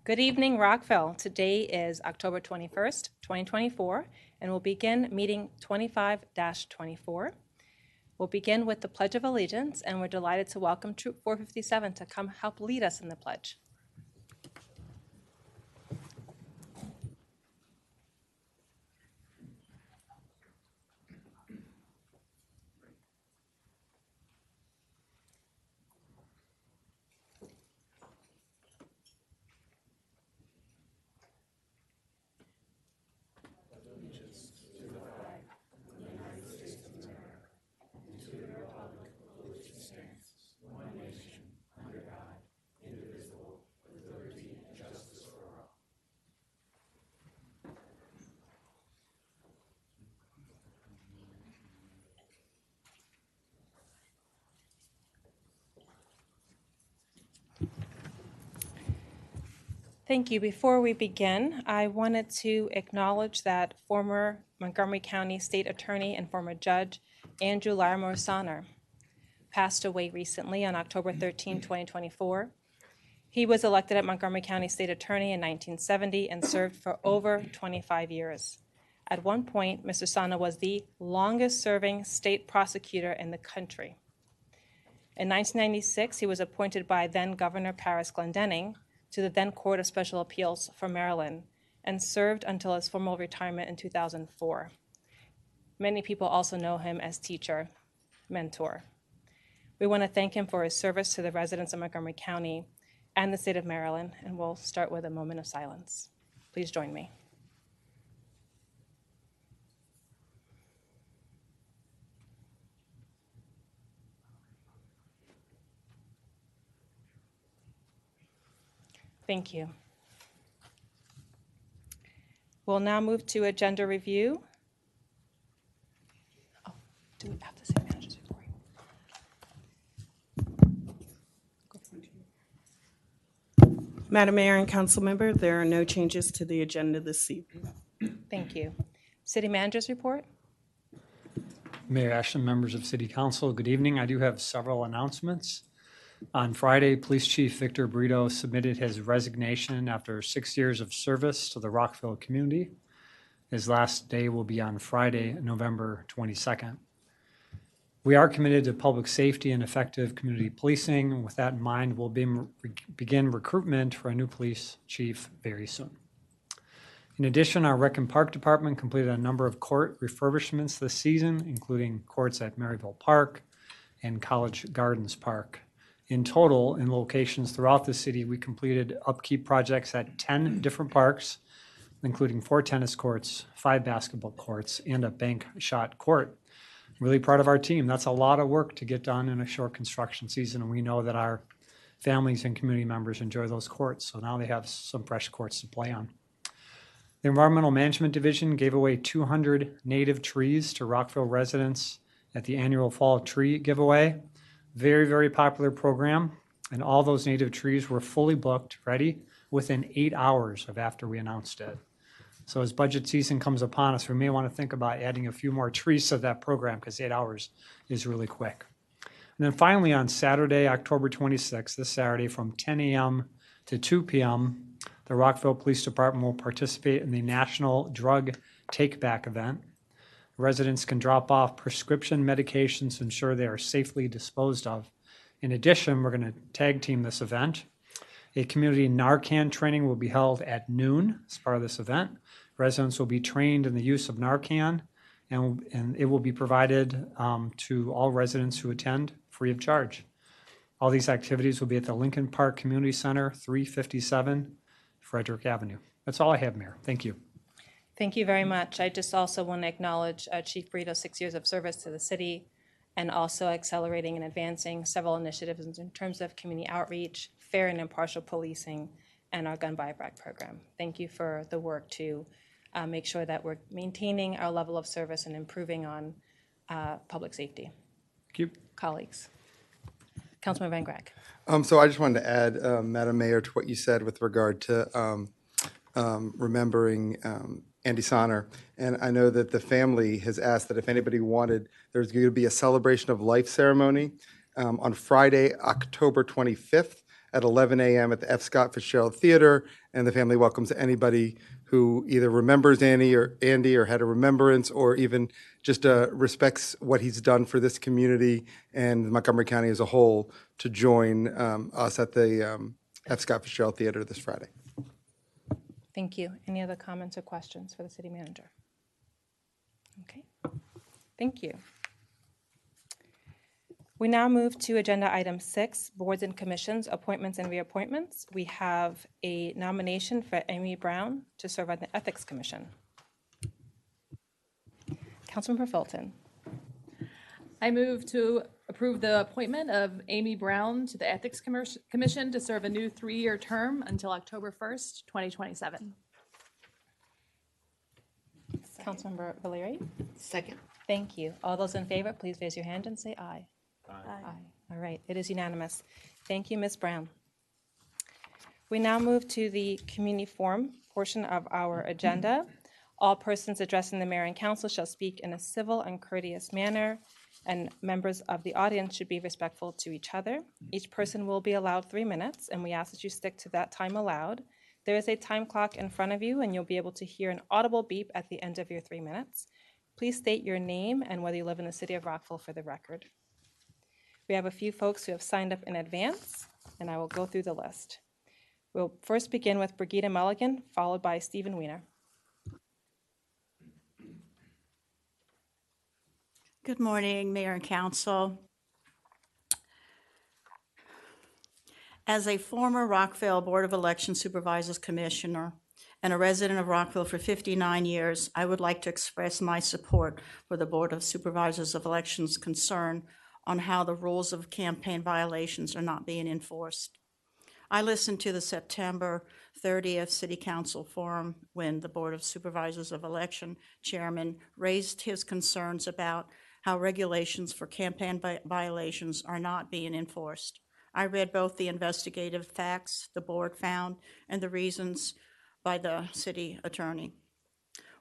Good evening, Rockville. Today is October 21st, 2024, and we'll begin meeting 25-24. We'll begin with the Pledge of Allegiance, and we're delighted to welcome Troop 457 to come help lead us in the pledge. Thank you. Before we begin, I wanted to acknowledge that former Montgomery County State Attorney and former Judge Andrew Larimer Sonner passed away recently on October 13, 2024. He was elected at Montgomery County State Attorney in 1970 and served for over 25 years. At one point, Mr. Sonner was the longest-serving state prosecutor in the country. In 1996, he was appointed by then-Governor Paris Glendening to the then Court of Special Appeals for Maryland and served until his formal retirement in 2004. Many people also know him as teacher, mentor. We want to thank him for his service to the residents of Montgomery County and the state of Maryland, and we'll start with a moment of silence. Please join me. Thank you. We'll now move to agenda review. Oh, do we have the same manager's report? Madam Mayor and Council Member, there are no changes to the agenda this evening. Thank you. City manager's report. Mayor Ashton, members of City Council, good evening. I do have several announcements. On Friday, Police Chief Victor Brito submitted his resignation after 6 years of service to the Rockville community. His last day will be on Friday, November 22nd. We are committed to public safety and effective community policing. With that in mind, we'll begin recruitment for a new police chief very soon. In addition, our Rec and Park Department completed a number of court refurbishments this season, including courts at Maryville Park and College Gardens Park. In total, in locations throughout the city, we completed upkeep projects at 10 different parks, including 4 tennis courts, 5 basketball courts, and a bank shot court. Really proud of our team. That's a lot of work to get done in a short construction season, and we know that our families and community members enjoy those courts, so now they have some fresh courts to play on. The Environmental Management Division gave away 200 native trees to Rockville residents at the annual Fall Tree Giveaway. Very, very popular program, and all those native trees were fully booked, ready, within 8 hours of after we announced it. So as budget season comes upon us, we may want to think about adding a few more trees to that program because 8 hours is really quick. And then finally on Saturday, October 26th, this Saturday from 10 a.m. to 2 p.m., the Rockville Police Department will participate in the National Drug Take-Back event. Residents can drop off prescription medications to ensure they are safely disposed of. In addition, we're going to tag team this event. A community Narcan training will be held at noon as part of this event. Residents will be trained in the use of Narcan, and it will be provided to all residents who attend free of charge. All these activities will be at the Lincoln Park Community Center, 357 Frederick Avenue. That's all I have, Mayor. Thank you. Thank you very much. I just also want to acknowledge Chief Brito's 6 years of service to the city and also accelerating and advancing several initiatives in terms of community outreach, fair and impartial policing, and our gun buyback program. Thank you for the work to make sure that we're maintaining our level of service and improving on public safety. Thank you. Colleagues. Councilman Van Greg. So I just wanted to add, Madam Mayor, to what you said with regard to remembering Andy Sonner. And I know that the family has asked that if anybody wanted, there's going to be a celebration of life ceremony on Friday, October 25th at 11 a.m. at the F. Scott Fitzgerald Theater, and the family welcomes anybody who either remembers Andy or had a remembrance, or even just respects what he's done for this community and Montgomery County as a whole, to join us at the F. Scott Fitzgerald Theater this Friday. Thank you. Any other comments or questions for the city manager? Okay, thank you. We now move to agenda item 6, boards and commissions, appointments and reappointments. We have a nomination for Amy Brown to serve on the Ethics Commission. Councilmember Fulton. I move to approve the appointment of Amy Brown to the Ethics Commission to serve a new 3-year term until October 1st, 2027. Councilmember Valeri. Second. Thank you. All those in favor, please raise your hand and say aye. Aye. All right, it is unanimous. Thank you, Ms. Brown. We now move to the community forum portion of our agenda. All persons addressing the mayor and council shall speak in a civil and courteous manner, and members of the audience should be respectful to each other. Each person will be allowed 3 minutes, and we ask that you stick to that time allowed. There is a time clock in front of you, and you'll be able to hear an audible beep at the end of your 3 minutes. Please state your name and whether you live in the city of Rockville for the record. We have a few folks who have signed up in advance, and I will go through the list. We'll first begin with Brigida Mulligan, followed by Stephen Weiner. Good morning, Mayor and Council. As a former Rockville Board of Election Supervisors Commissioner and a resident of Rockville for 59 years, I would like to express my support for the Board of Supervisors of Elections' concern on how the rules of campaign violations are not being enforced. I listened to the September 30th City Council forum when the Board of Supervisors of Election Chairman raised his concerns about how regulations for campaign violations are not being enforced. I read both the investigative facts the board found and the reasons by the city attorney.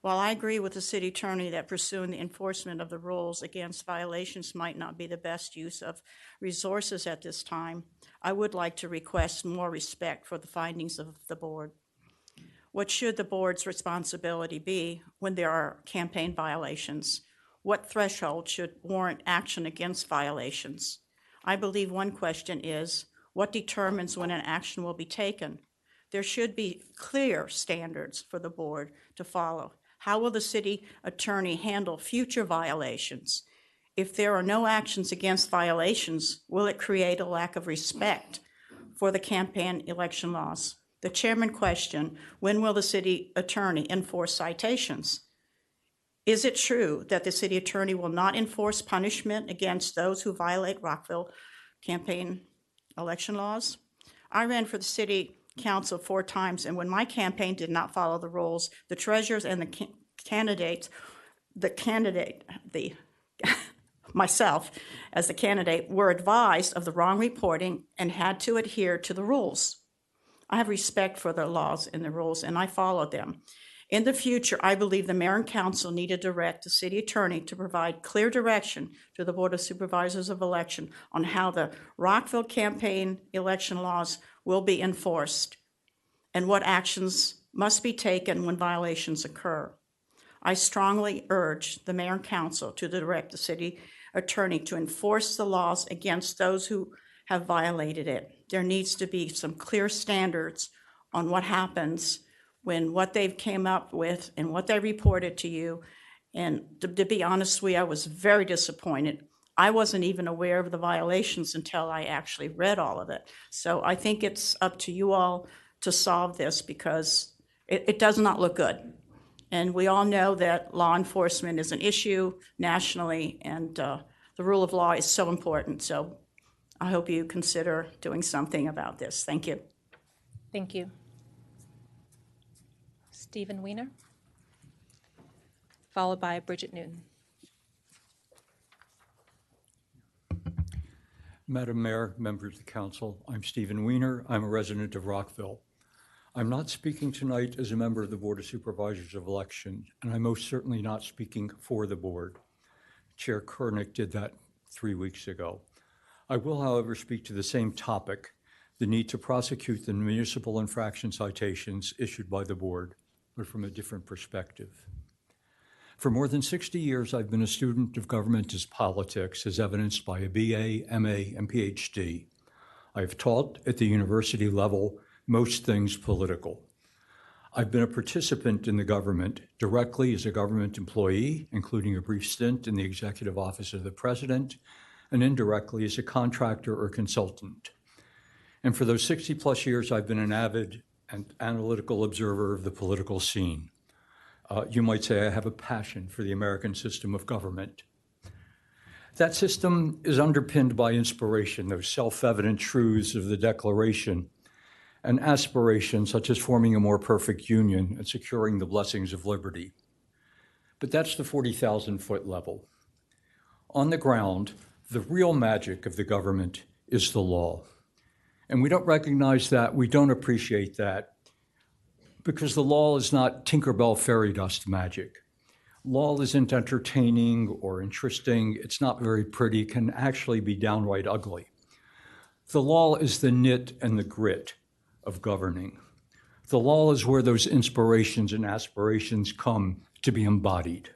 While I agree with the city attorney that pursuing the enforcement of the rules against violations might not be the best use of resources at this time, I would like to request more respect for the findings of the board. What should the board's responsibility be when there are campaign violations? What threshold should warrant action against violations? I believe one question is, what determines when an action will be taken? There should be clear standards for the board to follow. How will the city attorney handle future violations? If there are no actions against violations, will it create a lack of respect for the campaign election laws? The chairman questioned, when will the city attorney enforce citations? Is it true that the city attorney will not enforce punishment against those who violate Rockville campaign election laws? I ran for the city council 4 times, and when my campaign did not follow the rules, the treasurers and myself as the candidate were advised of the wrong reporting and had to adhere to the rules. I have respect for the laws and the rules, and I followed them. In the future, I believe the mayor and council need to direct the city attorney to provide clear direction to the Board of Supervisors of Election on how the Rockville campaign election laws will be enforced and what actions must be taken when violations occur. I strongly urge the mayor and council to direct the city attorney to enforce the laws against those who have violated it. There needs to be some clear standards on what happens when what they've came up with and what they reported to you. And to be honest with you, I was very disappointed. I wasn't even aware of the violations until I actually read all of it. So I think it's up to you all to solve this because it does not look good. And we all know that law enforcement is an issue nationally, and the rule of law is so important. So I hope you consider doing something about this. Thank you. Thank you. Stephen Weiner, followed by Bridget Newton. Madam Mayor, members of the council, I'm Stephen Weiner. I'm a resident of Rockville. I'm not speaking tonight as a member of the Board of Supervisors of Election, and I'm most certainly not speaking for the board. Chair Koenig did that 3 weeks ago. I will, however, speak to the same topic the need to prosecute the municipal infraction citations issued by the board, but from a different perspective. For more than 60 years, I've been a student of government as politics, as evidenced by a BA, MA, and PhD. I've taught at the university level most things political. I've been a participant in the government directly as a government employee, including a brief stint in the executive office of the president, and indirectly as a contractor or consultant. And for those 60 plus years, I've been an avid and analytical observer of the political scene. You might say I have a passion for the American system of government. That system is underpinned by inspiration, those self-evident truths of the Declaration, and aspirations such as forming a more perfect union and securing the blessings of liberty. But that's the 40,000-foot level. On the ground, the real magic of the government is the law. And we don't recognize that, we don't appreciate that, because the law is not Tinkerbell fairy dust magic. Law isn't entertaining or interesting, it's not very pretty, it can actually be downright ugly. The law is the knit and the grit of governing. The law is where those inspirations and aspirations come to be embodied.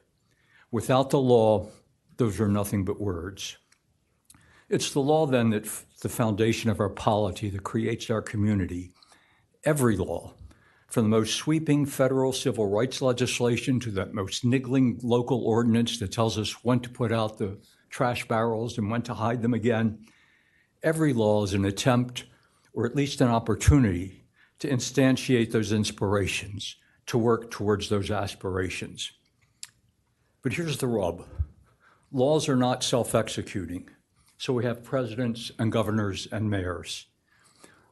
Without the law, those are nothing but words. It's the law then that's the foundation of our polity that creates our community. Every law, from the most sweeping federal civil rights legislation to the most niggling local ordinance that tells us when to put out the trash barrels and when to hide them again, every law is an attempt, or at least an opportunity, to instantiate those inspirations, to work towards those aspirations. But here's the rub. Laws are not self-executing, so we have presidents and governors and mayors.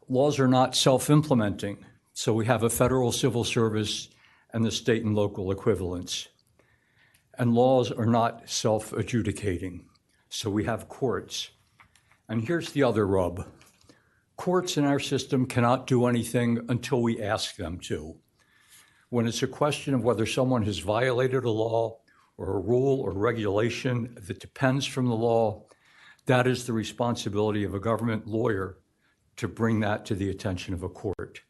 Laws are not self-implementing, so we have a federal civil service and the state and local equivalents. And laws are not self-adjudicating, so we have courts. And here's the other rub. Courts in our system cannot do anything until we ask them to. When it's a question of whether someone has violated a law or a rule or regulation that depends from the law, that is the responsibility of a government lawyer to bring that to the attention of a court.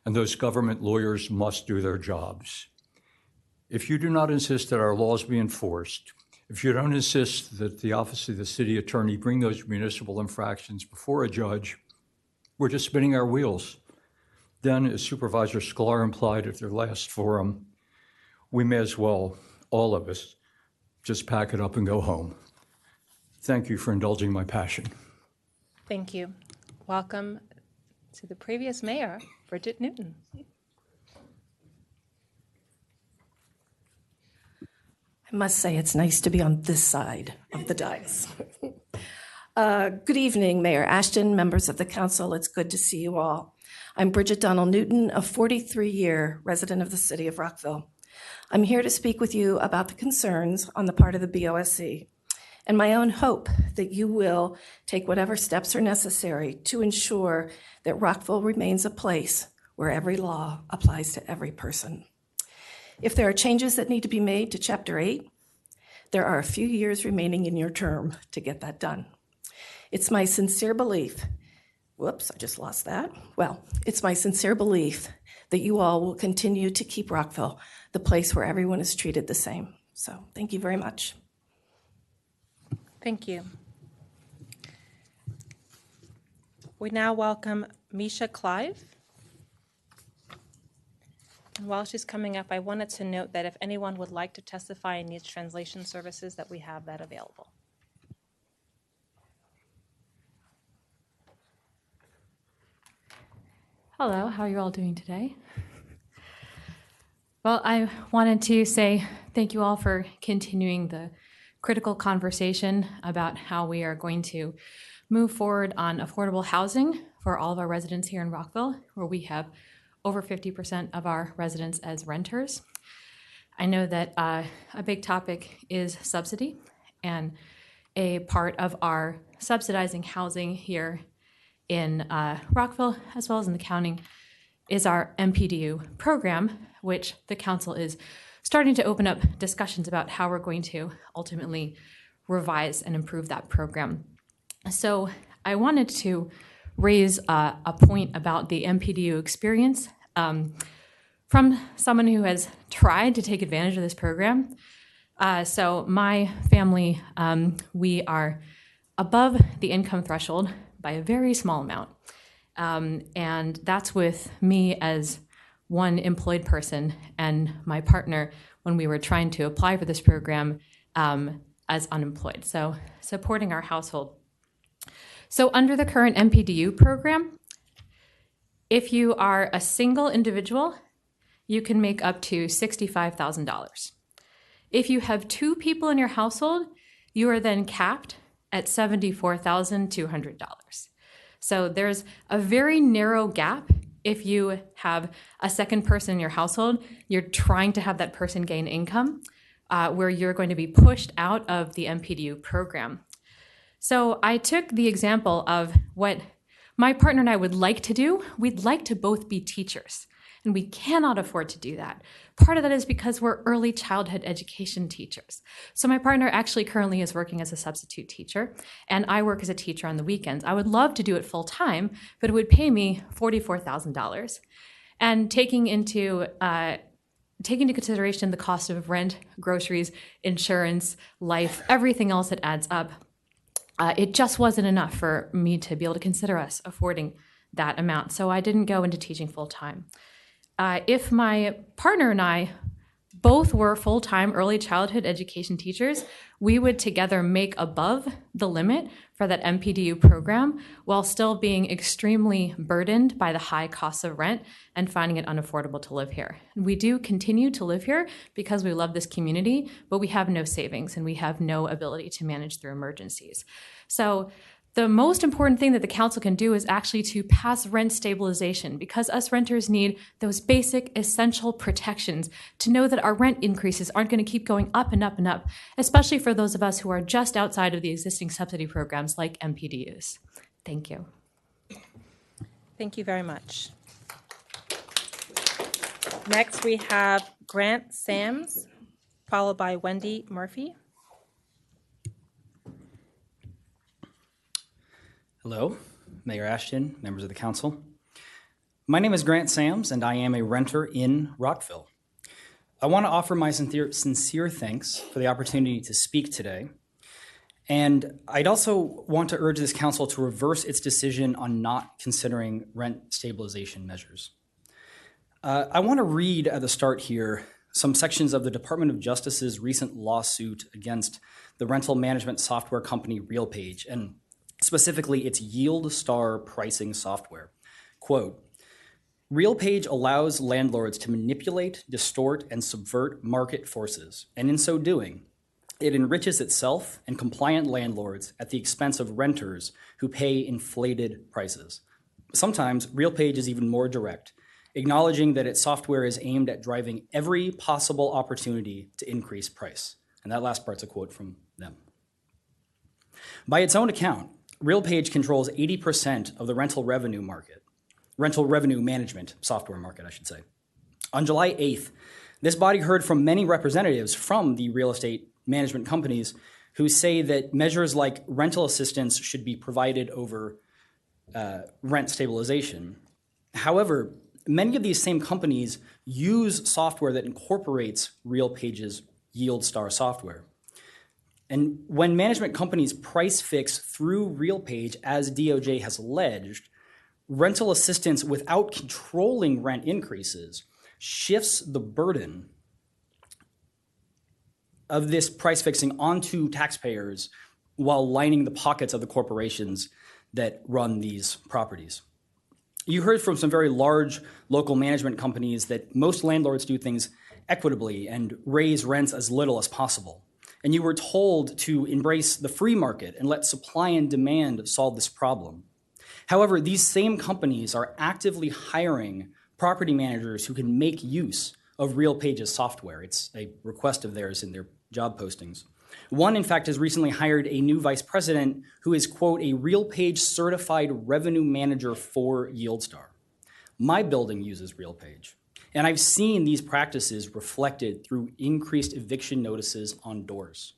And those government lawyers must do their jobs. If you do not insist that our laws be enforced, if you don't insist that the office of the city attorney bring those municipal infractions before a judge, we're just spinning our wheels. Then, as Supervisor Sklar implied at their last forum, we may as well, all of us, just pack it up and go home. Thank you for indulging my passion. Thank you. Welcome to the previous mayor, Bridget Newton. I must say it's nice to be on this side of the dais. Good evening, Mayor Ashton, members of the council. It's good to see you all. I'm Bridget Donald Newton, a 43-year resident of the city of Rockville. I'm here to speak with you about the concerns on the part of the BOSC and my own hope that you will take whatever steps are necessary to ensure that Rockville remains a place where every law applies to every person. If there are changes that need to be made to Chapter 8, there are a few years remaining in your term to get that done. It's my sincere belief, whoops, I just lost that. Well, it's my sincere belief that you all will continue to keep Rockville the place where everyone is treated the same. So thank you very much. Thank you. We now welcome Misha Clive. And while she's coming up, I wanted to note that if anyone would like to testify and needs translation services, that we have that available. Hello, how are you all doing today? Well, I wanted to say thank you all for continuing the critical conversation about how we are going to move forward on affordable housing for all of our residents here in Rockville, where we have over 50% of our residents as renters. I know that a big topic is subsidy, and a part of our subsidizing housing here in Rockville, as well as in the county, is our MPDU program, which the council is starting to open up discussions about how we're going to ultimately revise and improve that program. So I wanted to raise a point about the MPDU experience from someone who has tried to take advantage of this program. So my family, we are above the income threshold by a very small amount. And that's with me as one employed person and my partner when we were trying to apply for this program as unemployed, so supporting our household. So under the current MPDU program, if you are a single individual, you can make up to $65,000. If you have two people in your household, you are then capped at $74,200. So there's a very narrow gap. If you have a second person in your household, you're trying to have that person gain income, where you're going to be pushed out of the MPDU program. So I took the example of what my partner and I would like to do. We'd like to both be teachers, and we cannot afford to do that. Part of that is because we're early childhood education teachers. So my partner actually currently is working as a substitute teacher, and I work as a teacher on the weekends. I would love to do it full time, but it would pay me $44,000. And taking into consideration the cost of rent, groceries, insurance, life, everything else that adds up, it just wasn't enough for me to be able to consider us affording that amount. So I didn't go into teaching full time. If my partner and I both were full-time early childhood education teachers, we would together make above the limit for that MPDU program while still being extremely burdened by the high costs of rent and finding it unaffordable to live here. We do continue to live here because we love this community, but we have no savings and we have no ability to manage through emergencies. So the most important thing that the council can do is actually to pass rent stabilization, because us renters need those basic essential protections to know that our rent increases aren't going to keep going up and up and up, especially for those of us who are just outside of the existing subsidy programs like MPDUs. Thank you. Thank you very much. Next, we have Grant Sams, followed by Wendy Murphy. Hello, Mayor Ashton, members of the council. My name is Grant Sams, and I am a renter in Rockville. I want to offer my sincere thanks for the opportunity to speak today. And I'd also want to urge this council to reverse its decision on not considering rent stabilization measures. I want to read at the start here some sections of the Department of Justice's recent lawsuit against the rental management software company RealPage, and specifically its Yield Star pricing software. Quote, RealPage allows landlords to manipulate, distort, and subvert market forces, and in so doing, it enriches itself and compliant landlords at the expense of renters who pay inflated prices. Sometimes RealPage is even more direct, acknowledging that its software is aimed at driving every possible opportunity to increase price. And that last part's a quote from them. By its own account, RealPage controls 80% of the rental revenue management software market, I should say. On July 8th, this body heard from many representatives from the real estate management companies who say that measures like rental assistance should be provided over rent stabilization. However, many of these same companies use software that incorporates RealPage's Yield Star software. And when management companies price fix through RealPage, as DOJ has alleged, rental assistance without controlling rent increases shifts the burden of this price fixing onto taxpayers while lining the pockets of the corporations that run these properties. You heard from some very large local management companies that most landlords do things equitably and raise rents as little as possible. And you were told to embrace the free market and let supply and demand solve this problem. However, these same companies are actively hiring property managers who can make use of RealPage's software. It's a request of theirs in their job postings. One, in fact, has recently hired a new vice president who is, quote, a RealPage certified revenue manager for YieldStar. My building uses RealPage. And I've seen these practices reflected through increased eviction notices on doors.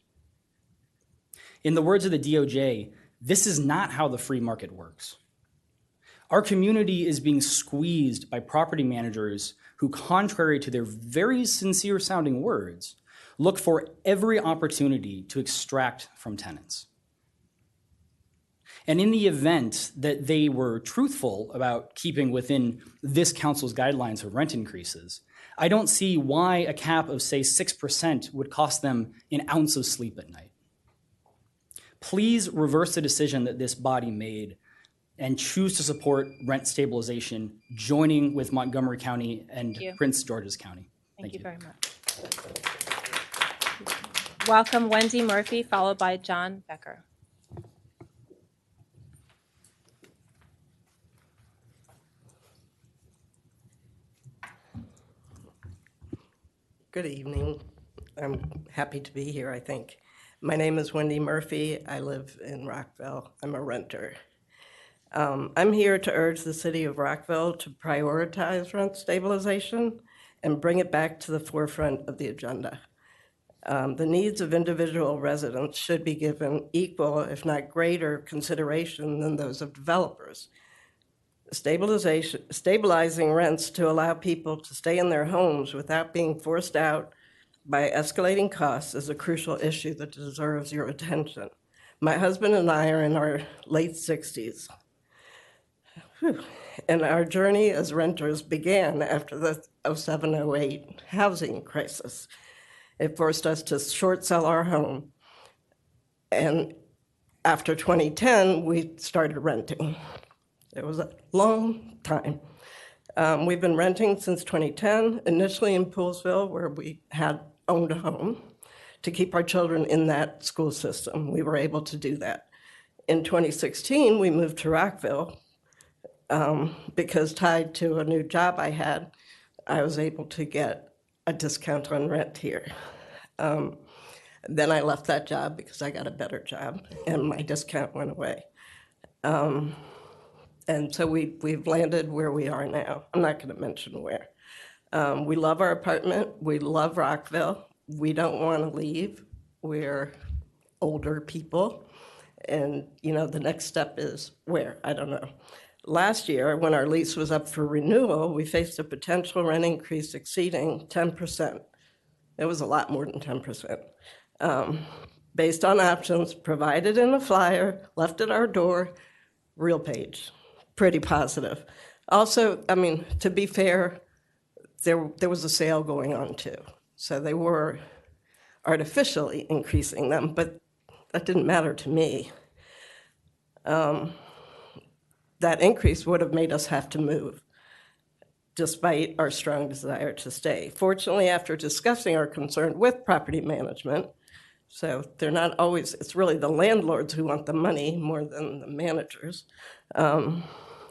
In the words of the DOJ, this is not how the free market works. Our community is being squeezed by property managers who, contrary to their very sincere sounding words, look for every opportunity to extract from tenants. And in the event that they were truthful about keeping within this council's guidelines for rent increases, I don't see why a cap of, say, 6% would cost them an ounce of sleep at night. Please reverse the decision that this body made and choose to support rent stabilization, joining with Montgomery County and Prince George's County. Thank you very much. Welcome Wendy Murphy, followed by John Becker. Good evening. I'm happy to be here, I think. My name is Wendy Murphy. I live in Rockville. I'm a renter. I'm here to urge the city of Rockville to prioritize rent stabilization and bring it back to the forefront of the agenda. The needs of individual residents should be given equal, if not greater, consideration than those of developers. Stabilizing rents to allow people to stay in their homes without being forced out by escalating costs is a crucial issue that deserves your attention. My husband and I are in our late 60s. And our journey as renters began after the 07-08 housing crisis. It forced us to short sell our home. And after 2010, we started renting. It was a long time. We've been renting since 2010, initially in Poolesville, where we had owned a home to keep our children in that school system. We were able to do that. In 2016, we moved to Rockville because tied to a new job I had, I was able to get a discount on rent here. Then I left that job because I got a better job and my discount went away. And so we've landed where we are now. I'm not going to mention where. We love our apartment. We love Rockville. We don't want to leave. We're older people. And, you know, the next step is where? I don't know. Last year, when our lease was up for renewal, we faced a potential rent increase exceeding 10%. It was a lot more than 10%. Based on options provided in a flyer, left at our door, real page. Pretty positive. Also, I mean, to be fair, there was a sale going on too. So they were artificially increasing them, but that didn't matter to me. That increase would have made us have to move, despite our strong desire to stay. Fortunately, after discussing our concern with property management, so they're not always, it's really the landlords who want the money more than the managers,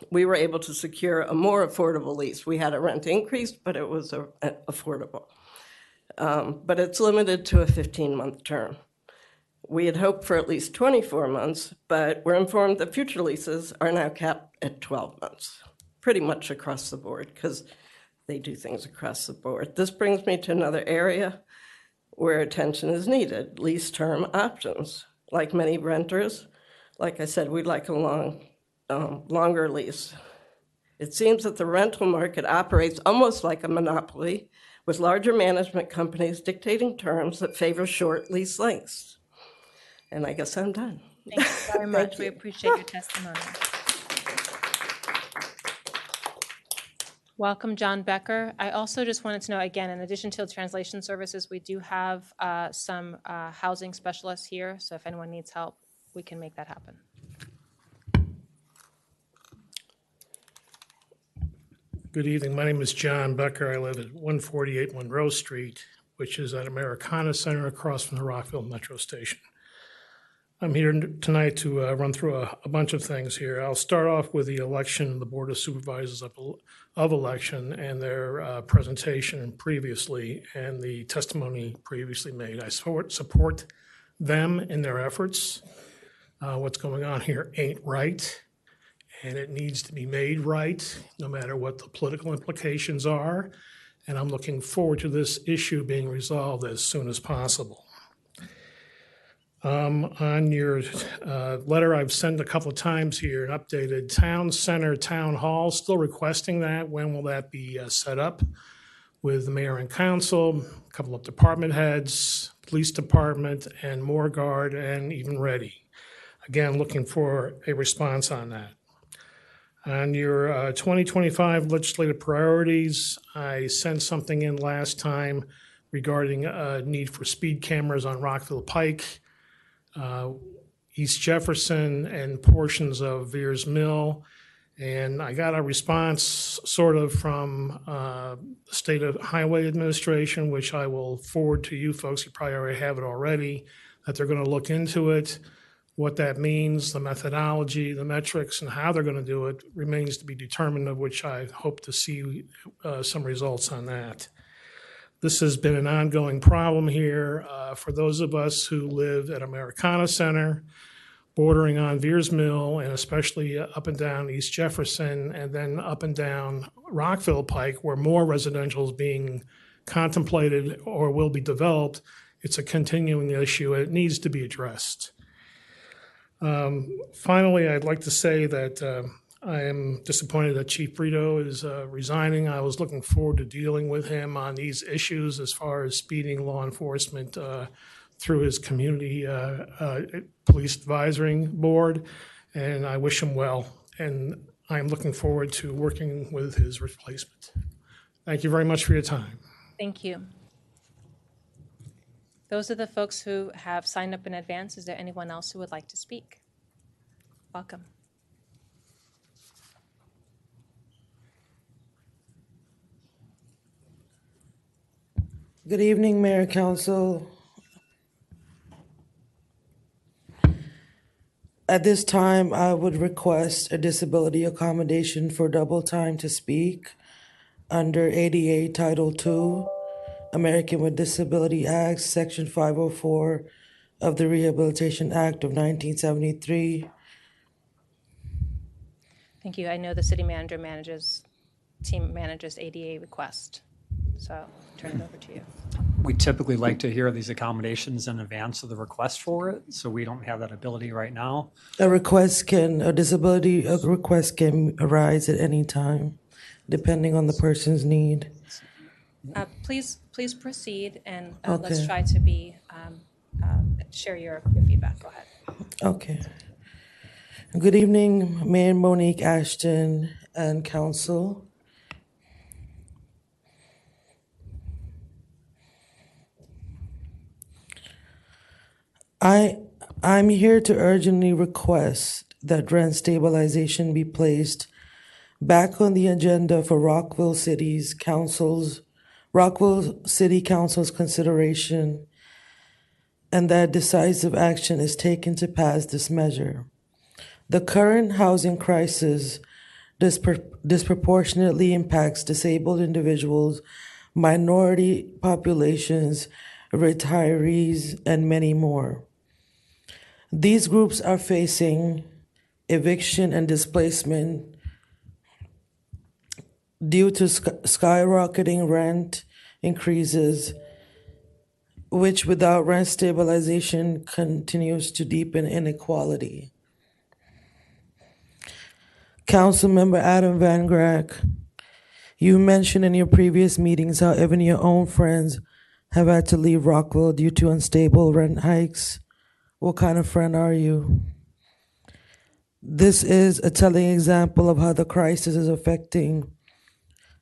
we were able to secure a more affordable lease. We had a rent increase, but it was affordable. But it's limited to a 15-month term. We had hoped for at least 24 months, but we're informed that future leases are now capped at 12 months, pretty much across the board, because they do things across the board. This brings me to another area where attention is needed, lease term options. Like many renters, like I said, we'd like a longer lease. It seems that the rental market operates almost like a monopoly, with larger management companies dictating terms that favor short lease lengths. And I guess I'm done. Thank you very much. We appreciate your testimony. Welcome, John Becker. I also just wanted to know, again, in addition to translation services, we do have some housing specialists here. So if anyone needs help, we can make that happen. Good evening. My name is John Becker. I live at 148 Monroe Street, which is at Americana Center across from the Rockville Metro Station. I'm here tonight to run through a bunch of things here. I'll start off with the election of the Board of Supervisors of Election and their presentation previously and the testimony previously made. I support them in their efforts. What's going on here ain't right, and it needs to be made right, no matter what the political implications are. And I'm looking forward to this issue being resolved as soon as possible. On your letter I've sent a couple of times here, an updated town center, town hall, still requesting that. When will that be set up? With the mayor and council, a couple of department heads, police department, and more guard, and even ready. Again, looking for a response on that. On your 2025 legislative priorities, I sent something in last time regarding a need for speed cameras on Rockville Pike, East Jefferson, and portions of Veers Mill. And I got a response sort of from the State of Highway Administration, which I will forward to you folks. You probably already have it already, that they're going to look into it. What that means, the methodology, the metrics, and how they're going to do it remains to be determined, of which I hope to see some results on that. This has been an ongoing problem here for those of us who live at Americana Center, bordering on Veers Mill, and especially up and down East Jefferson, and then up and down Rockville Pike, where more residential is being contemplated or will be developed. It's a continuing issue, and it needs to be addressed. Finally, I'd like to say that I am disappointed that Chief Brito is resigning. I was looking forward to dealing with him on these issues as far as speeding law enforcement through his community police advisory board, and I wish him well. And I'm looking forward to working with his replacement. Thank you very much for your time. Thank you. Those are the folks who have signed up in advance. Is there anyone else who would like to speak? Welcome. Good evening, Mayor, Council. At this time, I would request a disability accommodation for double time to speak under ADA Title II, American with Disability Act, Section 504 of the Rehabilitation Act of 1973. Thank you. I know the city manager team manages ADA request, so I'll turn it over to you. We typically like to hear these accommodations in advance of the request for it, so we don't have that ability right now. A disability request can arise at any time, depending on the person's need. Please proceed, and Okay. let's try to share your feedback. Go ahead. Okay. Good evening, Mayor Monique Ashton and Council. I'm here to urgently request that rent stabilization be placed back on the agenda for Rockville City Council's consideration, and that decisive action is taken to pass this measure. The current housing crisis disproportionately impacts disabled individuals, minority populations, retirees, and many more. These groups are facing eviction and displacement due to skyrocketing rent increases, which without rent stabilization continues to deepen inequality. Councilmember Adam Van Grack, you mentioned in your previous meetings how even your own friends have had to leave Rockville due to unstable rent hikes. What kind of friend are you? This is a telling example of how the crisis is affecting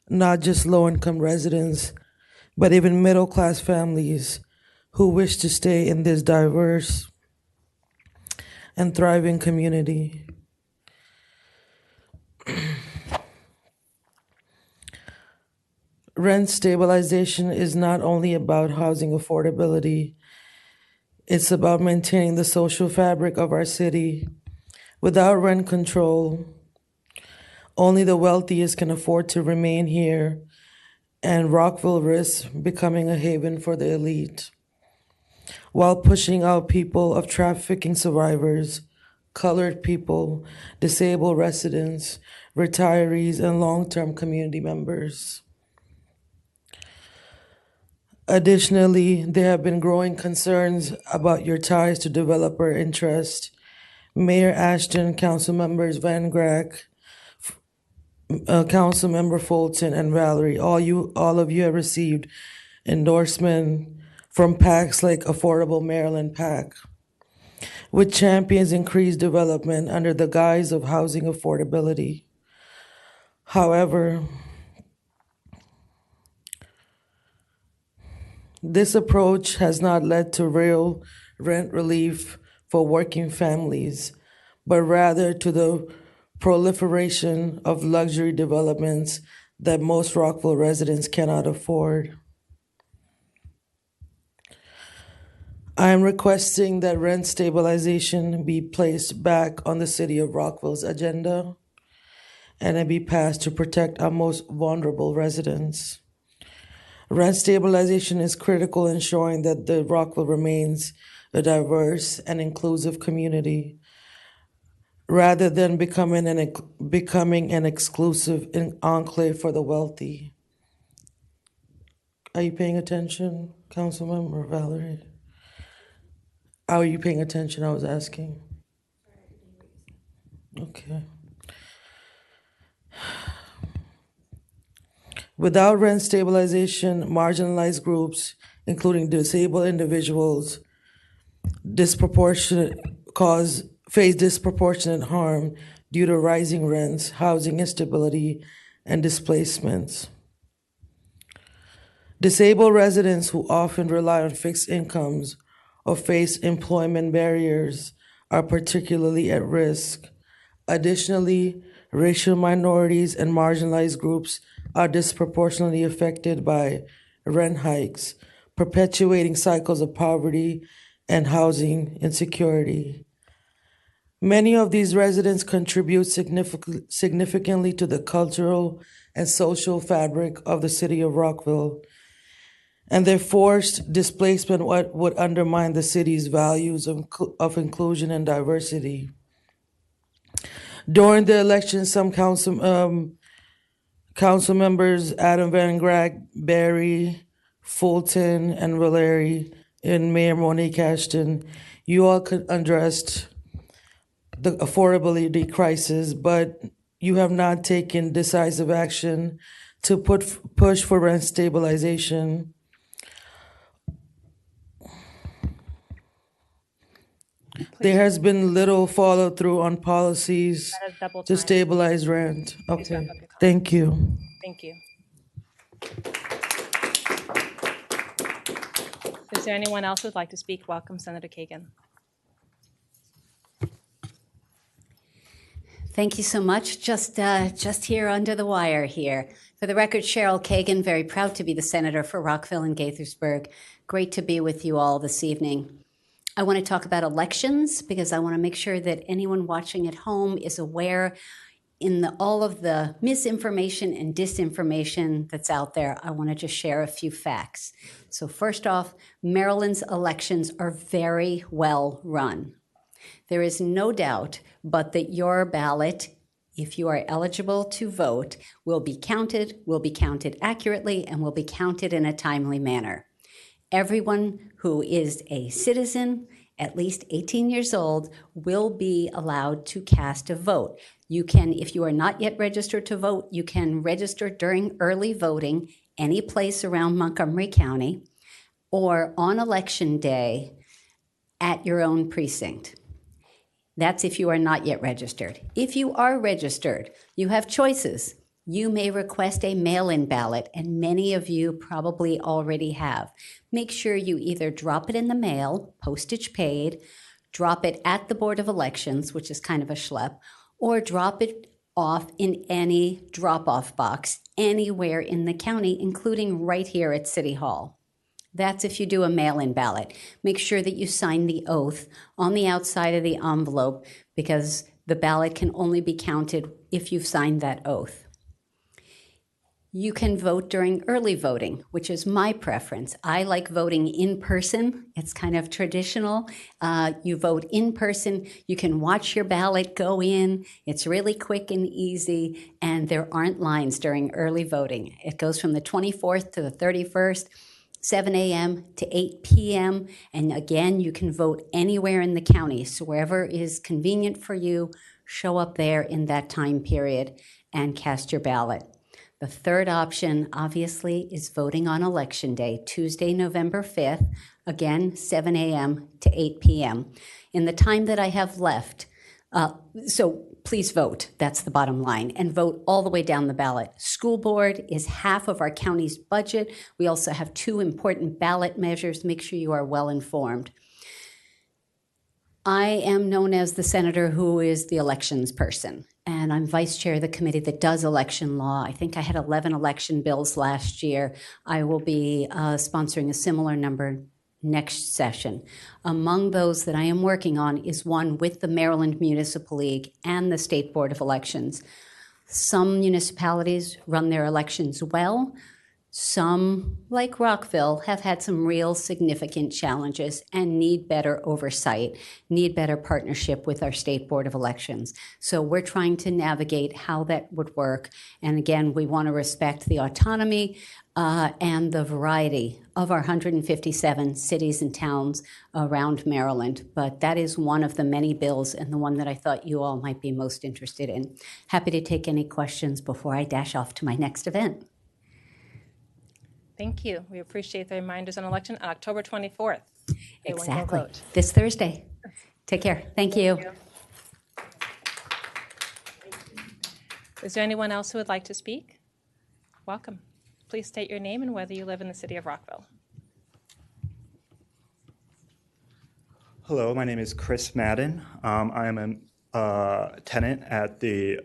not just low-income residents, but even middle-class families who wish to stay in this diverse and thriving community. Rent stabilization is not only about housing affordability, it's about maintaining the social fabric of our city. Without rent control, only the wealthiest can afford to remain here, and Rockville risks becoming a haven for the elite, while pushing out people of trafficking survivors, colored people, disabled residents, retirees, and long-term community members. Additionally, there have been growing concerns about your ties to developer interest. Mayor Ashton, Council Members Van Grack, Councilmember Fulton, and Valerie, all of you have received endorsement from PACs like Affordable Maryland PAC, which champions increased development under the guise of housing affordability. However, this approach has not led to real rent relief for working families, but rather to the proliferation of luxury developments that most Rockville residents cannot afford. I am requesting that rent stabilization be placed back on the City of Rockville's agenda and it be passed to protect our most vulnerable residents. Rent stabilization is critical, ensuring that the Rockville remains a diverse and inclusive community, rather than becoming an exclusive enclave for the wealthy. Are you paying attention, Councilmember Valerie? Are you paying attention? I was asking. Okay. Without rent stabilization, marginalized groups, including disabled individuals, face disproportionate harm due to rising rents, housing instability, and displacements. Disabled residents who often rely on fixed incomes or face employment barriers are particularly at risk. Additionally, racial minorities and marginalized groups are disproportionately affected by rent hikes, perpetuating cycles of poverty and housing insecurity. Many of these residents contribute significantly to the cultural and social fabric of the city of Rockville, and their forced displacement would undermine the city's values of inclusion and diversity. During the election, some council members, Adam Van Grack, Barry, Fulton, and Valeri, and Mayor Monique Ashton, you all addressed the affordability crisis, but you have not taken decisive action to push for rent stabilization. There has been little follow through on policies That is double to time. stabilize rent. Please wrap Okay, up your comment. thank you. Thank you. Is there anyone else who'd like to speak? Welcome, Senator Kagan. Thank you so much. Just here under the wire here. For the record, Cheryl Kagan, very proud to be the senator for Rockville and Gaithersburg. Great to be with you all this evening. I want to talk about elections because I want to make sure that anyone watching at home is aware in all of the misinformation and disinformation that's out there. I want to just share a few facts. So first off, Maryland's elections are very well run. There is no doubt but that your ballot, if you are eligible to vote, will be counted accurately, and will be counted in a timely manner. Everyone who is a citizen, at least 18 years old, will be allowed to cast a vote. You can, if you are not yet registered to vote, you can register during early voting any place around Montgomery County or on election day at your own precinct. That's if you are not yet registered. If you are registered, you have choices. You may request a mail-in ballot, and many of you probably already have. Make sure you either drop it in the mail, postage paid, drop it at the Board of Elections, which is kind of a schlep, or drop it off in any drop-off box anywhere in the county, including right here at City Hall. That's if you do a mail-in ballot. Make sure that you sign the oath on the outside of the envelope, because the ballot can only be counted if you've signed that oath. You can vote during early voting, which is my preference. I like voting in person. It's kind of traditional. You vote in person. You can watch your ballot go in. It's really quick and easy, and there aren't lines during early voting. It goes from the 24th to the 31st. 7 a.m. to 8 p.m. And again, you can vote anywhere in the county. So wherever is convenient for you, show up there in that time period and cast your ballot. The third option, obviously, is voting on Election Day, Tuesday, November 5th, again, 7 a.m. to 8 p.m. In the time that I have left, so please vote, that's the bottom line, and vote all the way down the ballot. School board is half of our county's budget. We also have 2 important ballot measures. Make sure you are well informed. I am known as the senator who is the elections person, and I'm vice chair of the committee that does election law. I think I had 11 election bills last year. I will be sponsoring a similar number next session. Among those that I am working on is one with the Maryland Municipal League and the State Board of Elections. Some municipalities run their elections well. Some, like Rockville, have had some real significant challenges and need better oversight, need better partnership with our State Board of Elections. So we're trying to navigate how that would work. And again, we want to respect the autonomy and the variety of our 157 cities and towns around Maryland. But that is one of the many bills and the one that I thought you all might be most interested in. Happy to take any questions before I dash off to my next event. Thank you. We appreciate the reminders on election on October 24th. Everyone go Exactly. vote. This Thursday. Take care. Thank you. Is there anyone else who would like to speak? Welcome. Please state your name and whether you live in the city of Rockville. Hello, my name is Chris Madden. I am a tenant at the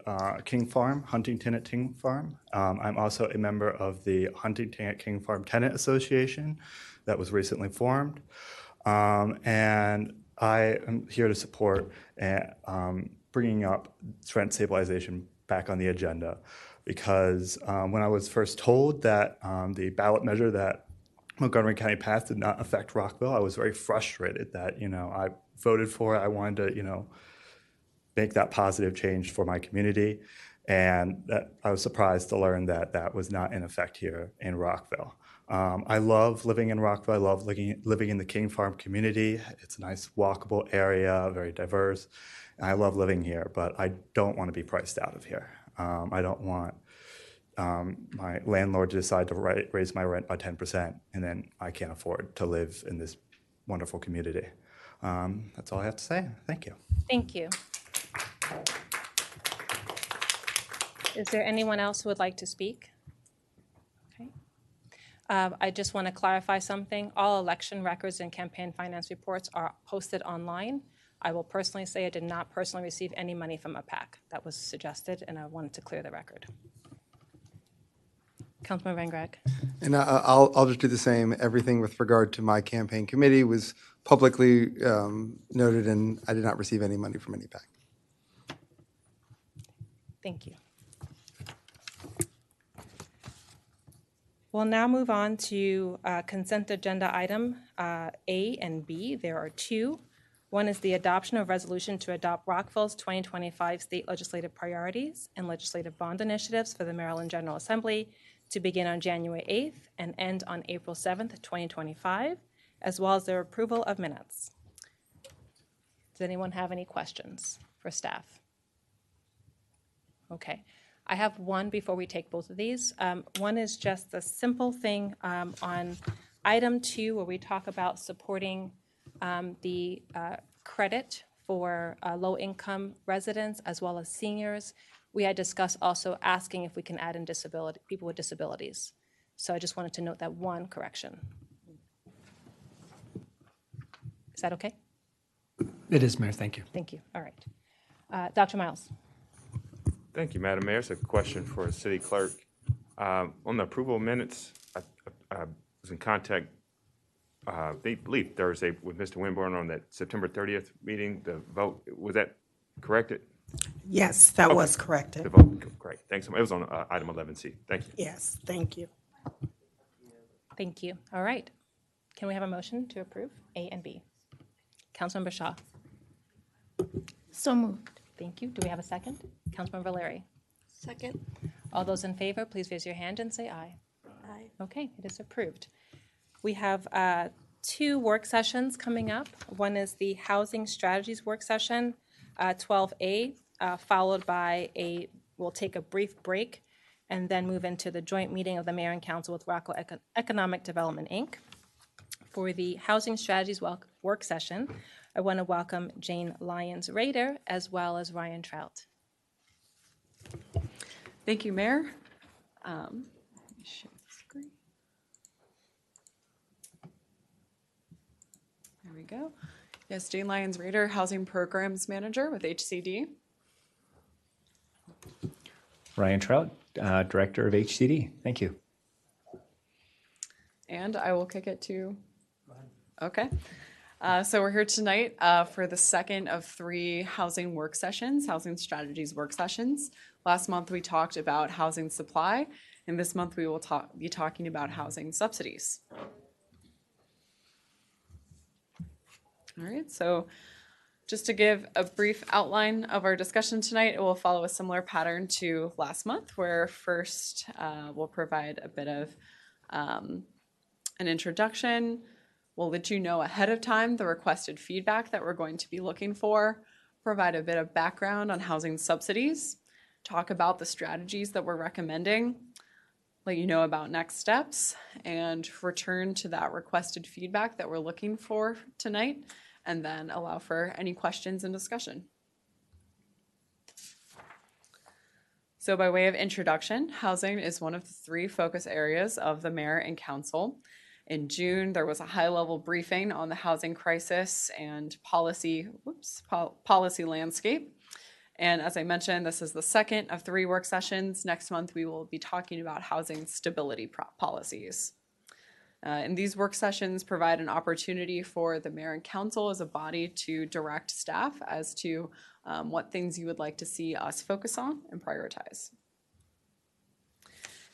King Farm, Huntington at King Farm. I'm also a member of the Huntington at King Farm Tenant Association that was recently formed. And I am here to support bringing up rent stabilization back on the agenda because when I was first told that the ballot measure that Montgomery County passed did not affect Rockville, I was very frustrated that, I voted for it. I wanted to, make that positive change for my community. And that I was surprised to learn that that was not in effect here in Rockville. I love living in Rockville. I love living in the King Farm community. It's a nice walkable area, very diverse. And I love living here, but I don't want to be priced out of here. I don't want my landlord to decide to raise my rent by 10%, and then I can't afford to live in this wonderful community. That's all I have to say. Thank you. Thank you. Is there anyone else who would like to speak? Okay. I just want to clarify something. All election records and campaign finance reports are posted online. I will personally say I did not personally receive any money from a PAC. That was suggested, and I wanted to clear the record. Councilman Van Greg. And I'll just do the same. Everything with regard to my campaign committee was publicly noted, and I did not receive any money from any PAC. Thank you. We'll now move on to consent agenda item A and B. There are 2. One is the adoption of resolution to adopt Rockville's 2025 state legislative priorities and legislative bond initiatives for the Maryland General Assembly to begin on January 8th and end on April 7th, 2025, as well as their approval of minutes. Does anyone have any questions for staff? Okay. I have one before we take both of these. One is just a simple thing on item 2 where we talk about supporting the credit for low-income residents as well as seniors. We had discussed also asking if we can add in people with disabilities. So I just wanted to note that one correction. Is that okay? It is, Mayor. Thank you. Thank you. All right. Dr. Miles. Thank you, Madam Mayor. It's a question for the city clerk. On the approval of minutes, I was in contact, they believe Thursday with Mr. Winburn on that September 30th meeting. The vote, was that corrected? Yes, that was corrected. The vote, great. Thanks. It was on item 11C. Thank you. Yes, thank you. Thank you. All right. Can we have a motion to approve A and B? Councilmember Shaw. So moved. Thank you. Do we have a second? Councilmember Valeri. Second. All those in favor, please raise your hand and say aye. Aye. Okay, it is approved. We have two work sessions coming up. One is the Housing Strategies Work Session, 12A, followed by we'll take a brief break and then move into the joint meeting of the Mayor and Council with Rockville Economic Development, Inc. For the Housing Strategies Work Session, I want to welcome Jane Lyons-Rader as well as Ryan Trout. Thank you, Mayor. Let me share the screen. There we go. Yes, Jane Lyons-Rader, Housing Programs Manager with HCD. Ryan Trout, Director of HCD. Thank you. And I will kick it to, okay. So we're here tonight for the second of 3 housing work sessions, housing strategies work sessions. Last month we talked about housing supply, and this month we will be talking about housing subsidies. All right, so just to give a brief outline of our discussion tonight, it will follow a similar pattern to last month, where first we'll provide a bit of an introduction. We'll let you know ahead of time the requested feedback that we're going to be looking for, provide a bit of background on housing subsidies, talk about the strategies that we're recommending, let you know about next steps, and return to that requested feedback that we're looking for tonight, and then allow for any questions and discussion. So by way of introduction, housing is one of the 3 focus areas of the Mayor and Council. In June, there was a high-level briefing on the housing crisis and policy landscape. And as I mentioned, this is the second of 3 work sessions. Next month, we will be talking about housing stability policies. And these work sessions provide an opportunity for the Mayor and Council as a body to direct staff as to what things you would like to see us focus on and prioritize.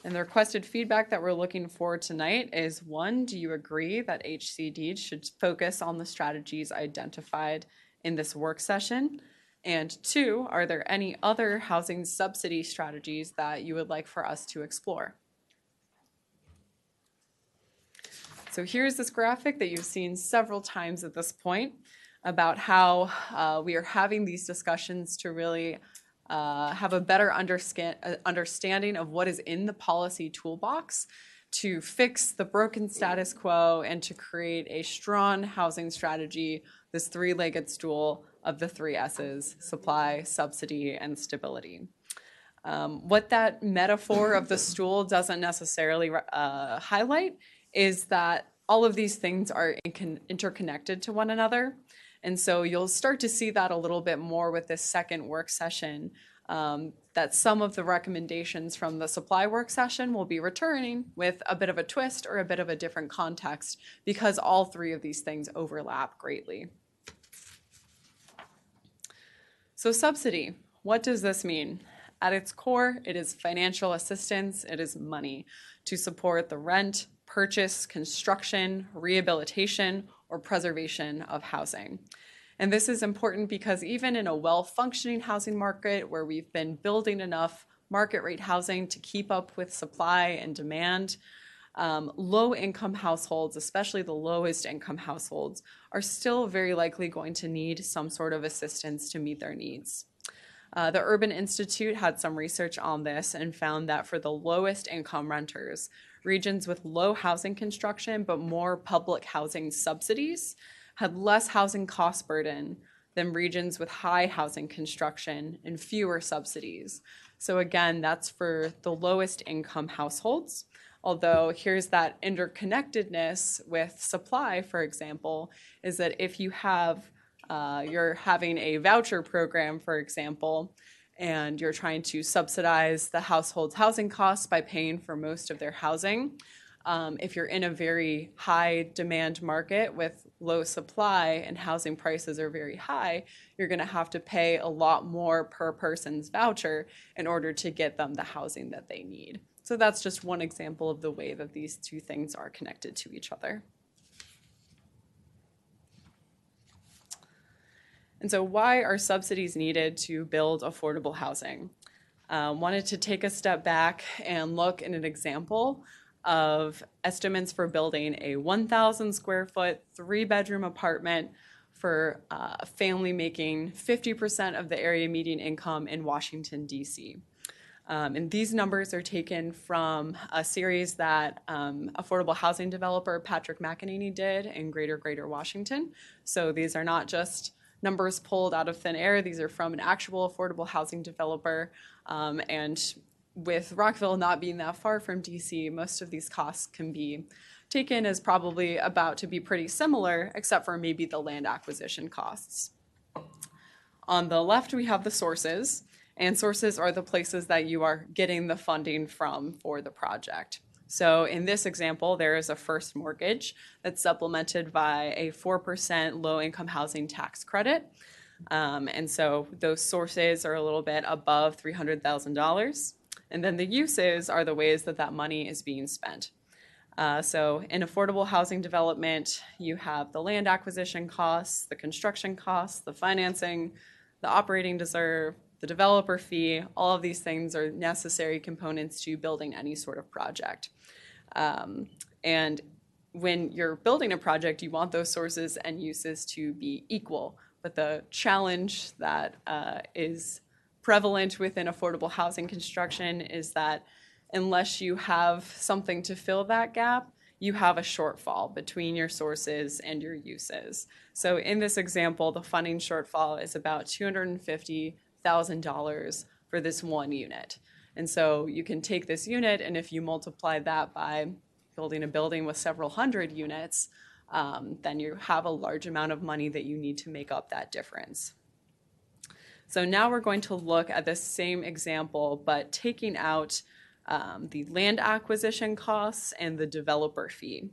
And the requested feedback that we're looking for tonight is 1, do you agree that HCD should focus on the strategies identified in this work session? And 2, are there any other housing subsidy strategies that you would like for us to explore? So here's this graphic that you've seen several times at this point about how we are having these discussions to really have a better understanding of what is in the policy toolbox to fix the broken status quo and to create a strong housing strategy, this 3-legged stool of the 3 S's, supply, subsidy, and stability. What that metaphor of the stool doesn't necessarily highlight is that all of these things are interconnected to one another. And so you'll start to see that a little bit more with this second work session, that some of the recommendations from the supply work session will be returning with a bit of a twist or a bit of a different context because all 3 of these things overlap greatly. So subsidy, what does this mean? At its core, it is financial assistance, it is money to support the rent, purchase, construction, rehabilitation, or preservation of housing. And this is important because even in a well-functioning housing market where we've been building enough market rate housing to keep up with supply and demand, low-income households, especially the lowest income households, are still very likely going to need some sort of assistance to meet their needs. The Urban Institute had some research on this and found that for the lowest income renters, regions with low housing construction but more public housing subsidies had less housing cost burden than regions with high housing construction and fewer subsidies. So again, that's for the lowest income households. Although here's that interconnectedness with supply, for example, is that if you have, you're having a voucher program, for example, and you're trying to subsidize the household's housing costs by paying for most of their housing, if you're in a very high demand market with low supply and housing prices are very high, you're going to have to pay a lot more per person's voucher in order to get them the housing that they need. So that's just one example of the way that these 2 things are connected to each other. And so why are subsidies needed to build affordable housing? Wanted to take a step back and look at an example of estimates for building a 1,000 square foot, 3-bedroom apartment for a family making 50% of the area median income in Washington, D.C. And these numbers are taken from a series that affordable housing developer Patrick McEnany did in Greater Washington. So these are not just numbers pulled out of thin air. These are from an actual affordable housing developer. And with Rockville not being that far from DC, most of these costs can be taken as probably about to be pretty similar, except for maybe the land acquisition costs. On the left, we have the sources, and sources are the places that you are getting the funding from for the project. So in this example, there is a first mortgage that's supplemented by a 4% low-income housing tax credit. And so those sources are a little bit above $300,000. And then the uses are the ways that that money is being spent. So in affordable housing development, you have the land acquisition costs, the construction costs, the financing, the operating reserve, the developer fee. All of these things are necessary components to building any sort of project. And when you're building a project, you want those sources and uses to be equal. But the challenge that is prevalent within affordable housing construction is that unless you have something to fill that gap, you have a shortfall between your sources and your uses. So in this example, the funding shortfall is about $250,000 for this one unit. And so you can take this unit, and if you multiply that by building a building with several hundred units, then you have a large amount of money that you need to make up that difference. So now we're going to look at the same example, but taking out the land acquisition costs and the developer fee.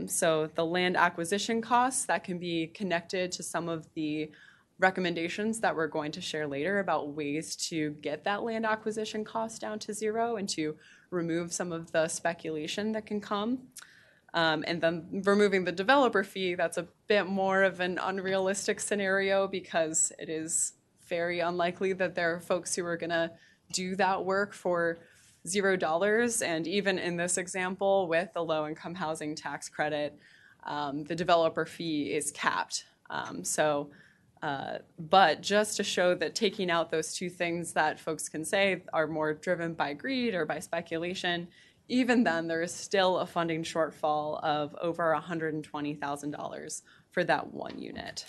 So the land acquisition costs, that can be connected to some of the recommendations that we're going to share later about ways to get that land acquisition cost down to zero and to remove some of the speculation that can come. And then removing the developer fee, that's a bit more of an unrealistic scenario because it is very unlikely that there are folks who are going to do that work for $0. And even in this example with the low-income housing tax credit, the developer fee is capped. But just to show that taking out those two things that folks can say are more driven by greed or by speculation, even then there is still a funding shortfall of over $120,000 for that one unit.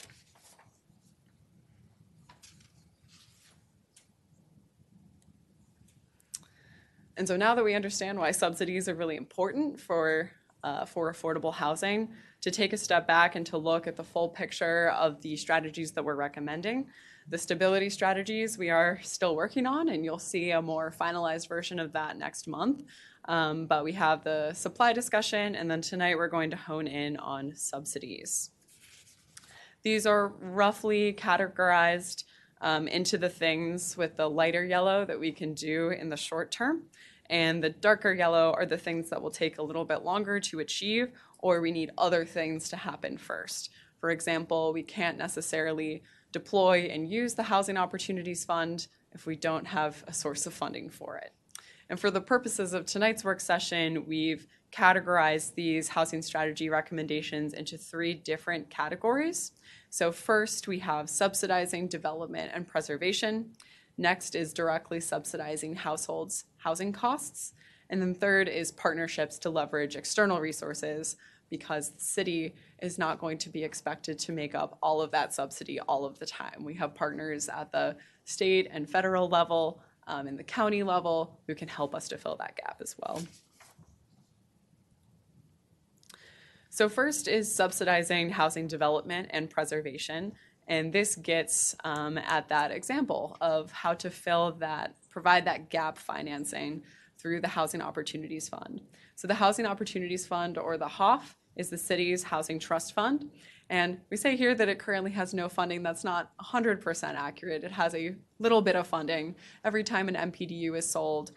And so now that we understand why subsidies are really important for affordable housing, to take a step back and to look at the full picture of the strategies that we're recommending. The stability strategies we are still working on, and you'll see a more finalized version of that next month. But we have the supply discussion, and then tonight we're going to hone in on subsidies. These are roughly categorized into the things with the lighter yellow that we can do in the short term. And the darker yellow are the things that will take a little bit longer to achieve, or we need other things to happen first. For example, we can't necessarily deploy and use the Housing Opportunities Fund if we don't have a source of funding for it. And for the purposes of tonight's work session, we've categorized these housing strategy recommendations into 3 different categories. So first, we have subsidizing development and preservation. Next is directly subsidizing households' housing costs. And then third is partnerships to leverage external resources, because the city is not going to be expected to make up all of that subsidy all of the time. We have partners at the state and federal level, and the county level, who can help us to fill that gap as well. So first is subsidizing housing development and preservation. And this gets at that example of how to provide that gap financing through the Housing Opportunities Fund. So the Housing Opportunities Fund, or the HOF, is the city's housing trust fund. And we say here that it currently has no funding. That's not 100% accurate. It has a little bit of funding. Every time an MPDU is sold,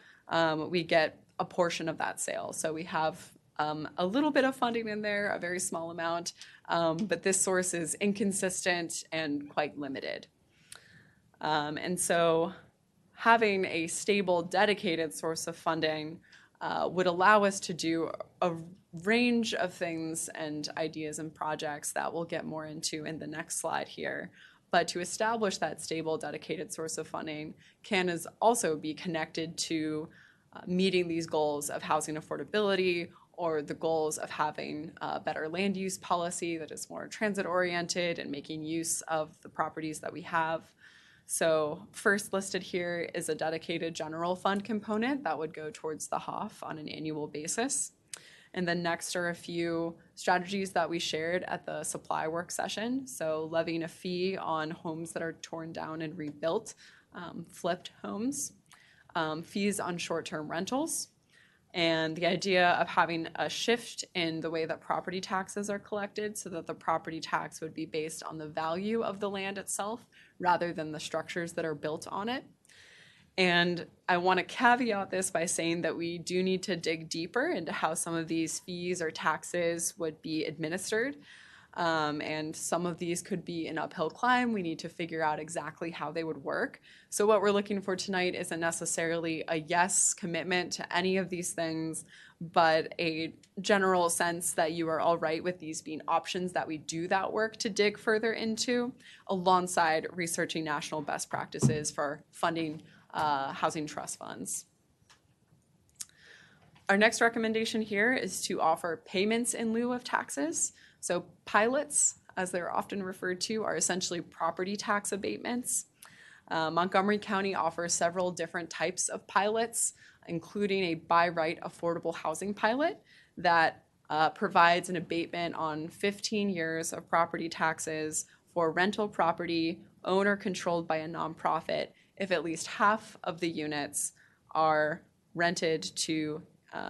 we get a portion of that sale. So we have a little bit of funding in there, a very small amount, but this source is inconsistent and quite limited. And so having a stable, dedicated source of funding would allow us to do a range of things and ideas and projects that we'll get more into in the next slide here. But to establish that stable, dedicated source of funding can also be connected to meeting these goals of housing affordability or the goals of having a better land use policy that is more transit-oriented and making use of the properties that we have. So first listed here is a dedicated general fund component that would go towards the HOF on an annual basis. And then next are a few strategies that we shared at the supply work session. So levying a fee on homes that are torn down and rebuilt, flipped homes, fees on short-term rentals, and the idea of having a shift in the way that property taxes are collected so that the property tax would be based on the value of the land itself rather than the structures that are built on it. And I want to caveat this by saying that we do need to dig deeper into how some of these fees or taxes would be administered. And some of these could be an uphill climb. We need to figure out exactly how they would work. So what we're looking for tonight isn't necessarily a yes commitment to any of these things, but a general sense that you are all right with these being options that we do that work to dig further into, alongside researching national best practices for funding housing trust funds. Our next recommendation here is to offer payments in lieu of taxes. So pilots, as they're often referred to, are essentially property tax abatements. Montgomery County offers several different types of pilots, including a by right affordable housing pilot that provides an abatement on 15 years of property taxes for rental property owned or controlled by a nonprofit if at least half of the units are rented to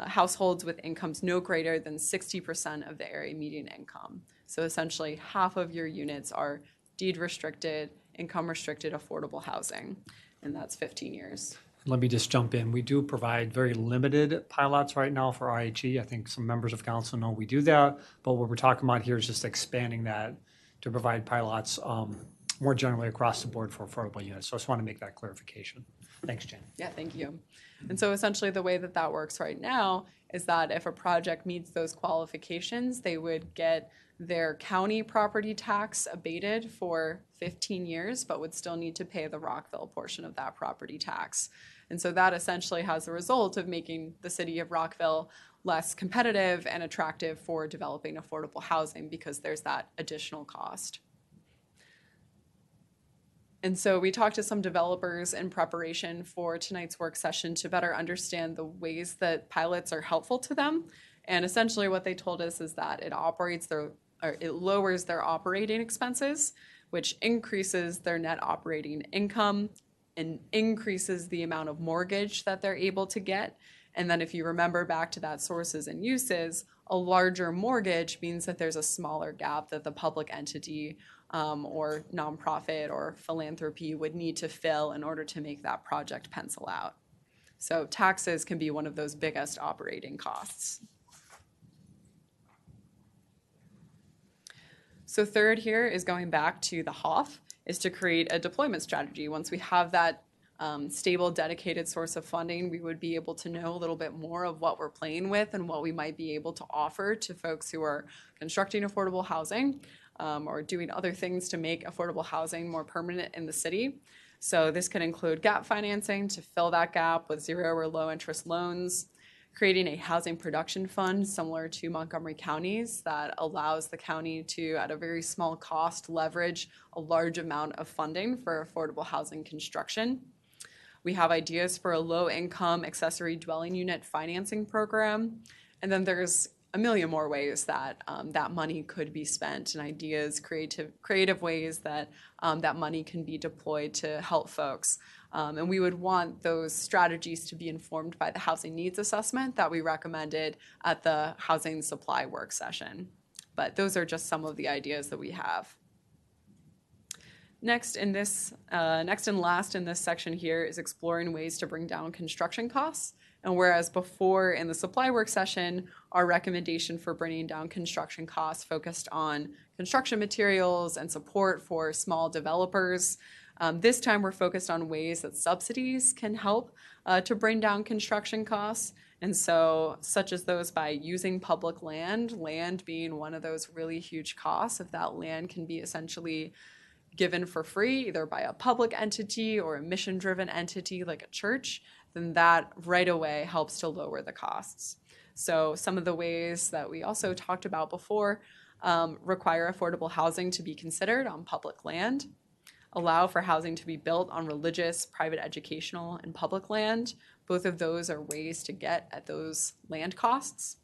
households with incomes no greater than 60% of the area median income. So essentially half of your units are deed restricted, income restricted affordable housing, and that's 15 years. Let me just jump in. We do provide very limited pilots right now for IHE. I think some members of council know we do that, but what we're talking about here is just expanding that to provide pilots more generally across the board for affordable units. So I just want to make that clarification. Thanks, Jen. Yeah, thank you. And so essentially the way that that works right now is that if a project meets those qualifications, they would get their county property tax abated for 15 years, but would still need to pay the Rockville portion of that property tax. And so that essentially has the result of making the city of Rockville less competitive and attractive for developing affordable housing because there's that additional cost. And so we talked to some developers in preparation for tonight's work session to better understand the ways that pilots are helpful to them. And essentially what they told us is that it lowers their operating expenses, which increases their net operating income and increases the amount of mortgage that they're able to get. And then if you remember back to that sources and uses, a larger mortgage means that there's a smaller gap that the public entity or nonprofit or philanthropy would need to fill in order to make that project pencil out. So taxes can be one of those biggest operating costs. So third here is going back to the HOF, is to create a deployment strategy. Once we have that stable, dedicated source of funding, we would be able to know a little bit more of what we're playing with and what we might be able to offer to folks who are constructing affordable housing or doing other things to make affordable housing more permanent in the city. So this can include gap financing to fill that gap with zero or low interest loans, creating a housing production fund similar to Montgomery County's that allows the county to, at a very small cost, leverage a large amount of funding for affordable housing construction. We have ideas for a low-income accessory dwelling unit financing program. And then there's a million more ways that that money could be spent, and ideas, creative ways that that money can be deployed to help folks. And we would want those strategies to be informed by the housing needs assessment that we recommended at the housing supply work session. But those are just some of the ideas that we have. Next and last in this section here is exploring ways to bring down construction costs. And whereas before in the supply work session, our recommendation for bringing down construction costs focused on construction materials and support for small developers, this time we're focused on ways that subsidies can help to bring down construction costs. And so, such as those by using public land being one of those really huge costs, if that land can be essentially given for free, either by a public entity or a mission-driven entity like a church, then that right away helps to lower the costs. So some of the ways that we also talked about before require affordable housing to be considered on public land, allow for housing to be built on religious, private educational, and public land. Both of those are ways to get at those land costs.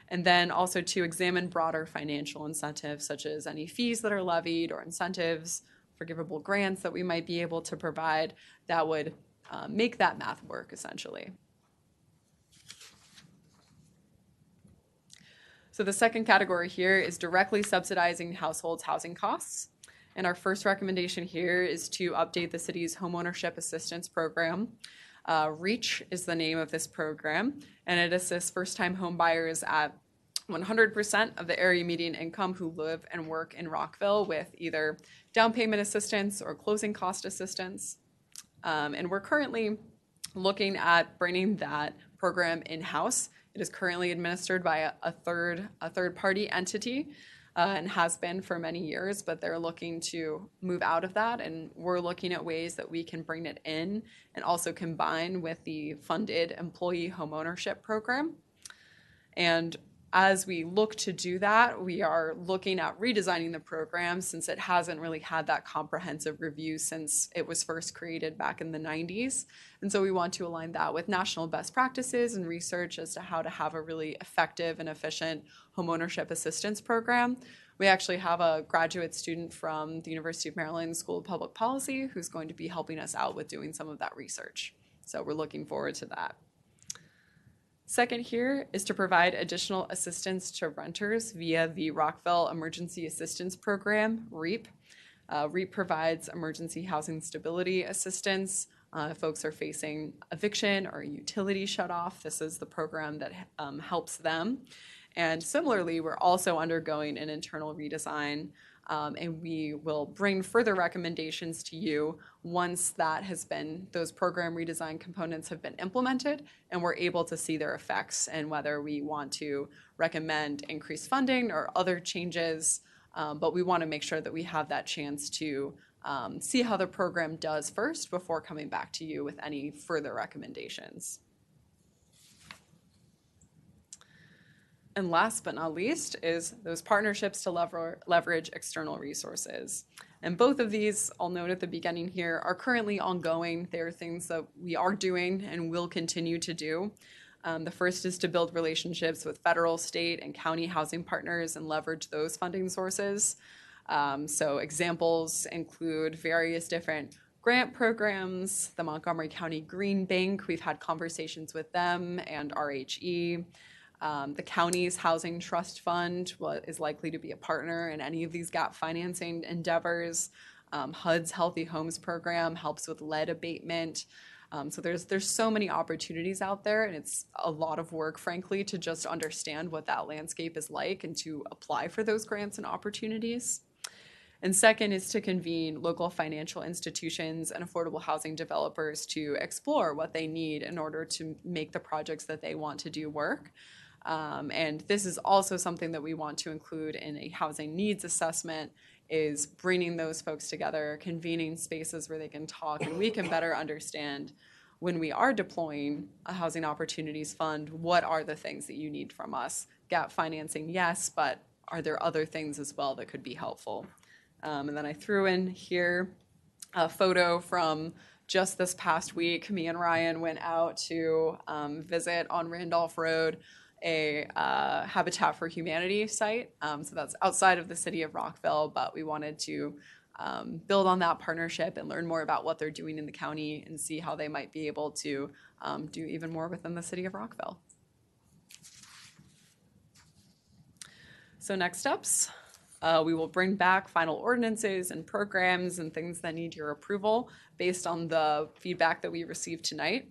And then also to examine broader financial incentives, such as any fees that are levied or incentives, forgivable grants that we might be able to provide that would make that math work, essentially. So the second category here is directly subsidizing households' housing costs. And our first recommendation here is to update the city's homeownership assistance program. REACH is the name of this program, and it assists first-time home buyers at 100% of the area median income who live and work in Rockville with either down payment assistance or closing cost assistance. And we're currently looking at bringing that program in-house. It is currently administered by a third-party entity and has been for many years, but they're looking to move out of that, and we're looking at ways that we can bring it in and also combine with the funded employee homeownership program. And as we look to do that, we are looking at redesigning the program since it hasn't really had that comprehensive review since it was first created back in the 90s. And so we want to align that with national best practices and research as to how to have a really effective and efficient homeownership assistance program. We actually have a graduate student from the University of Maryland School of Public Policy who's going to be helping us out with doing some of that research. So we're looking forward to that. Second here is to provide additional assistance to renters via the Rockville Emergency Assistance Program, REAP. REAP provides emergency housing stability assistance. If folks are facing eviction or utility shutoff, this is the program that helps them. And similarly, we're also undergoing an internal redesign, and we will bring further recommendations to you once that has been, those program redesign components have been implemented and we're able to see their effects and whether we want to recommend increased funding or other changes. But we want to make sure that we have that chance to see how the program does first before coming back to you with any further recommendations. And last but not least is those partnerships to leverage external resources. And both of these, I'll note at the beginning here, are currently ongoing. They are things that we are doing and will continue to do. The first is to build relationships with federal, state, and county housing partners and leverage those funding sources. So examples include various different grant programs, the Montgomery County Green Bank, we've had conversations with them, and RHE. The county's Housing Trust Fund is likely to be a partner in any of these gap financing endeavors. HUD's Healthy Homes program helps with lead abatement. So there's so many opportunities out there, and it's a lot of work, frankly, to just understand what that landscape is like and to apply for those grants and opportunities. And second is to convene local financial institutions and affordable housing developers to explore what they need in order to make the projects that they want to do work. And this is also something that we want to include in a housing needs assessment, is bringing those folks together, convening spaces where they can talk, and we can better understand when we are deploying a housing opportunities fund, what are the things that you need from us? Gap financing, yes, but are there other things as well that could be helpful? And then I threw in here a photo from just this past week. Me and Ryan went out to visit on Randolph Road a Habitat for Humanity site. So that's outside of the city of Rockville, but we wanted to build on that partnership and learn more about what they're doing in the county and see how they might be able to do even more within the city of Rockville. So next steps, we will bring back final ordinances and programs and things that need your approval based on the feedback that we received tonight.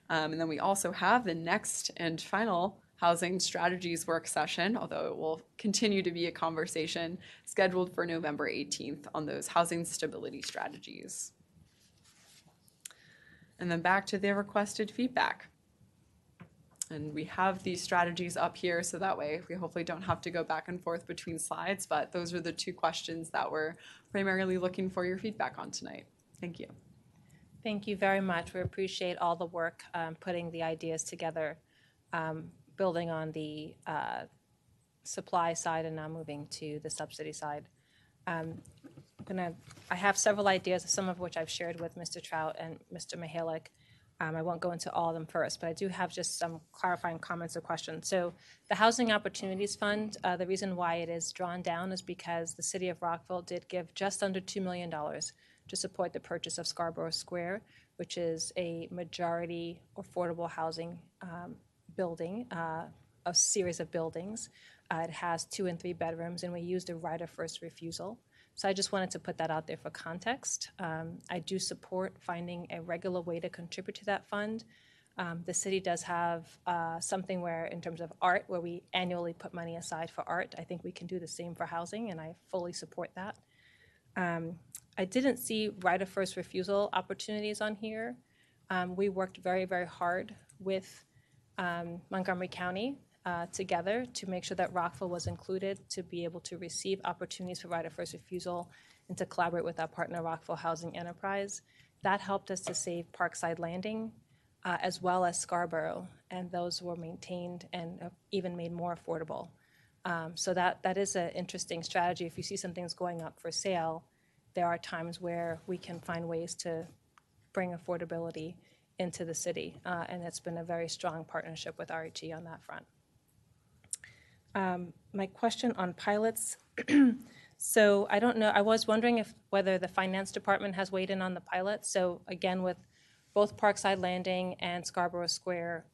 And then we also have the next and final Housing Strategies work session, although it will continue to be a conversation, scheduled for November 18th on those housing stability strategies. And then back to the requested feedback. And we have these strategies up here, so that way we hopefully don't have to go back and forth between slides, but those are the two questions that we're primarily looking for your feedback on tonight. Thank you. Thank you very much. We appreciate all the work putting the ideas together, building on the supply side and now moving to the subsidy side. I have several ideas, some of which I've shared with Mr. Trout and Mr. Mihalik. I won't go into all of them first, but I do have just some clarifying comments or questions. So the Housing Opportunities Fund, the reason why it is drawn down is because the city of Rockville did give just under $2 million to support the purchase of Scarborough Square, which is a majority affordable housing building, a series of buildings. It has 2 and 3 bedrooms, and we used a right of first refusal. So I just wanted to put that out there for context. I do support finding a regular way to contribute to that fund. The city does have something where, in terms of art, where we annually put money aside for art. I think we can do the same for housing, and I fully support that. I didn't see right of first refusal opportunities on here. We worked very, very hard with Montgomery County together to make sure that Rockville was included to be able to receive opportunities for right of first refusal and to collaborate with our partner Rockville Housing Enterprise. That helped us to save Parkside Landing as well as Scarborough, and those were maintained and even made more affordable. So that is an interesting strategy. If you see some things going up for sale, there are times where we can find ways to bring affordability into the city, and it's been a very strong partnership with RHE on that front. My question on pilots. So I don't know, I was wondering whether the finance department has weighed in on the pilot. So again, with both Parkside Landing and Scarborough Square,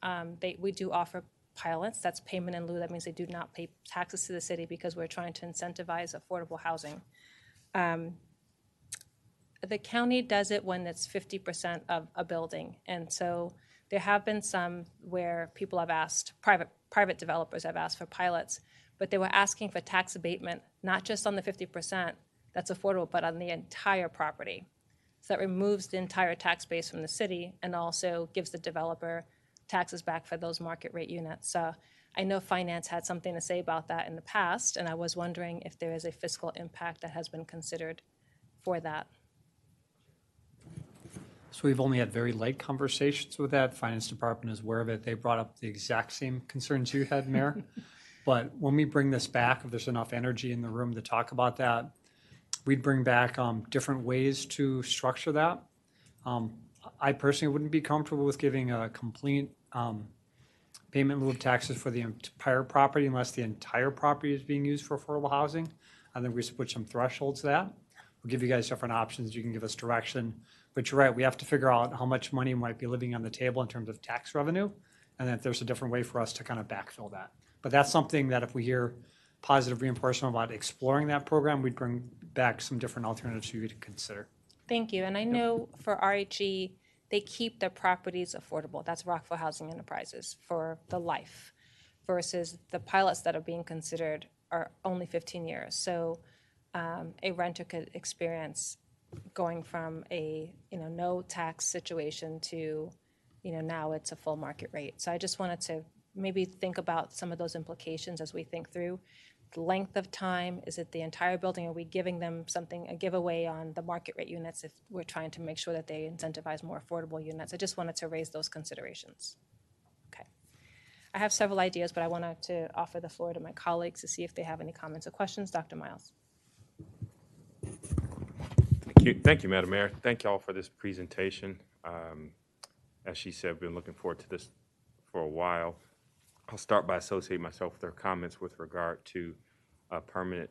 we do offer pilots. That's payment in lieu. That means they do not pay taxes to the city because we're trying to incentivize affordable housing. The county does it when it's 50% of a building. And so there have been some where people have asked, private developers have asked for pilots, but they were asking for tax abatement, not just on the 50% that's affordable, but on the entire property. So that removes the entire tax base from the city and also gives the developer taxes back for those market rate units. So I know finance had something to say about that in the past, and I was wondering if there is a fiscal impact that has been considered for that. So we've only had very light conversations with that. Finance department is aware of it. They brought up the exact same concerns you had, Mayor. But when we bring this back, if there's enough energy in the room to talk about that, we'd bring back different ways to structure that. I personally wouldn't be comfortable with giving a complete payment in lieu of taxes for the entire property unless the entire property is being used for affordable housing. I think we should put some thresholds to that. We'll give you guys different options. You can give us direction. But you're right, we have to figure out how much money might be living on the table in terms of tax revenue, and if there's a different way for us to kind of backfill that. But that's something that if we hear positive reinforcement about exploring that program, we'd bring back some different alternatives for you to consider. Thank you. And I know for RHE, they keep their properties affordable. That's Rockville Housing Enterprises for the life, versus the pilots that are being considered are only 15 years. So a renter could experience going from a no tax situation to now it's a full market rate. So I just wanted to maybe think about some of those implications as we think through the length of time. Is it the entire building? Are we giving them something, a giveaway on the market rate units if we're trying to make sure that they incentivize more affordable units? I just wanted to raise those considerations. Okay. I have several ideas, but I wanted to offer the floor to my colleagues to see if they have any comments or questions. Dr. Miles. Thank you, Madam Mayor. Thank you all for this presentation. As she said, I've been looking forward to this for a while. I'll start by associating myself with her comments with regard to a permanent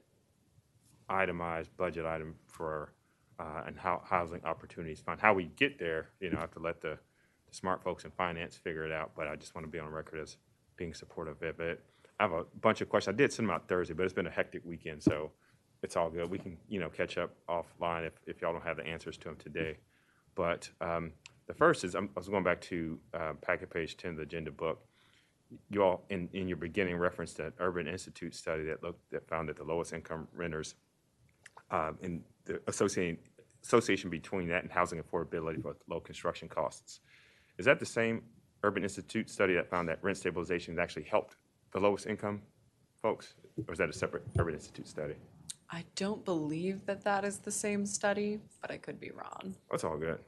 itemized budget item for and how housing opportunities fund. How we get there, I have to let the smart folks in finance figure it out, but I just want to be on record as being supportive of it. I have a bunch of questions. I did send them out Thursday, but it's been a hectic weekend, so it's all good. We can, catch up offline if y'all don't have the answers to them today. But the first is, I was going back to packet page 10 of the agenda book. You all, in your beginning, referenced an Urban Institute study that found that the lowest income renters in the association between that and housing affordability for low construction costs. Is that the same Urban Institute study that found that rent stabilization has actually helped the lowest income folks? Or is that a separate Urban Institute study? I don't believe that that is the same study, but I could be wrong. That's all good.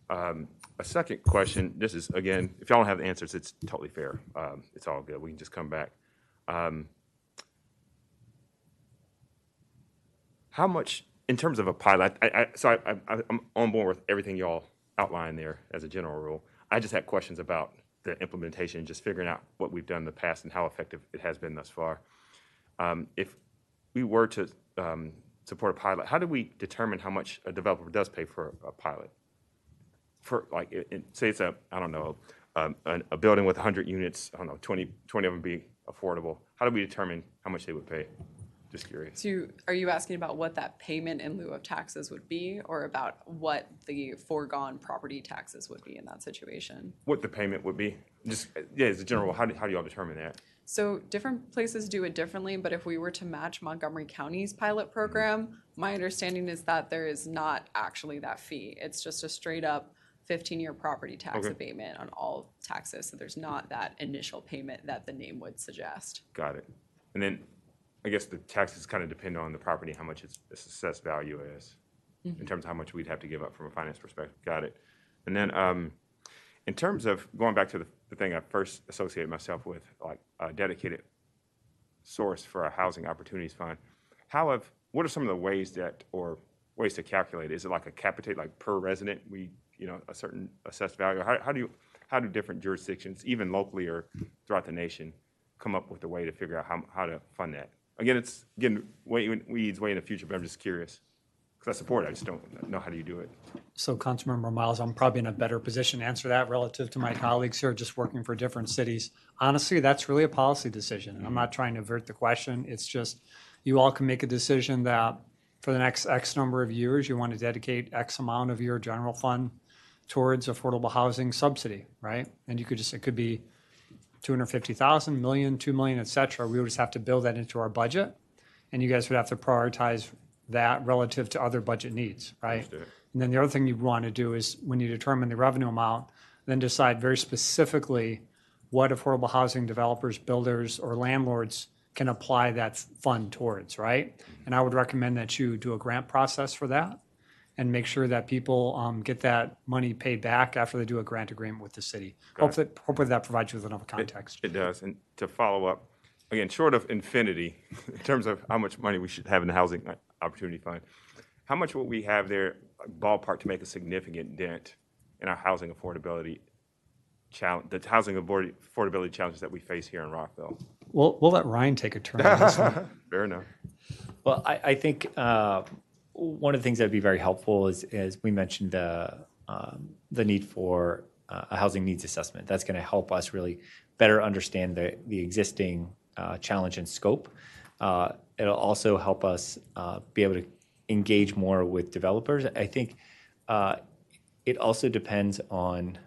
A second question, this is, again, if y'all don't have the answers, it's totally fair. It's all good. We can just come back. How much, in terms of a pilot, I'm on board with everything y'all outlined there as a general rule. I just had questions about the implementation, just figuring out what we've done in the past and how effective it has been thus far. If we were to support a pilot, how do we determine how much a developer does pay for a pilot? For like, say it's a building with 100 units, I don't know, 20 of them be affordable. How do we determine how much they would pay? Just curious. So are you asking about what that payment in lieu of taxes would be, or about what the foregone property taxes would be in that situation? What the payment would be? Just, yeah, as a general, how do y'all determine that? So different places do it differently, but if we were to match Montgomery County's pilot program, my understanding is that there is not actually that fee. It's just a straight up 15-year property tax abatement on all taxes. So there's not that initial payment that the name would suggest. Got it. And then I guess the taxes kind of depend on the property, how much its assessed value is, in terms of how much we'd have to give up from a finance perspective. Got it. And then in terms of going back to the thing I first associated myself with, like a dedicated source for a housing opportunities fund, what are some of the ways to calculate it? Is it like a capitate, like per resident, a certain assessed value? How do different jurisdictions, even locally or throughout the nation, come up with a way to figure out how to fund that? Again, it's weeds way in the future, but I'm just curious. Because I support it, I just don't know how do you do it. So Councilmember Miles, I'm probably in a better position to answer that relative to my colleagues here just working for different cities. Honestly, that's really a policy decision. I'm not trying to avert the question. It's just you all can make a decision that for the next X number of years, you want to dedicate X amount of your general fund towards affordable housing subsidy, right? And it could be 250,000, million, 2 million, et cetera. We would just have to build that into our budget. And you guys would have to prioritize that relative to other budget needs, right? Understood. And then the other thing you want to do is when you determine the revenue amount, then decide very specifically what affordable housing developers, builders, or landlords can apply that fund towards, right? And I would recommend that you do a grant process for that and make sure that people get that money paid back after they do a grant agreement with the city. Hopefully that provides you with enough context. It does. And to follow up, again, short of infinity, in terms of how much money we should have in the Housing Opportunity Fund, how much will we have there, ballpark, to make a significant dent in our housing affordability challenge, the housing affordability challenges that we face here in Rockville? We'll let Ryan take a turn on this one. Fair enough. Well, I think one of the things that would be very helpful is we mentioned the need for a housing needs assessment. That's going to help us really better understand the existing challenge and scope. It'll also help us be able to engage more with developers. I think it also depends on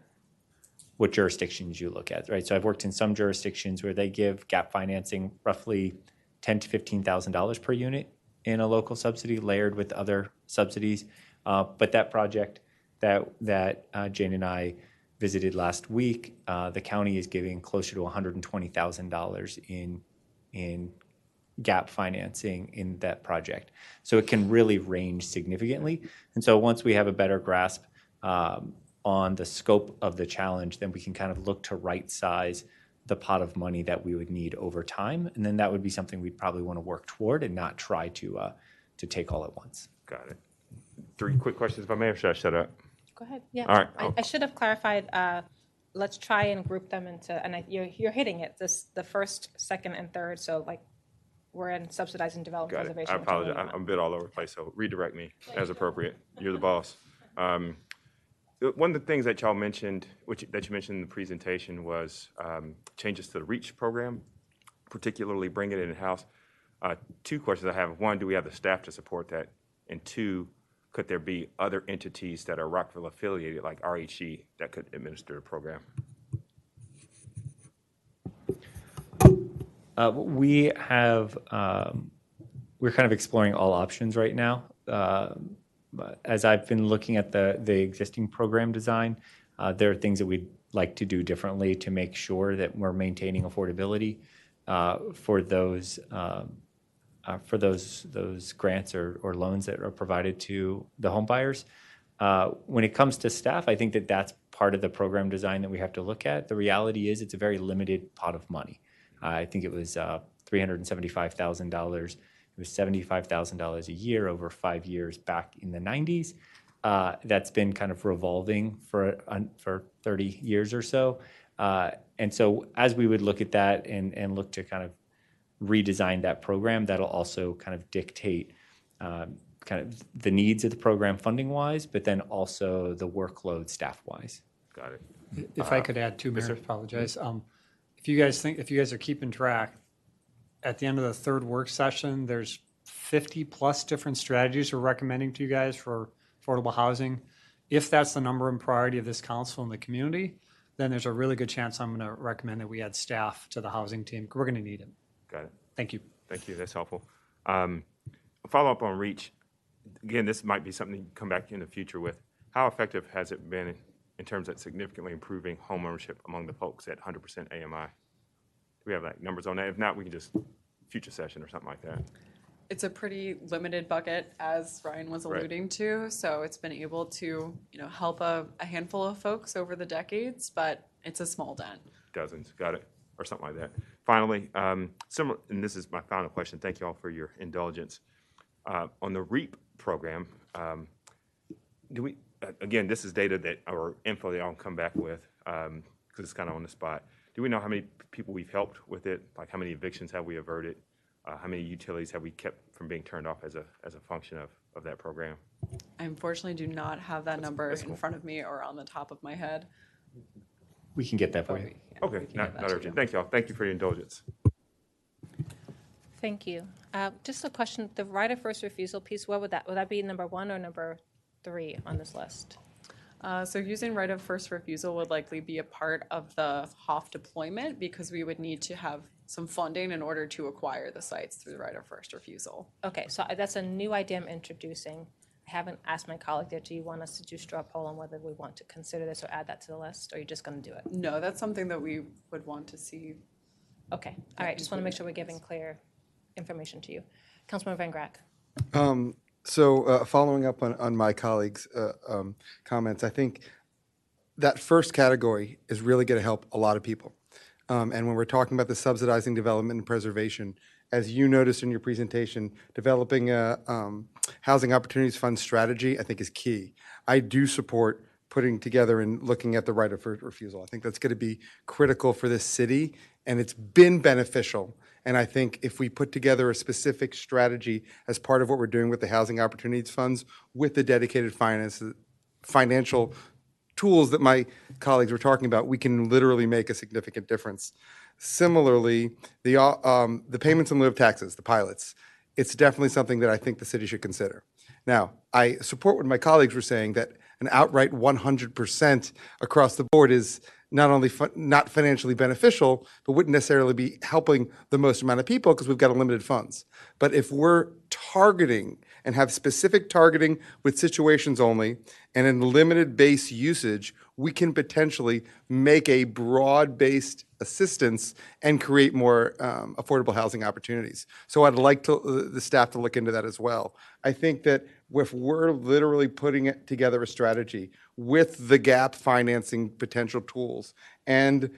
what jurisdictions you look at, right? So I've worked in some jurisdictions where they give gap financing roughly $10,000 to $15,000 per unit in a local subsidy layered with other subsidies. But that project that Jane and I visited last week, the county is giving closer to $120,000 in gap financing in that project. So it can really range significantly. And so once we have a better grasp on the scope of the challenge, then we can kind of look to right size the pot of money that we would need over time. And then that would be something we'd probably want to work toward and not try to take all at once. Got it. 3 quick questions, if I may, or should I shut up? Go ahead. Yeah. All right. I should have clarified. Let's try and group them into, and you're hitting it. The first, second, and third. So like we're in subsidizing development Got it. preservation. I apologize. I'm a bit all over the place, so redirect me as appropriate. You're the boss. One of the things that y'all mentioned, that you mentioned in the presentation, was changes to the REACH program, particularly bringing it in-house. 2 questions I have. 1, do we have the staff to support that? And 2, could there be other entities that are Rockville affiliated, like RHE, that could administer the program? We're kind of exploring all options right now. But as I've been looking at the existing program design, There are things that we'd like to do differently to make sure that we're maintaining affordability for those grants or loans that are provided to the home buyers. When it comes to staff, I think that that's part of the program design that we have to look at. The reality is it's a very limited pot of money. I think it was $375,000. It was $75,000 a year over 5 years back in the 90s. That's been kind of revolving for 30 years or so. And so as we would look at that and look to kind of redesign that program, that'll also kind of dictate kind of the needs of the program funding-wise, but then also the workload staff-wise. Got it. If I could add too, Mayor, I apologize. If you guys are keeping track, at the end of the third work session, there's 50 plus different strategies we're recommending to you guys for affordable housing. If that's the number one priority of this council and the community, then there's a really good chance I'm going to recommend that we add staff to the housing team. We're going to need it. Got it. Thank you. Thank you. That's helpful. Follow up on REACH. Again, this might be something you can come back in the future with. How effective has it been in terms of significantly improving home ownership among the folks at 100% AMI? Do we have like numbers on that? If not, we can just future session or something like that. It's a pretty limited bucket, as Ryan was alluding to. So it's been able to, help a handful of folks over the decades, but it's a small dent. Dozens, got it, or something like that. Finally, similar, and this is my final question. Thank you all for your indulgence. On the REAP program, do we? Again, this is data that or info that y'all come back with because it's kind of on the spot. Do we know how many people we've helped with it? Like how many evictions have we averted? How many utilities have we kept from being turned off as a function of that program? I unfortunately do not have that number in front of me or on the top of my head. We can get that for you. Okay, not urgent. Thank y'all. Thank you for your indulgence. Thank you. Just a question, the right of first refusal piece, what would that be number 1 or number 3 on this list? So using right of first refusal would likely be a part of the HOF deployment because we would need to have some funding in order to acquire the sites through the right of first refusal. Okay, so that's a new idea I'm introducing. I haven't asked my colleague yet, do you want us to do straw poll on whether we want to consider this or add that to the list, or are you just going to do it? No, that's something that we would want to see. Okay, all right, just want to make sure we're giving clear information to you. Councilmember Van Grack. So following up on my colleague's comments, I think that first category is really going to help a lot of people. And when we're talking about the subsidizing development and preservation, as you noticed in your presentation, developing a housing opportunities fund strategy, I think is key. I do support putting together and looking at the right of first refusal. I think that's going to be critical for this city, and it's been beneficial. And I think if we put together a specific strategy as part of what we're doing with the housing opportunities funds, with the dedicated financial tools that my colleagues were talking about, we can literally make a significant difference. Similarly, the payments in lieu of taxes, the pilots, it's definitely something that I think the city should consider. Now, I support what my colleagues were saying, that an outright 100% across the board is not only not financially beneficial, but wouldn't necessarily be helping the most amount of people because we've got unlimited funds. But if we're targeting and have specific targeting with situations only and in limited base usage, we can potentially make a broad-based assistance and create more affordable housing opportunities. So I'd like the staff to look into that as well. I think that if we're literally putting together a strategy with the gap financing potential tools and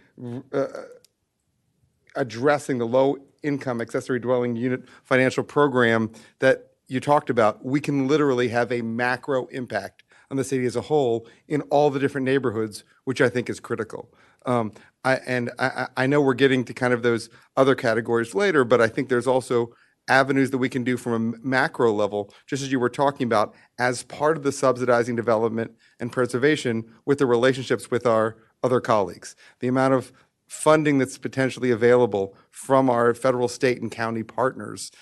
addressing the low-income accessory dwelling unit financial program that you talked about, we can literally have a macro impact on the city as a whole in all the different neighborhoods, which I think is critical. I know we're getting to kind of those other categories later, but I think there's also avenues that we can do from a macro level, just as you were talking about, as part of the subsidizing development and preservation with the relationships with our other colleagues. The amount of funding that's potentially available from our federal, state, and county partners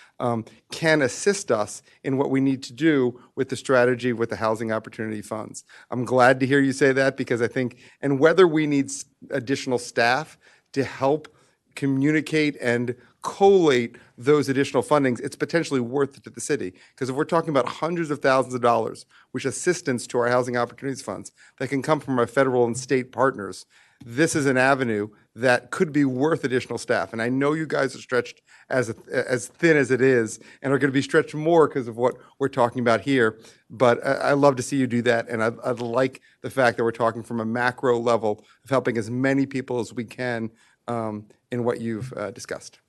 can assist us in what we need to do with the strategy with the housing opportunity funds. I'm glad to hear you say that because I think, and whether we need additional staff to help communicate and collate those additional fundings, it's potentially worth it to the city. Because if we're talking about hundreds of thousands of dollars, which assistance to our housing opportunities funds that can come from our federal and state partners, this is an avenue that could be worth additional staff. And I know you guys are stretched as thin as it is and are going to be stretched more because of what we're talking about here. But I love to see you do that. And I'd like the fact that we're talking from a macro level of helping as many people as we can in what you've discussed.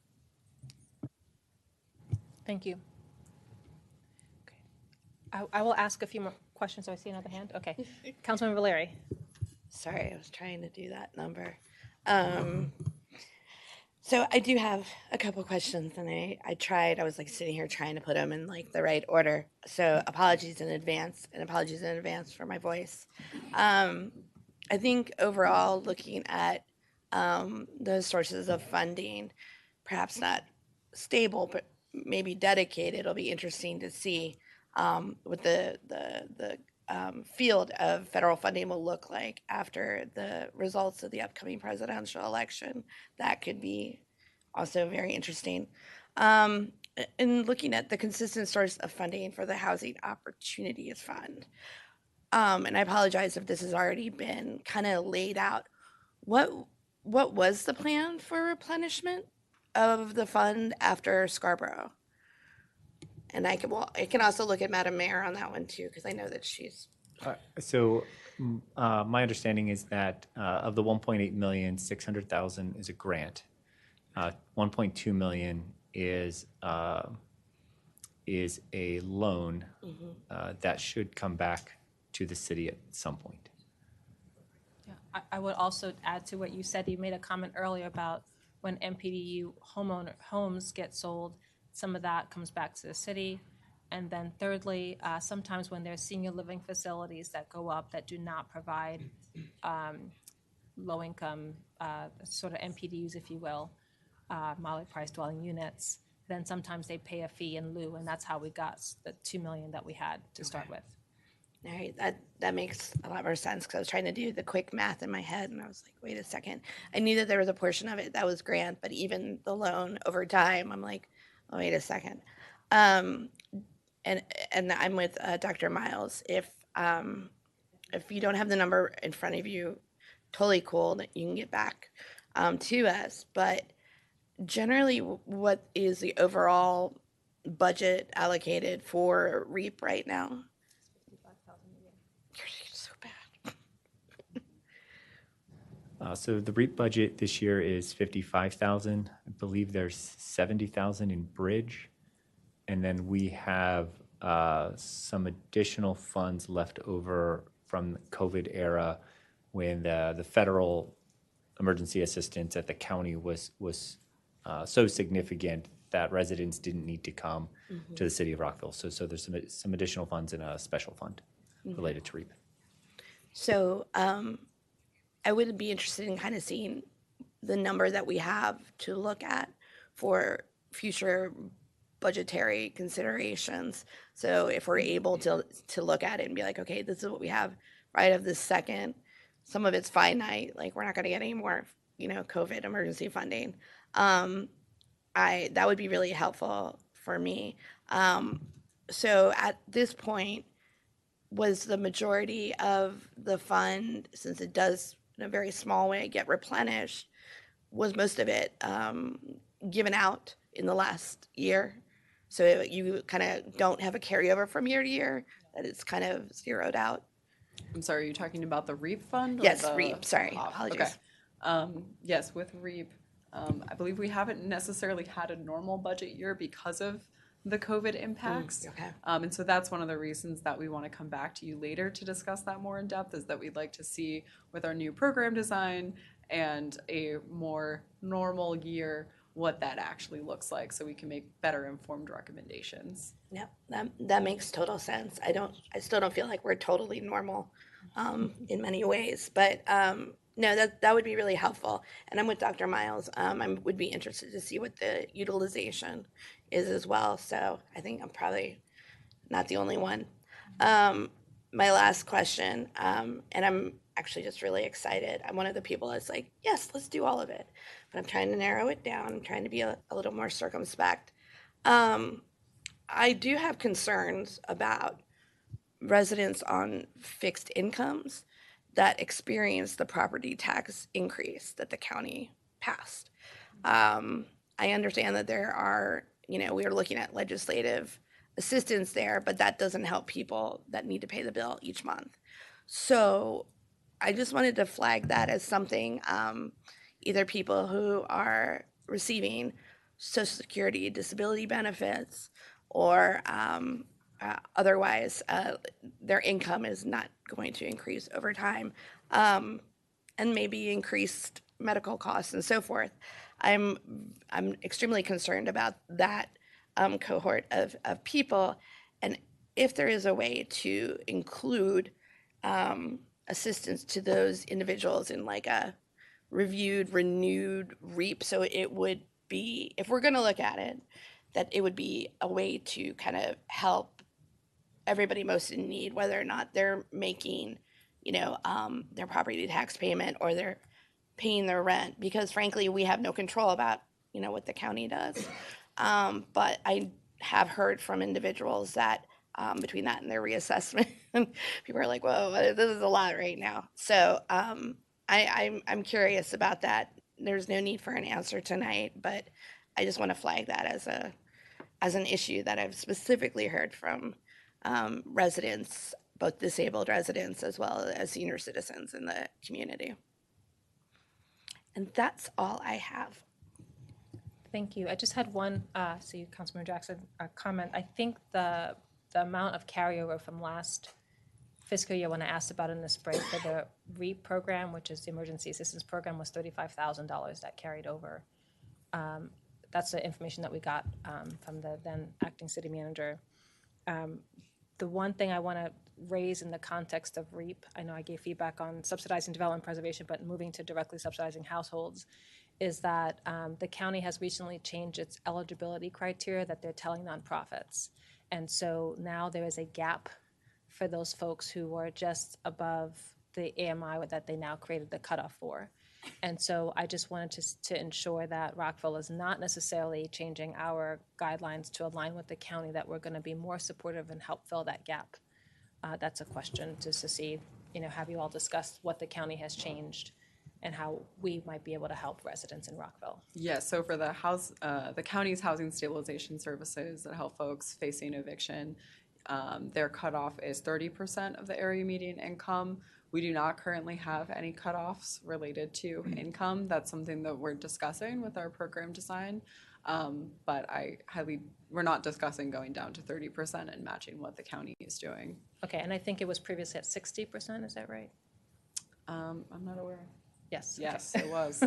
Thank you. Okay. I will ask a few more questions. So I see another hand. Okay. Councilmember Valeri. Sorry, I was trying to do that number. So I do have a couple questions, and I was like sitting here trying to put them in like the right order. So apologies in advance, for my voice. I think overall, looking at those sources of funding, perhaps not stable, but maybe dedicated, it'll be interesting to see what the field of federal funding will look like after the results of the upcoming presidential election. That could be also very interesting. In looking at the consistent source of funding for the Housing Opportunities Fund, and I apologize if this has already been kind of laid out, what was the plan for replenishment of the fund after Scarborough? And I can also look at Madam Mayor on that one too, because I know that she's. My understanding is that of the 1.8 million, 600,000 is a grant. 1.2 million is a loan that should come back to the city at some point. Yeah, I would also add to what you said. You made a comment earlier about when MPDU homes get sold, some of that comes back to the city. And then thirdly, sometimes when there's senior living facilities that go up that do not provide low-income sort of MPDUs, if you will, moderate price dwelling units, then sometimes they pay a fee in lieu, and that's how we got the $2 million that we had to start with. All right, that makes a lot more sense, because I was trying to do the quick math in my head, and I was like, wait a second. I knew that there was a portion of it that was grant, but even the loan over time, I'm like, oh, wait a second. And I'm with Dr. Miles. If you don't have the number in front of you, totally cool that you can get back to us. But generally, what is the overall budget allocated for REAP right now? You're so bad. So the REAP budget this year is 55,000. I believe there's 70,000 in bridge. And then we have some additional funds left over from the COVID era when the federal emergency assistance at the county was so significant that residents didn't need to come to the city of Rockville. So there's some additional funds in a special fund related to REAP. So I would be interested in kind of seeing the number that we have to look at for future budgetary considerations. So if we're able to look at it and be like, okay, this is what we have right of this second. Some of it's finite, like we're not going to get any more, COVID emergency funding. That would be really helpful for me. So at this point, was the majority of the fund, since it does in a very small way get replenished, was most of it given out in the last year? So you kind of don't have a carryover from year to year, that it's kind of zeroed out? I'm sorry, are you talking about the REAP fund? Or Yes, REAP, sorry, apologies. Okay. Yes, with REAP, I believe we haven't necessarily had a normal budget year because of the COVID impacts. Okay. And so that's one of the reasons that we want to come back to you later to discuss that more in depth, is that we'd like to see with our new program design and a more normal year what that actually looks like, so we can make better informed recommendations. Yep, that makes total sense. I still don't feel like we're totally normal in many ways, but no, that would be really helpful. And I'm with Dr. Miles. I would be interested to see what the utilization is as well. So I think I'm probably not the only one. My last question, and I'm actually just really excited. I'm one of the people that's like, yes, let's do all of it. but I'm trying to narrow it down. I'm trying to be a little more circumspect. I do have concerns about residents on fixed incomes that experience the property tax increase that the county passed. I understand that there are, we are looking at legislative assistance there, but that doesn't help people that need to pay the bill each month. So I just wanted to flag that as something, either people who are receiving Social Security disability benefits or otherwise their income is not going to increase over time, and maybe increased medical costs and so forth. I'm extremely concerned about that cohort of people, and if there is a way to include assistance to those individuals in like a renewed REAP, so it would be, if we're going to look at it, that it would be a way to kind of help everybody most in need, whether or not they're making, their property tax payment or they're paying their rent, because frankly, we have no control about, what the county does. But I have heard from individuals that between that and their reassessment, people are like, whoa, this is a lot right now. So I'm curious about that. There's no need for an answer tonight, but I just want to flag that as an issue that I've specifically heard from residents, both disabled residents as well as senior citizens in the community. And that's all I have. Thank you. I just had one, Councilmember Jackson, a comment. I think the amount of carryover from last fiscal year when I asked about in the spring for the REAP program, which is the Emergency Assistance Program, was $35,000 that carried over. That's the information that we got from the then acting city manager. The one thing I want to raise in the context of REAP, I know I gave feedback on subsidizing development preservation, but moving to directly subsidizing households, is that the county has recently changed its eligibility criteria that they're telling nonprofits. And so now there is a gap for those folks who are just above the AMI that they now created the cutoff for. And so I just wanted to ensure that Rockville is not necessarily changing our guidelines to align with the county, that we're going to be more supportive and help fill that gap. That's a question just to see, have you all discussed what the county has changed and how we might be able to help residents in Rockville? Yes, so for the county's housing stabilization services that help folks facing eviction, their cutoff is 30% of the area median income. We do not currently have any cutoffs related to income. That's something that we're discussing with our program design. But we're not discussing going down to 30% and matching what the county is doing. Okay, and I think it was previously at 60%, is that right? I'm not aware. Yes. Yes, okay. it was.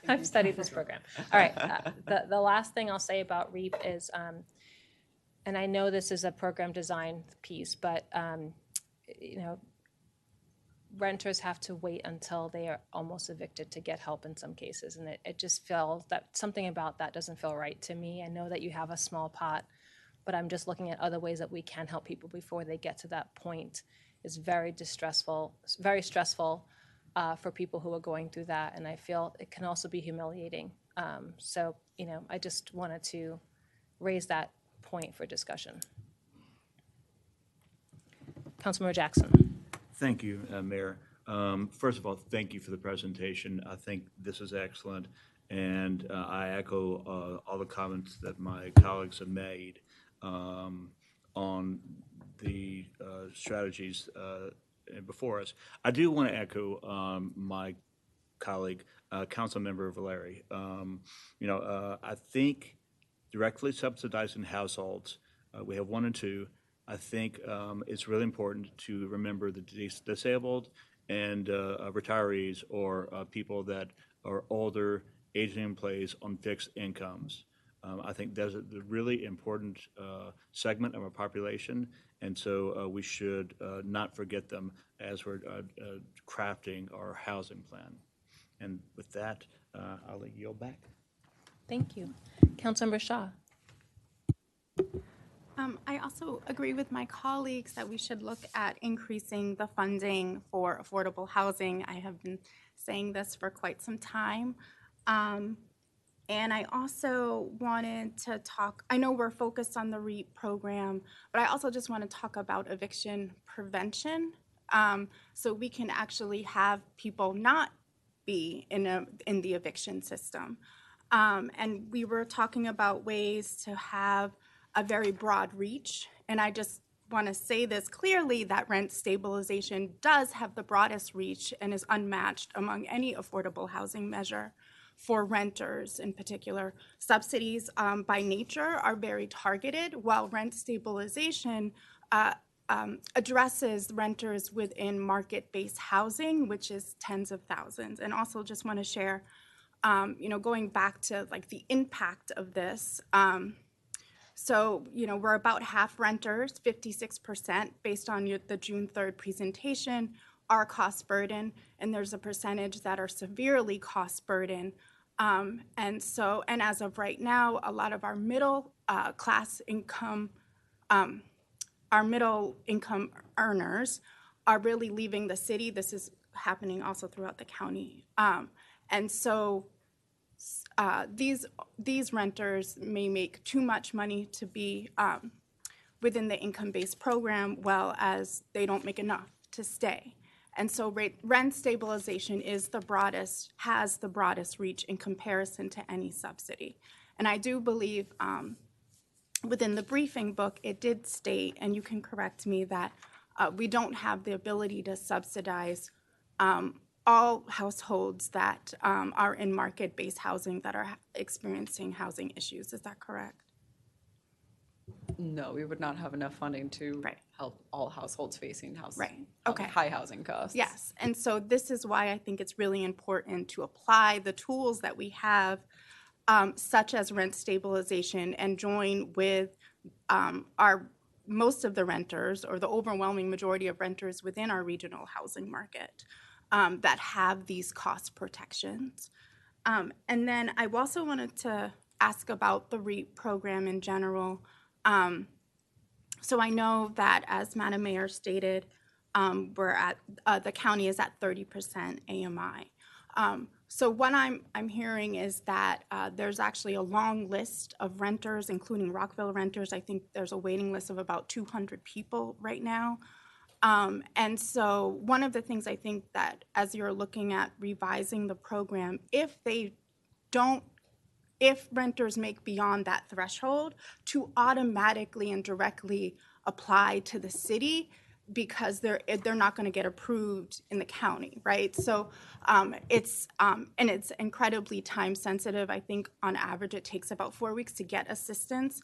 I've studied this program. All right, the last thing I'll say about REAP is, and I know this is a program design piece, but renters have to wait until they are almost evicted to get help in some cases, and it just feels that something about that doesn't feel right to me. I know that you have a small pot, but I'm just looking at other ways that we can help people before they get to that point. It's very distressful, very stressful for people who are going through that, and I feel it can also be humiliating. So I just wanted to raise that point for discussion. Councilmember Jackson. Thank you, Mayor. First of all, thank you for the presentation. I think this is excellent, and I echo all the comments that my colleagues have made on the strategies before us. I do want to echo my colleague, Councilmember Valeri. I think directly subsidizing households, we have 1 and 2. I think it's really important to remember the disabled and retirees or people that are older, aging in place on fixed incomes. I think that's a really important segment of our population, and so we should not forget them as we're crafting our housing plan. And with that, I'll yield back. Thank you. Councilmember Shaw. I also agree with my colleagues that we should look at increasing the funding for affordable housing. I have been saying this for quite some time. And I also wanted to talk, I know we're focused on the REAP program, but I also just want to talk about eviction prevention. So we can actually have people not be in the eviction system. And we were talking about ways to have a very broad reach. And I just want to say this clearly, that rent stabilization does have the broadest reach and is unmatched among any affordable housing measure for renters in particular. Subsidies by nature are very targeted, while rent stabilization addresses renters within market-based housing, which is tens of thousands. And also just want to share, going back to like the impact of this. So, we're about half renters, 56% based on the June 3rd presentation are cost burden, and there's a percentage that are severely cost burden. And as of right now, a lot of our middle income earners are really leaving the city. This is happening also throughout the county. These renters may make too much money to be within the income-based program, while as they don't make enough to stay. And so rent stabilization has the broadest reach in comparison to any subsidy. And I do believe within the briefing book, it did state, and you can correct me, that we don't have the ability to subsidize all households that are in market-based housing that are experiencing housing issues. Is that correct? No, we would not have enough funding to help all households facing high housing costs. Yes, and so this is why I think it's really important to apply the tools that we have, such as rent stabilization, and join with most of the renters, or the overwhelming majority of renters within our regional housing market that have these cost protections. And then I also wanted to ask about the REAP program in general. So I know that, as Madam Mayor stated, the county is at 30% AMI. So what I'm hearing is that there's actually a long list of renters, including Rockville renters. I think there's a waiting list of about 200 people right now. And so one of the things I think that, as you're looking at revising the program, if renters make beyond that threshold, to automatically and directly apply to the city, because they're not going to get approved in the county, right? So it's incredibly time sensitive. I think on average it takes about 4 weeks to get assistance.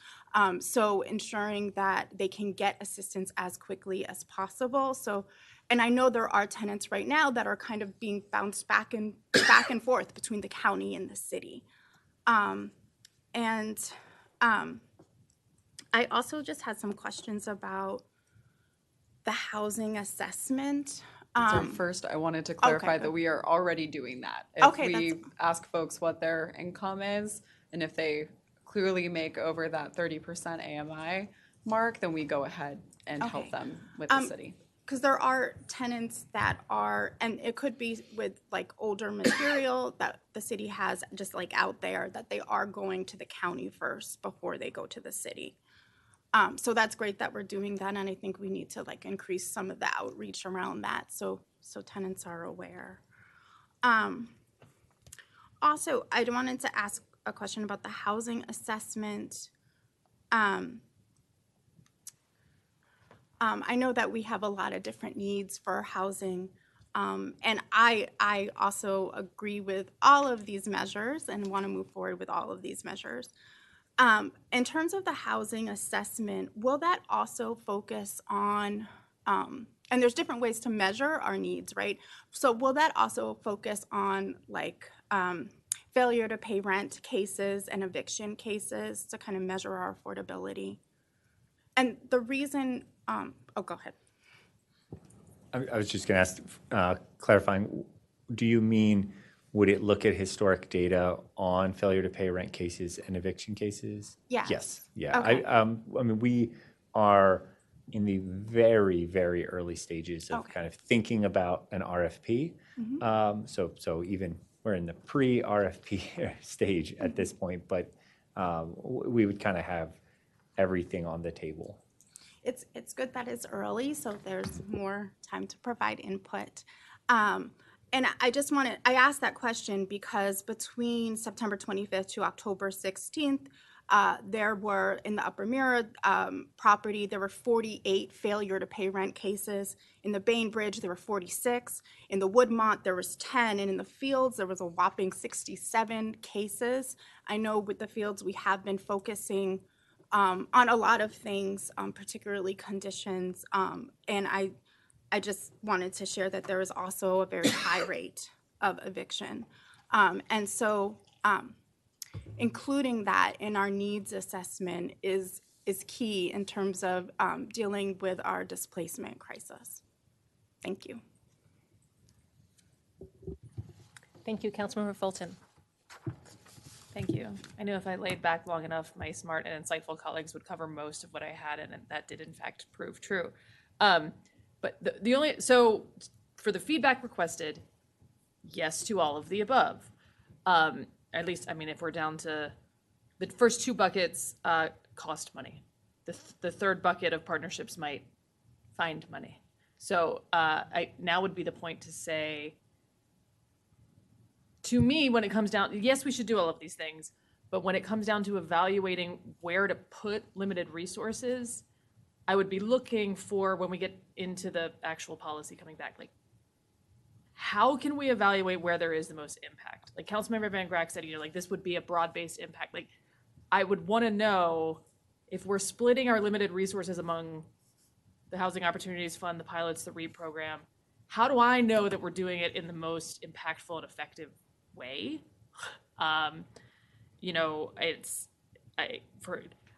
So ensuring that they can get assistance as quickly as possible. So, and I know there are tenants right now that are kind of being bounced back and forth between the county and the city. I also just had some questions about the housing assessment. So first, I wanted to clarify that we are already doing that. If we ask folks what their income is, and if they clearly make over that 30% AMI mark, then we go ahead and help them with the city. Because there are tenants that are, and it could be with like older material that the city has just like out there, that they are going to the county first before they go to the city. So that's great that we're doing that, and I think we need to like increase some of the outreach around that, so tenants are aware. Also, I wanted to ask a question about the housing assessment. I know that we have a lot of different needs for housing, and I also agree with all of these measures and want to move forward with all of these measures. In terms of the housing assessment, will that also focus on, and there's different ways to measure our needs, right? So will that also focus on like failure to pay rent cases and eviction cases to kind of measure our affordability? And the reason, go ahead. I was just going to ask, clarifying, do you mean, would it look at historic data on failure to pay rent cases and eviction cases? Yes. Yes. Yeah. Okay. I mean, we are in the very, very early stages of kind of thinking about an RFP. So even we're in the pre-RFP stage at this point, but we would kind of have everything on the table. It's good that it's early, so there's more time to provide input. And I asked that question because between September 25th to October 16th, there were, in the Upper Mirror property, there were 48 failure to pay rent cases. In the Bainbridge, there were 46. In the Woodmont, there was 10. And in the Fields, there was a whopping 67 cases. I know with the Fields, we have been focusing on a lot of things, particularly conditions. And I just wanted to share that there is also a very high rate of eviction. And so including that in our needs assessment is key in terms of dealing with our displacement crisis. Thank you. Thank you, Councilmember Fulton. Thank you. I knew if I laid back long enough, my smart and insightful colleagues would cover most of what I had, and that did in fact prove true. But so for the feedback requested, yes to all of the above. At least, I mean, if we're down to the first two buckets, cost money. The third bucket of partnerships might find money. So now would be the point to say, to me, when it comes down, yes, we should do all of these things, but when it comes down to evaluating where to put limited resources, I would be looking for, when we get into the actual policy coming back, like, how can we evaluate where there is the most impact? Like Councilmember Van Grack said, like, this would be a broad-based impact. Like, I would want to know if we're splitting our limited resources among the Housing Opportunities Fund, the pilots, the REAP program, how do I know that we're doing it in the most impactful and effective way? I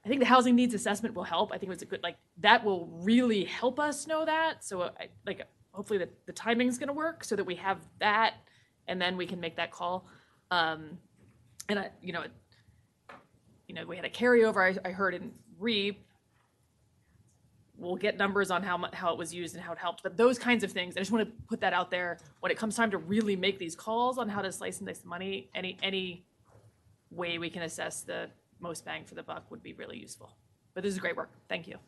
think the housing needs assessment will help. I think it's a good, that will really help us know that. So hopefully the timing's going to work so that we have that, and then we can make that call. We had a carryover. I heard in REAP. We'll get numbers on how it was used and how it helped, but those kinds of things, I just want to put that out there. When it comes time to really make these calls on how to slice and dice the money, any way we can assess the most bang for the buck would be really useful. But this is great work. Thank you.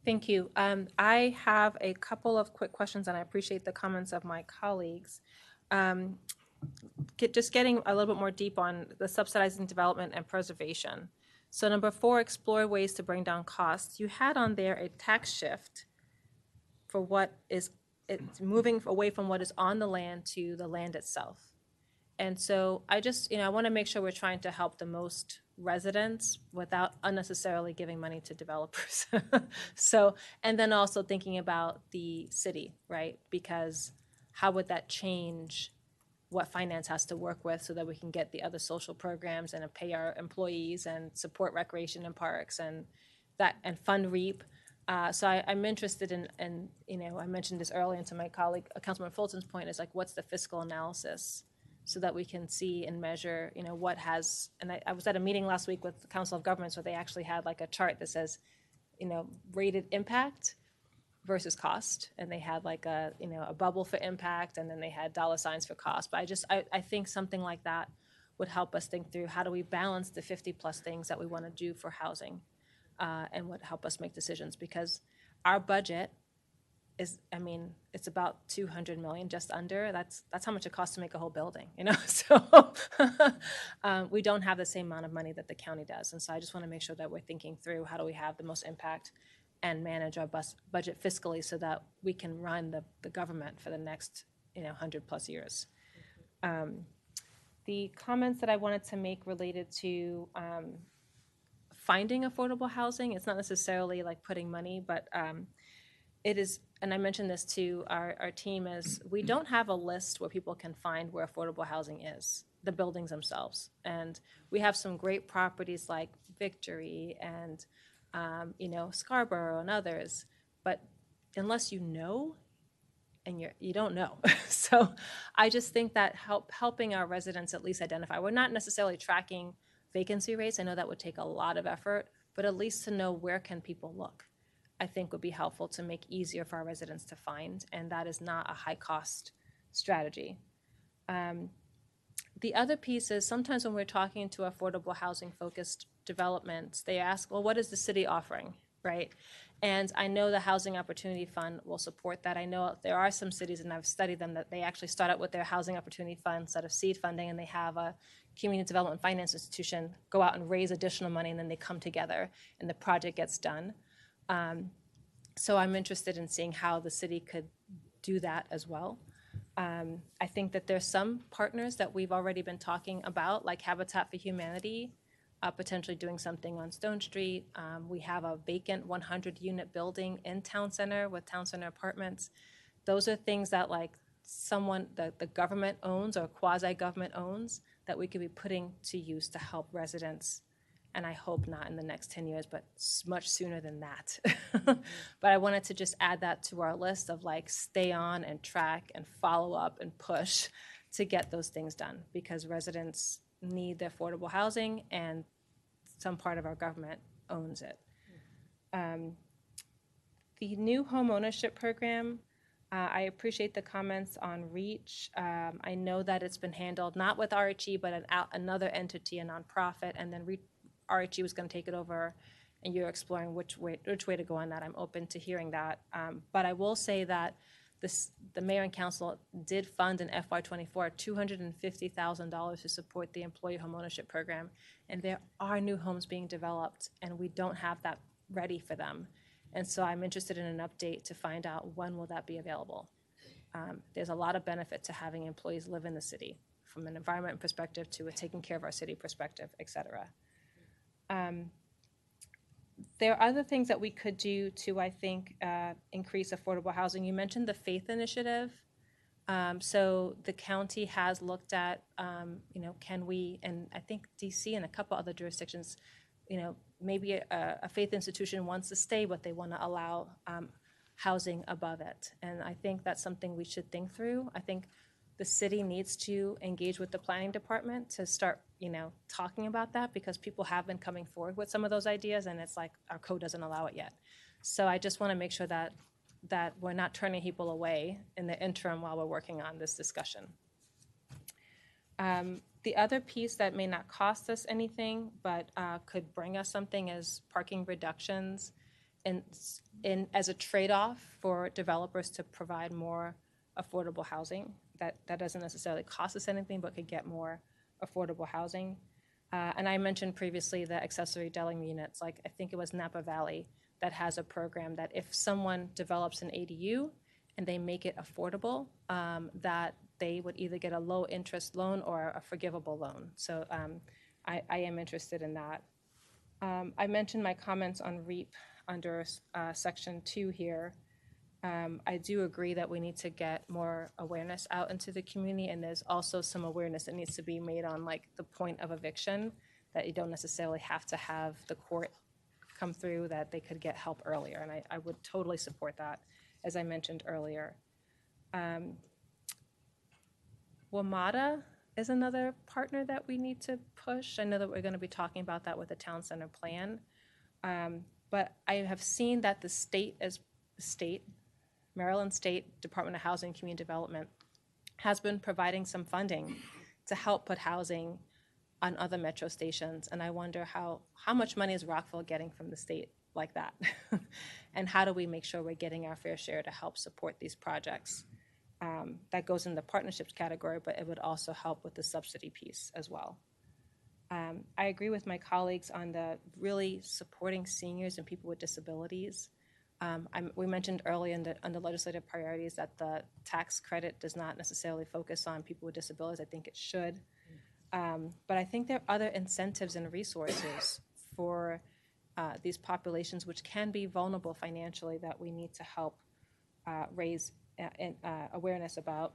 Thank you. I have a couple of quick questions, and I appreciate the comments of my colleagues. Just getting a little bit more deep on the subsidizing development and preservation. So number 4, explore ways to bring down costs. You had on there a tax shift for it's moving away from what is on the land to the land itself. And so I want to make sure we're trying to help the most residents without unnecessarily giving money to developers. And then also thinking about the city, right? Because how would that change what finance has to work with so that we can get the other social programs and pay our employees and support recreation and parks and fund REAP. So I'm interested in, I mentioned this earlier to my colleague, Councilman Fulton's point is what's the fiscal analysis so that we can see and measure, what has, and I was at a meeting last week with the Council of Governments where they actually had a chart that says, rated impact versus cost, and they had a bubble for impact, and then they had dollar signs for cost. But I think something like that would help us think through how do we balance the 50+ things that we want to do for housing, and would help us make decisions, because our budget is, it's about $200 million, just under. That's how much it costs to make a whole building, So we don't have the same amount of money that the county does, and so I just want to make sure that we're thinking through how do we have the most impact and manage our budget fiscally so that we can run the government for the next 100+ years. The comments that I wanted to make related to finding affordable housing, it's not necessarily putting money, but it is, and I mentioned this to our team, is we don't have a list where people can find where affordable housing is, the buildings themselves. And we have some great properties like Victory and Scarborough and others, but unless you know, and you don't know. So I just think that helping our residents at least identify, we're not necessarily tracking vacancy rates. I know that would take a lot of effort, but at least to know where can people look, I think would be helpful to make easier for our residents to find, and that is not a high cost strategy. The other piece is sometimes when we're talking to affordable housing focused developments, they ask, well, what is the city offering, right? And I know the Housing Opportunity Fund will support that. I know there are some cities, and I've studied them, that they actually start out with their Housing Opportunity Fund instead of seed funding, and they have a community development finance institution go out and raise additional money, and then they come together and the project gets done. So I'm interested in seeing how the city could do that as well. I think that there's some partners that we've already been talking about, like Habitat for Humanity, potentially doing something on Stone Street. We have a vacant 100-unit building in Town Center with Town Center Apartments. Those are things that like someone, the government owns or quasi-government owns, that we could be putting to use to help residents. And I hope not in the next 10 years, but much sooner than that. But I wanted to just add that to our list of like stay on and track and follow up and push to get those things done, because residents need the affordable housing and some part of our government owns it. The new home ownership program, I appreciate the comments on REACH. I know that it's been handled not with RHE, but another entity, a nonprofit, and then RHE was going to take it over, and you're exploring which way to go on that. I'm open to hearing that. But I will say that the mayor and council did fund in FY24 $250,000 to support the employee homeownership program, and there are new homes being developed, and we don't have that ready for them. And so I'm interested in an update to find out when will that be available. There's a lot of benefit to having employees live in the city, from an environment perspective to a taking care of our city perspective, et cetera. There are other things that we could do to, I think, increase affordable housing. You mentioned the Faith Initiative. So the county has looked at, can we, and I think DC and a couple other jurisdictions, maybe a faith institution wants to stay, but they want to allow housing above it. And I think that's something we should think through. I think the city needs to engage with the planning department to start, talking about that, because people have been coming forward with some of those ideas, and it's like our code doesn't allow it yet. So I just want to make sure that we're not turning people away in the interim while we're working on this discussion. The other piece that may not cost us anything, but could bring us something, is parking reductions, and as a trade-off for developers to provide more affordable housing. That doesn't necessarily cost us anything, but could get more affordable housing. And I mentioned previously the accessory dwelling units, like I think it was Napa Valley, that has a program that if someone develops an ADU and they make it affordable, that they would either get a low interest loan or a forgivable loan. So I am interested in that. I mentioned my comments on REAP under section 2 here. I do agree that we need to get more awareness out into the community, and there's also some awareness that needs to be made on like the point of eviction, that you don't necessarily have to have the court come through, that they could get help earlier, and I would totally support that, as I mentioned earlier. WMATA is another partner that we need to push. I know that we're going to be talking about that with the Town Center plan, but I have seen that the Maryland State Department of Housing and Community Development has been providing some funding to help put housing on other metro stations, and I wonder how much money is Rockville getting from the state like that? And how do we make sure we're getting our fair share to help support these projects? That goes in the partnerships category, but it would also help with the subsidy piece as well. I agree with my colleagues on the really supporting seniors and people with disabilities. We mentioned earlier under legislative priorities that the tax credit does not necessarily focus on people with disabilities. I think it should. But I think there are other incentives and resources for these populations which can be vulnerable financially that we need to help raise awareness about.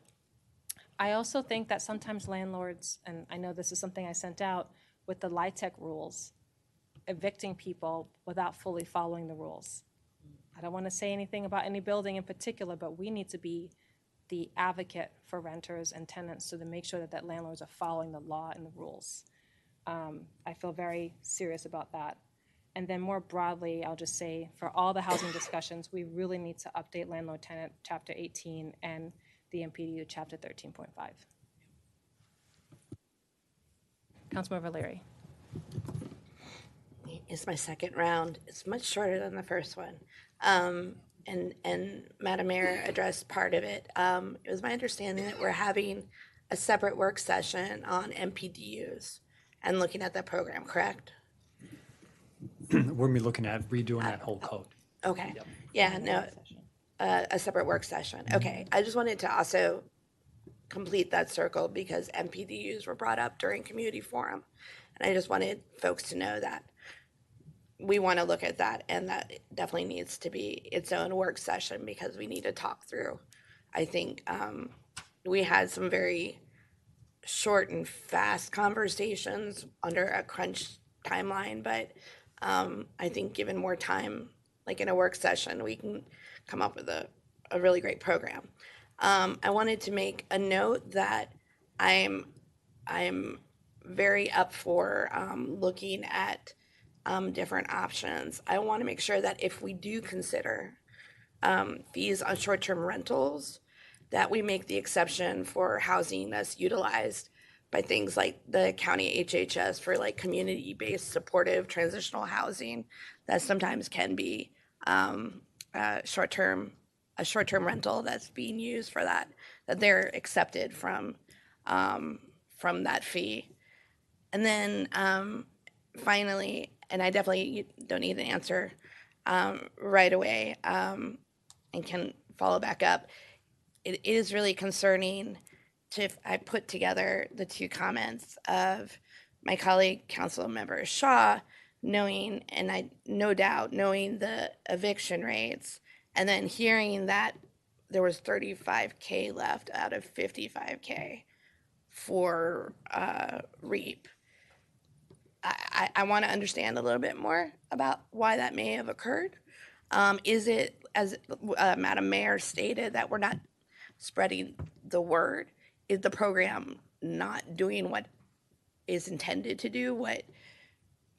I also think that sometimes landlords, and I know this is something I sent out, with the LIHTC rules, evicting people without fully following the rules. I don't want to say anything about any building in particular, but we need to be the advocate for renters and tenants to make sure that landlords are following the law and the rules. I feel very serious about that. And then more broadly, I'll just say for all the housing discussions, we really need to update Landlord Tenant Chapter 18 and the MPDU Chapter 13.5. Councilmember Leary. It's my second round. It's much shorter than the first one. And Madam Mayor addressed part of it. It was my understanding that we're having a separate work session on MPDUs and looking at that program, correct? We're gonna be looking at redoing that whole code. Okay. Yeah, no, a separate work session. Okay. I just wanted to also complete that circle because MPDUs were brought up during community forum. And I just wanted folks to know that we want to look at that, and that definitely needs to be its own work session because we need to talk through. I think we had some very short and fast conversations under a crunch timeline, but I think given more time, like in a work session, we can come up with a really great program. I wanted to make a note that I'm very up for looking at different options. I want to make sure that if we do consider fees on short-term rentals, that we make the exception for housing that's utilized by things like the county HHS for like community-based supportive transitional housing that sometimes can be a short-term rental that's being used for that they're accepted from that fee. And then finally, and I definitely don't need an answer right away and can follow back up. It is really concerning I put together the two comments of my colleague, Council Member Shaw, knowing, and I no doubt knowing the eviction rates, and then hearing that there was $35K left out of $55K for REAP. I want to understand a little bit more about why that may have occurred. Is it, as Madam Mayor stated, that we're not spreading the word? Is the program not doing what is intended to do, what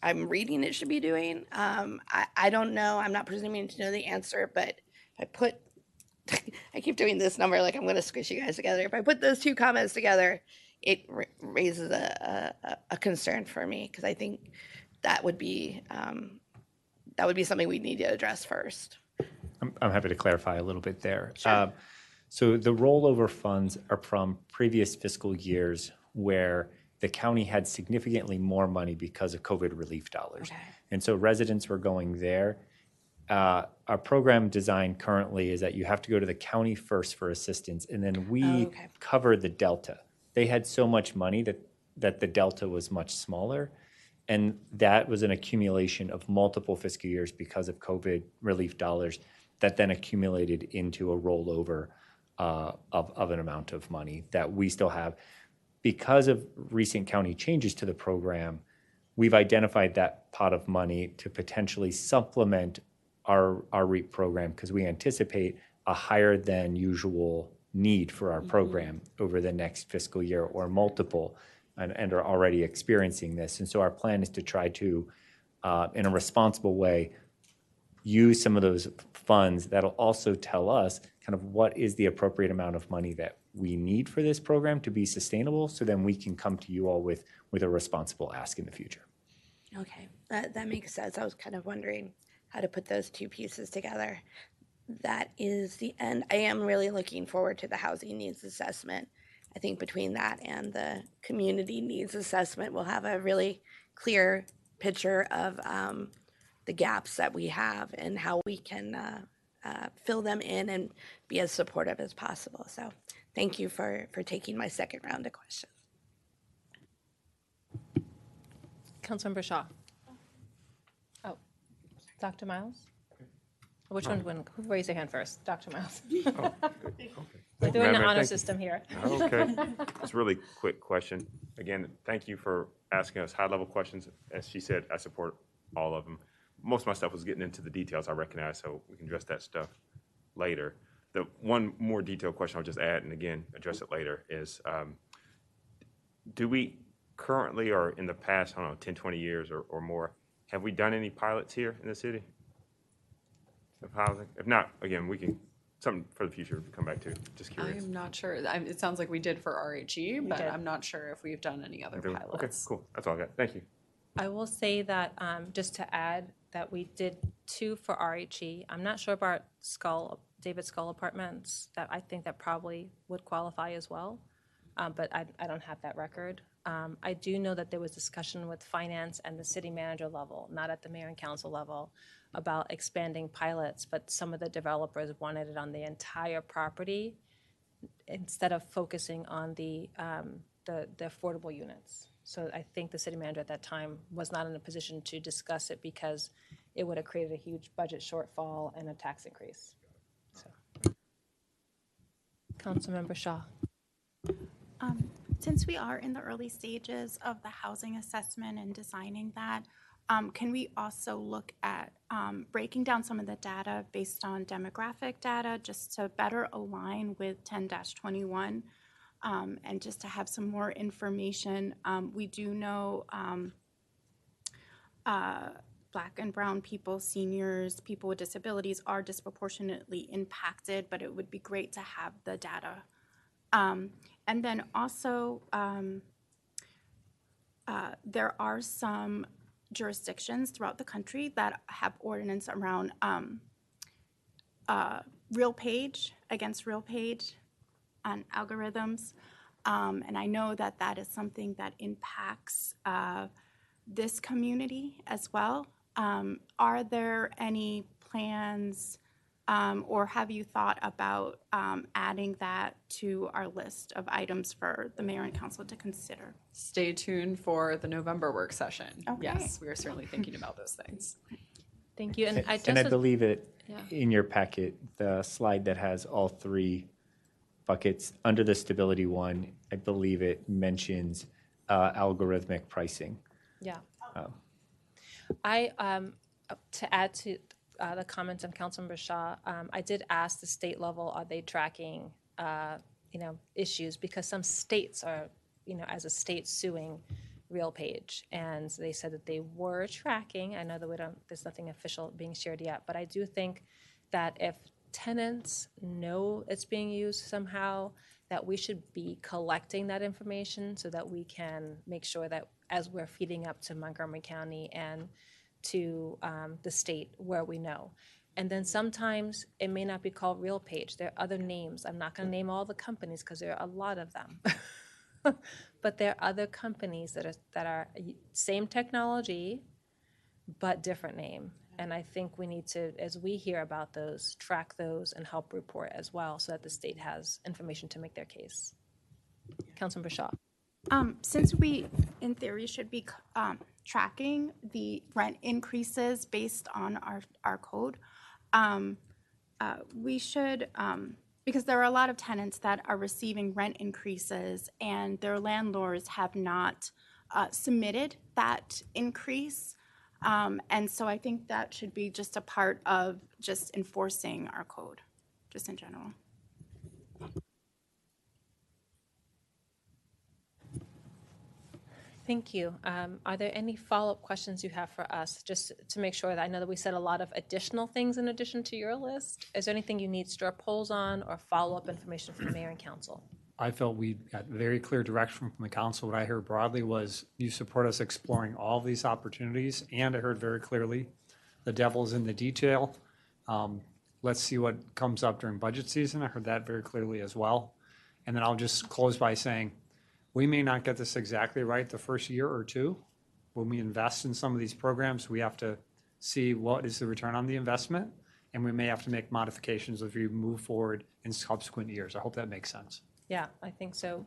I'm reading it should be doing? I don't know. I'm not presuming to know the answer, but I keep doing this number like I'm going to squish you guys together. If I put those two comments together, it raises a concern for me because I think that would be something we need to address first. I'm happy to clarify a little bit there. Sure. So the rollover funds are from previous fiscal years where the county had significantly more money because of COVID relief dollars. Okay. And so residents were going there. Our program design currently is that you have to go to the county first for assistance, and then we cover the delta. They had so much money that the delta was much smaller, and that was an accumulation of multiple fiscal years because of COVID relief dollars that then accumulated into a rollover of an amount of money that we still have. Because of recent county changes to the program, we've identified that pot of money to potentially supplement our REAP program because we anticipate a higher than usual need for our program over the next fiscal year or multiple, and are already experiencing this. And so our plan is to try to, in a responsible way, use some of those funds that'll also tell us kind of what is the appropriate amount of money that we need for this program to be sustainable, so then we can come to you all with a responsible ask in the future. Okay, that makes sense. I was kind of wondering how to put those two pieces together. That is the end. I am really looking forward to the housing needs assessment. I think between that and the community needs assessment, we'll have a really clear picture of the gaps that we have and how we can fill them in and be as supportive as possible. So thank you for taking my second round of questions. Councilmember Shaw. Oh, Dr. Miles? Which one? Who raised their hand first? Dr. Miles. Okay. We're doing the honor system here. Okay. It's a really quick question. Again, thank you for asking us high-level questions. As she said, I support all of them. Most of my stuff was getting into the details, I recognize, so we can address that stuff later. The one more detailed question I'll just add, and again, address it later, is do we currently or in the past, I don't know, 10, 20 years or more, have we done any pilots here in the city of housing? If not, again, we can something for the future to come back to. Just curious. I'm not sure. It sounds like we did for RHE, but did. I'm not sure if we've done any other pilots. Okay, cool. That's all I got. Thank you. I will say that, just to add, that we did 2 for RHE. I'm not sure about David Skull Apartments, that I think that probably would qualify as well, but I don't have that record. I do know that there was discussion with finance and the city manager level, not at the mayor and council level, about expanding pilots, but some of the developers wanted it on the entire property instead of focusing on the affordable units. So I think the city manager at that time was not in a position to discuss it because it would have created a huge budget shortfall and a tax increase. So, Councilmember Shaw. Since we are in the early stages of the housing assessment and designing that, can we also look at breaking down some of the data based on demographic data just to better align with 10-21 and just to have some more information? We do know Black and brown people, seniors, people with disabilities are disproportionately impacted, but it would be great to have the data. And then also, there are some jurisdictions throughout the country that have ordinance around real page against real page on algorithms. And I know that that is something that impacts this community as well. Are there any plans or have you thought about adding that to our list of items for the mayor and council to consider? Stay tuned for the November work session. Okay. Yes, we are certainly thinking about those things. Thank you. And I believe it Yeah. in your packet, the slide that has all 3 buckets under the stability one, I believe it mentions algorithmic pricing. Yeah. To add to the comments of Councilmember Shaw, I did ask the state level, are they tracking, issues? Because some states are, as a state suing RealPage, and they said that they were tracking. I know that there's nothing official being shared yet, but I do think that if tenants know it's being used somehow, that we should be collecting that information so that we can make sure that as we're feeding up to Montgomery County and to the state where we know. And then sometimes it may not be called RealPage. There are other names. I'm not going to name all the companies because there are a lot of them. But there are other companies that are same technology, but different name. And I think we need to, as we hear about those, track those and help report as well so that the state has information to make their case. Councilmember Shaw. Since we, in theory, should be tracking the rent increases based on our code, we should, because there are a lot of tenants that are receiving rent increases and their landlords have not submitted that increase. And so I think that should be just a part of just enforcing our code, just in general. Thank you. Are there any follow-up questions you have for us, just to make sure that I know that we said a lot of additional things in addition to your list? Is there anything you need straw polls on or follow-up information from the mayor and council? I felt we got very clear direction from the council. What I heard broadly was you support us exploring all these opportunities, and I heard very clearly the devil's in the detail. Let's see what comes up during budget season. I heard that very clearly as well. And then I'll just close by saying, we may not get this exactly right the first year or two. When we invest in some of these programs, we have to see what is the return on the investment, and we may have to make modifications as we move forward in subsequent years. I hope that makes sense. Yeah, I think so.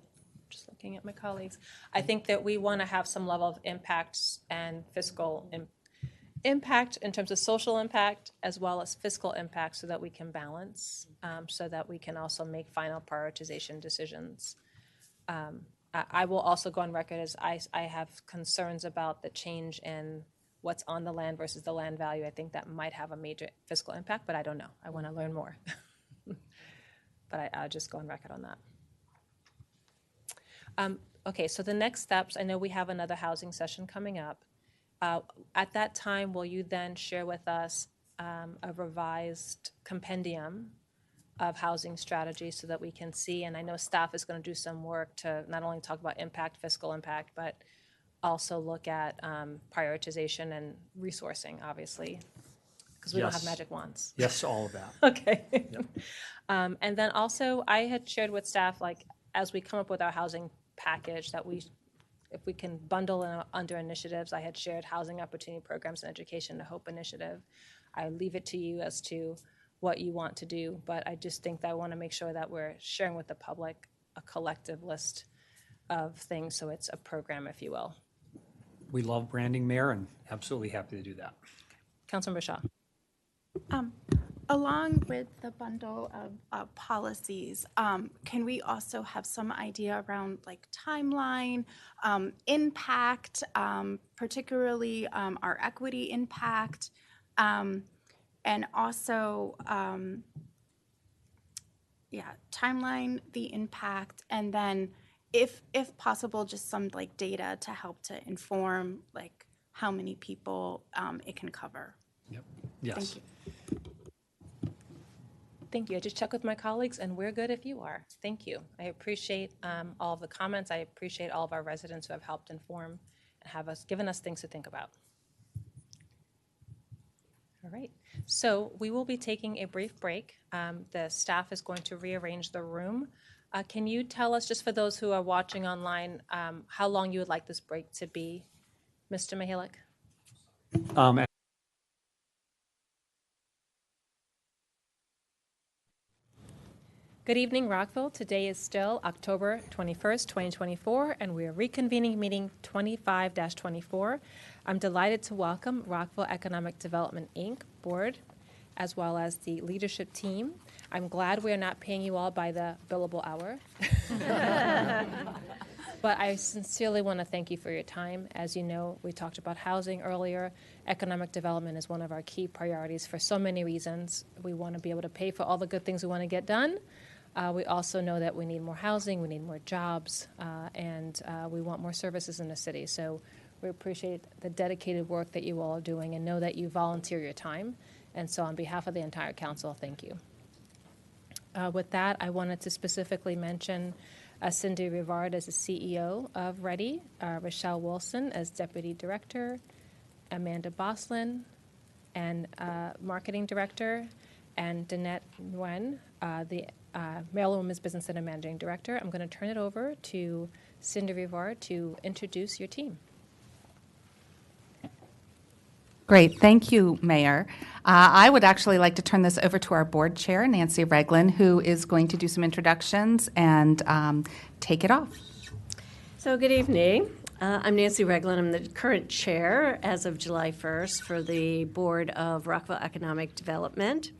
Just looking at my colleagues. I think that we want to have some level of impacts and fiscal impact in terms of social impact as well as fiscal impact so that we can balance, so that we can also make final prioritization decisions. I will also go on record as I have concerns about the change in what's on the land versus the land value. I think that might have a major fiscal impact, but I don't know. I want to learn more. But I'll just go on record on that. Okay, so the next steps, I know we have another housing session coming up. At that time, will you then share with us a revised compendium of housing strategy so that we can see, and I know staff is going to do some work to not only talk about impact, fiscal impact, but also look at prioritization and resourcing, obviously, because we don't have Yes. magic wands. Yes, to all of that. Okay. And then also, I had shared with staff, like, as we come up with our housing package, that if we can bundle in under initiatives, I had shared housing opportunity programs and education, the HOPE initiative. I leave it to you as to what you want to do, but I just think that I want to make sure that we're sharing with the public a collective list of things, so it's a program, if you will. We love branding, Mayor, and absolutely happy to do that. Councilmember Shaw. Along with the bundle of policies, can we also have some idea around like timeline, impact, particularly our equity impact, and also, timeline, the impact, and then if possible, just some like data to help to inform like how many people it can cover. Yep. Yes. Thank you. Thank you. I just checked with my colleagues, and we're good if you are. Thank you. I appreciate all of the comments. I appreciate all of our residents who have helped inform and have given us things to think about. All right. So we will be taking a brief break. The staff is going to rearrange the room. Can you tell us, just for those who are watching online, how long you would like this break to be, Mr. Mihalik? Good evening, Rockville. Today is still October 21st, 2024, and we are reconvening meeting 25-24. I'm delighted to welcome Rockville Economic Development, Inc. Board, as well as the leadership team. I'm glad we are not paying you all by the billable hour. But I sincerely want to thank you for your time. As you know, we talked about housing earlier. Economic development is one of our key priorities for so many reasons. We want to be able to pay for all the good things we want to get done. We also know that we need more housing, we need more jobs, and we want more services in the city. So we appreciate the dedicated work that you all are doing and know that you volunteer your time. And so on behalf of the entire council, thank you. With that, I wanted to specifically mention Cindy Rivard as the CEO of Ready, Rochelle Wilson as Deputy Director, Amanda Boslin and Marketing Director, and Danette Nguyen, the Maryland Women's Business Center Managing Director. I'm going to turn it over to Cindy Rivard to introduce your team. Great. Thank you, Mayor. I would actually like to turn this over to our board chair, Nancy Reglin, who is going to do some introductions and take it off. So good evening. I'm Nancy Reglin. I'm the current chair as of July 1st for the Board of Rockville Economic Development.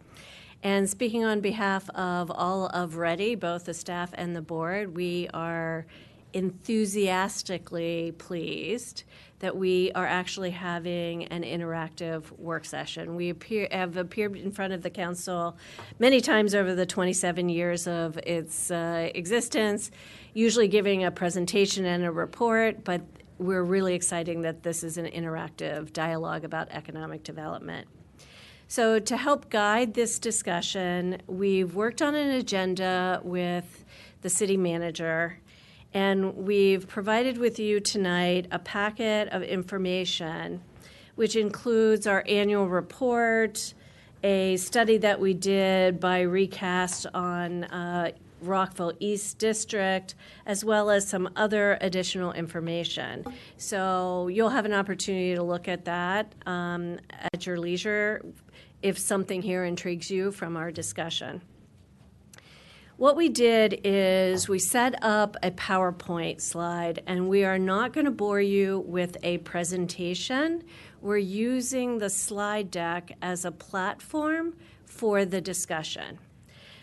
And speaking on behalf of all of Ready, both the staff and the board, we are enthusiastically pleased that we are actually having an interactive work session. We have appeared in front of the council many times over the 27 years of its existence, usually giving a presentation and a report, but we're really excited that this is an interactive dialogue about economic development. So to help guide this discussion, we've worked on an agenda with the city manager, and we've provided with you tonight a packet of information, which includes our annual report, a study that we did by recast on Rockville East District, as well as some other additional information. So you'll have an opportunity to look at that at your leisure if something here intrigues you from our discussion. What we did is we set up a PowerPoint slide, and we are not going to bore you with a presentation. We're using the slide deck as a platform for the discussion.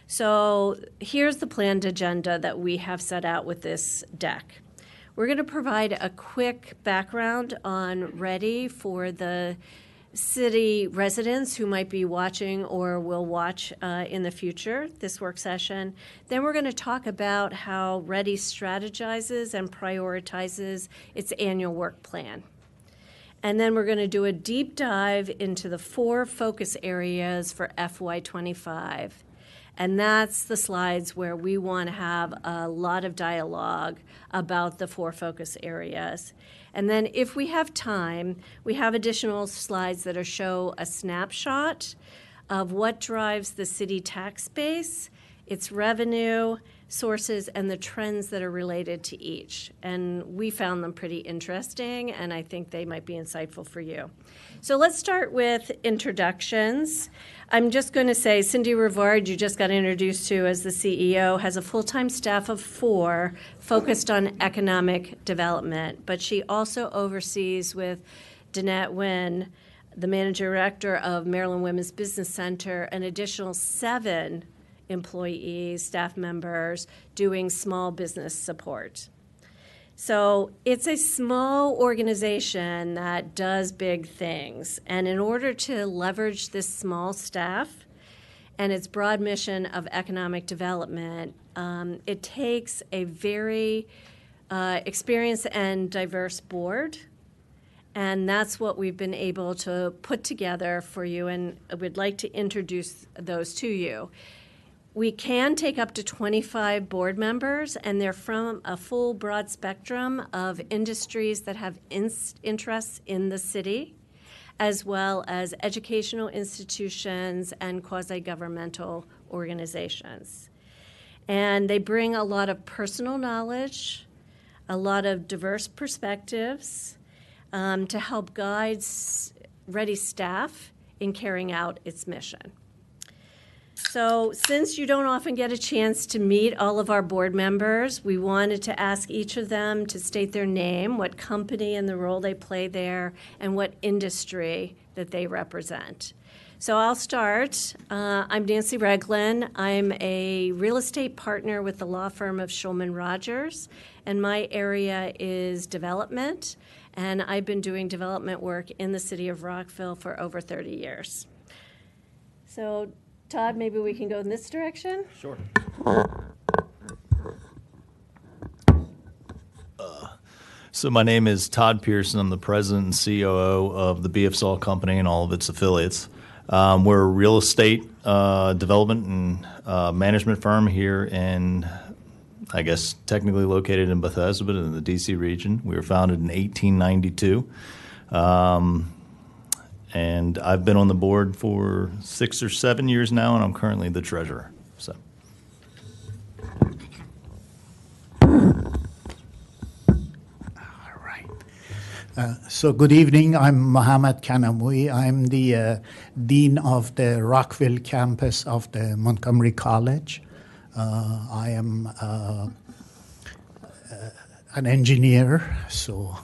So here's the planned agenda that we have set out with this deck. We're going to provide a quick background on Ready for the city residents who might be watching or will watch in the future this work session. Then we're going to talk about how Ready strategizes and prioritizes its annual work plan. And then we're going to do a deep dive into the 4 focus areas for FY25. And that's the slides where we want to have a lot of dialogue about the 4 focus areas. And then if we have time, we have additional slides that show a snapshot of what drives the city tax base, its revenue sources, and the trends that are related to each. And we found them pretty interesting, and I think they might be insightful for you. So let's start with introductions. I'm just going to say Cindy Rivard, you just got introduced to as the CEO, has a full-time staff of 4 focused on economic development, but she also oversees with Danette Wynn, the manager director of Maryland Women's Business Center, an additional 7 employees, staff members, doing small business support. So it's a small organization that does big things. And in order to leverage this small staff and its broad mission of economic development, it takes a very experienced and diverse board. And that's what we've been able to put together for you, and I would like to introduce those to you. We can take up to 25 board members, and they're from a full broad spectrum of industries that have interests in the city, as well as educational institutions and quasi-governmental organizations. And they bring a lot of personal knowledge, a lot of diverse perspectives, to help guide ready staff in carrying out its mission. So since you don't often get a chance to meet all of our board members, we wanted to ask each of them to state their name, what company and the role they play there, and what industry that they represent. So I'll start. I'm Nancy Reglin. I'm a real estate partner with the law firm of Shulman Rogers, and my area is development, and I've been doing development work in the city of Rockville for over 30 years. So Todd, maybe we can go in this direction? Sure. So my name is Todd Pearson. I'm the president and COO of the BF Saul Company and all of its affiliates. We're a real estate development and management firm here in, I guess, technically located in Bethesda, but in the D.C. region. We were founded in 1892. And I've been on the board for 6 or 7 years now, and I'm currently the treasurer. So. So good evening. I'm Mohammed Kanamoui. I'm the dean of the Rockville campus of the Montgomery College. I am an engineer, so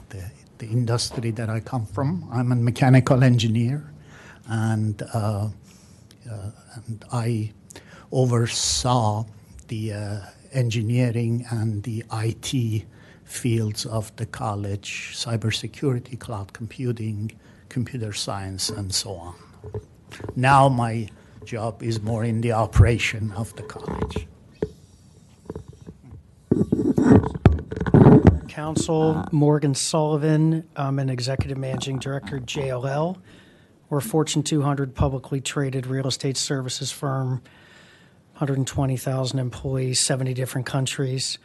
the industry that I come from. I'm a mechanical engineer, and I oversaw the engineering and the IT fields of the college: cybersecurity, cloud computing, computer science, and so on. Now my job is more in the operation of the college. Council, Morgan Sullivan. I'm an executive managing director at JLL. We're a Fortune 200 publicly traded real estate services firm, 120,000 employees, 70 different countries.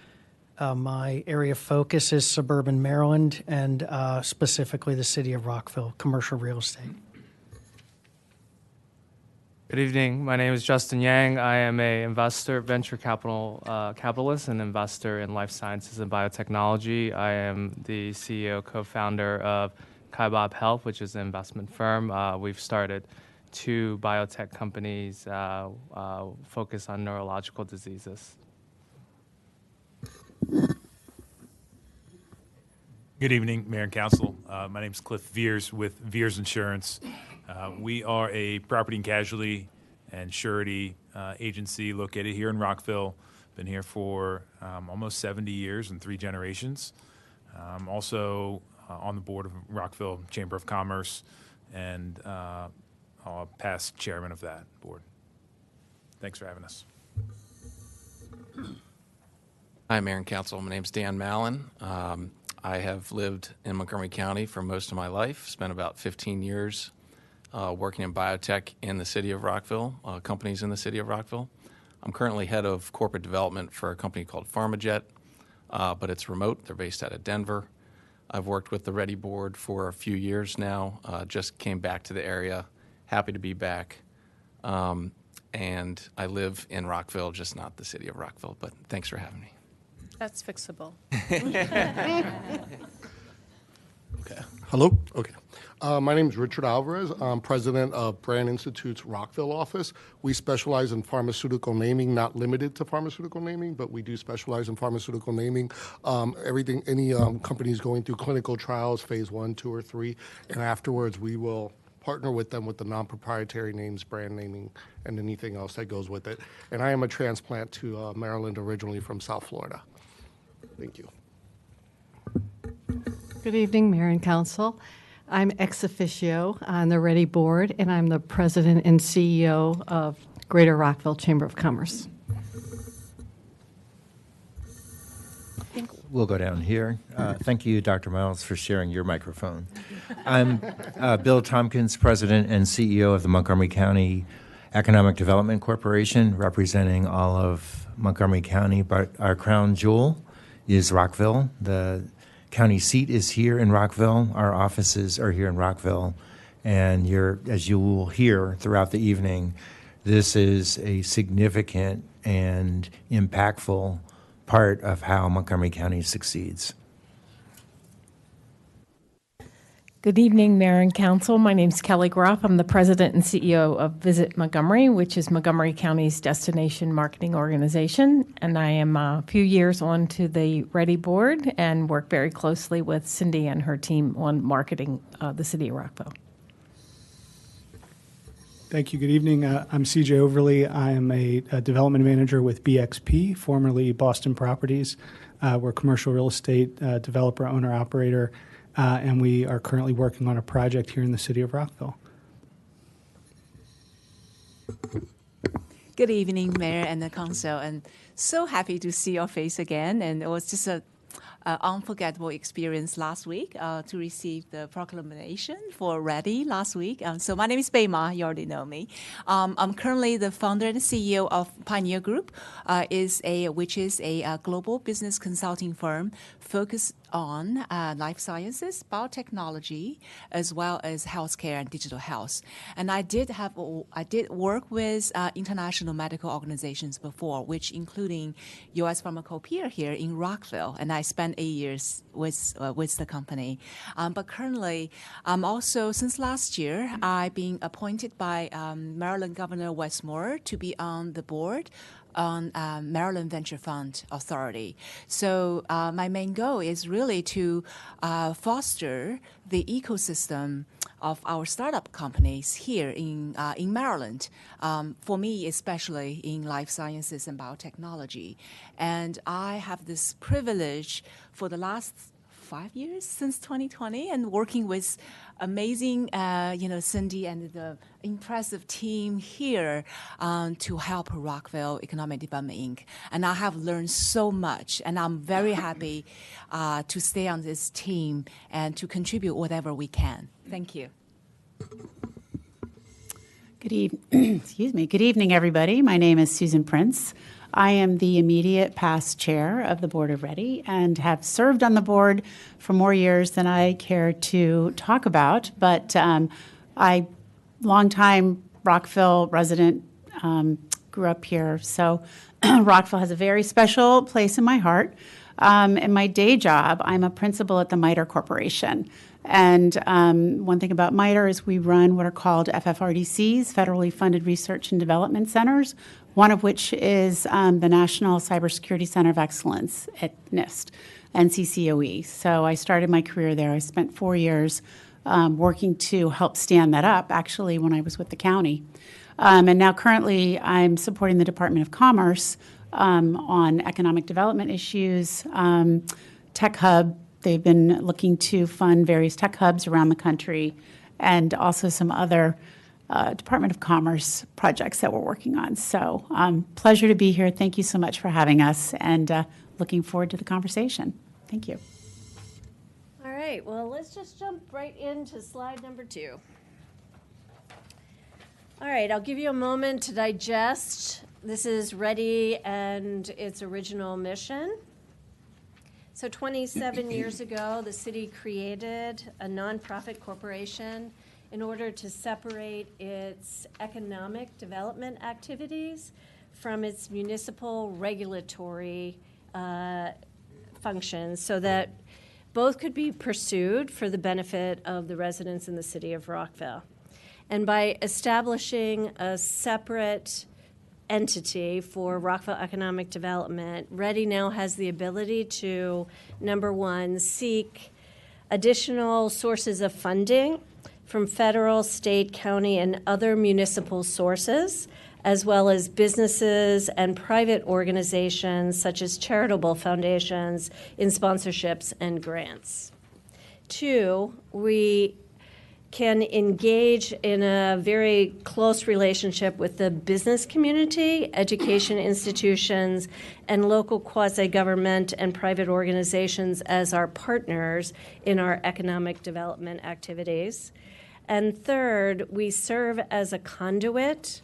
My area of focus is suburban Maryland and specifically the city of Rockville, commercial real estate. Good evening. My name is Justin Yang. I am a investor, venture capitalist and investor in life sciences and biotechnology. I am the CEO, co-founder of Kaibab Health, which is an investment firm. We've started 2 biotech companies focused on neurological diseases. Good evening, Mayor and Council. My name is Cliff Veers with Veers Insurance. We are a property and casualty and surety agency located here in Rockville. Been here for almost 70 years and 3 generations. I'm also on the board of Rockville Chamber of Commerce and past chairman of that board. Thanks for having us. Hi, Mayor and Council. My name is Dan Mallon. I have lived in Montgomery County for most of my life, spent about 15 years working in biotech in the city of Rockville, companies in the city of Rockville. I'm currently head of corporate development for a company called PharmaJet, but it's remote. They're based out of Denver. I've worked with the Ready Board for a few years now, just came back to the area, happy to be back. And I live in Rockville, just not the city of Rockville, but thanks for having me. That's fixable. Okay. Hello? Okay. My name is Richard Alvarez. I'm president of Brand Institute's Rockville office. We specialize in pharmaceutical naming, not limited to pharmaceutical naming, but we do specialize in pharmaceutical naming. Any companies going through clinical trials, phase 1, 2, or 3, and afterwards we will partner with them with the non-proprietary names, brand naming, and anything else that goes with it. And I am a transplant to Maryland, originally from South Florida. Thank you. Good evening, Mayor and Council. I'm ex officio on the Ready Board, and I'm the president and CEO of Greater Rockville Chamber of Commerce. We'll go down here. Thank you, Dr. Miles, for sharing your microphone. I'm Bill Tompkins, president and CEO of the Montgomery County Economic Development Corporation, representing all of Montgomery County, but our crown jewel is Rockville. The county seat is here in Rockville. Our offices are here in Rockville. And as you will hear throughout the evening, this is a significant and impactful part of how Montgomery County succeeds. Good evening, Mayor and Council. My name is Kelly Groff. I'm the president and CEO of Visit Montgomery, which is Montgomery County's destination marketing organization. And I am a few years on to the Ready Board and work very closely with Cindy and her team on marketing the city of Rockville. Thank you. Good evening. I'm CJ Overly. I am a development manager with BXP, formerly Boston Properties. We're a commercial real estate developer, owner, operator. And we are currently working on a project here in the city of Rockville. Good evening, Mayor and the Council, and so happy to see your face again. And it was just an unforgettable experience last week to receive the proclamation for Ready last week. So my name is Bei Ma. You already know me. I'm currently the founder and CEO of Pioneer Group, which is a global business consulting firm focused on life sciences, biotechnology, as well as healthcare and digital health. And I did work with international medical organizations before, which including U.S. Pharmacopoeia here in Rockville, and I spent 8 years with the company. But currently, also since last year, I've been appointed by Maryland Governor Wes Moore to be on the board on Maryland Venture Fund Authority. So my main goal is really to foster the ecosystem of our startup companies here in Maryland, for me especially in life sciences and biotechnology. And I have this privilege for the last 5 years since 2020 and working with amazing, Cindy and the impressive team here to help Rockville Economic Development Inc. And I have learned so much, and I'm very happy to stay on this team and to contribute whatever we can. Thank you. Excuse me. Good evening, everybody. My name is Susan Prince. I am the immediate past chair of the Board of Ready and have served on the board for more years than I care to talk about. But I, longtime Rockville resident, grew up here. So Rockville has a very special place in my heart. In my day job, I'm a principal at the MITRE Corporation. And one thing about MITRE is we run what are called FFRDCs, Federally Funded Research and Development Centers, one of which is the National Cybersecurity Center of Excellence at NIST, NCCOE. So I started my career there. I spent 4 years working to help stand that up, actually, when I was with the county. And now currently I'm supporting the Department of Commerce on economic development issues, Tech Hub. They've been looking to fund various tech hubs around the country and also some other Department of Commerce projects that we're working on. So pleasure to be here. Thank you so much for having us, and looking forward to the conversation. Thank you. All right, well, let's just jump right into slide number 2. All right, I'll give you a moment to digest This is Ready and its original mission. So 27 years ago, the city created a nonprofit corporation in order to separate its economic development activities from its municipal regulatory functions so that both could be pursued for the benefit of the residents in the city of Rockville. And by establishing a separate entity for Rockville Economic Development, Ready now has the ability to, number one, seek additional sources of funding from federal, state, county, and other municipal sources, as well as businesses and private organizations such as charitable foundations in sponsorships and grants. Two, we can engage in a very close relationship with the business community, education institutions, and local quasi-government and private organizations as our partners in our economic development activities. And third, we serve as a conduit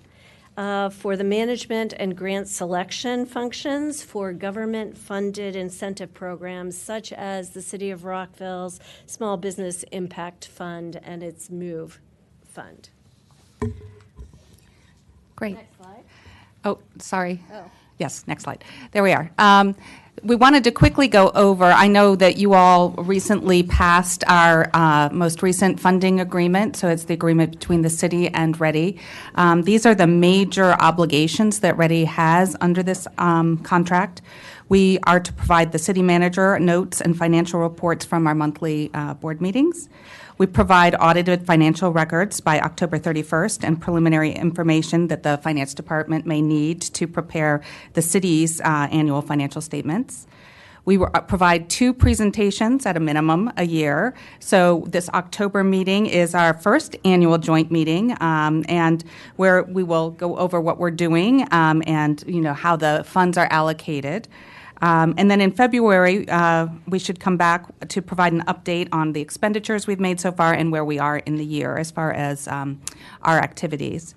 for the management and grant selection functions for government-funded incentive programs such as the City of Rockville's Small Business Impact Fund and its MOVE Fund. Great. Next slide. Oh, sorry. Oh. Yes, next slide. There we are. We wanted to quickly go over, I know that you all recently passed our most recent funding agreement, so it's the agreement between the city and Ready. These are the major obligations that Ready has under this contract. We are to provide the city manager notes and financial reports from our monthly board meetings. We provide audited financial records by October 31st and preliminary information that the finance department may need to prepare the city's annual financial statements. We provide 2 presentations at a minimum a year. So this October meeting is our first annual joint meeting, and where we will go over what we're doing and how the funds are allocated. And then in February, we should come back to provide an update on the expenditures we've made so far and where we are in the year as far as our activities.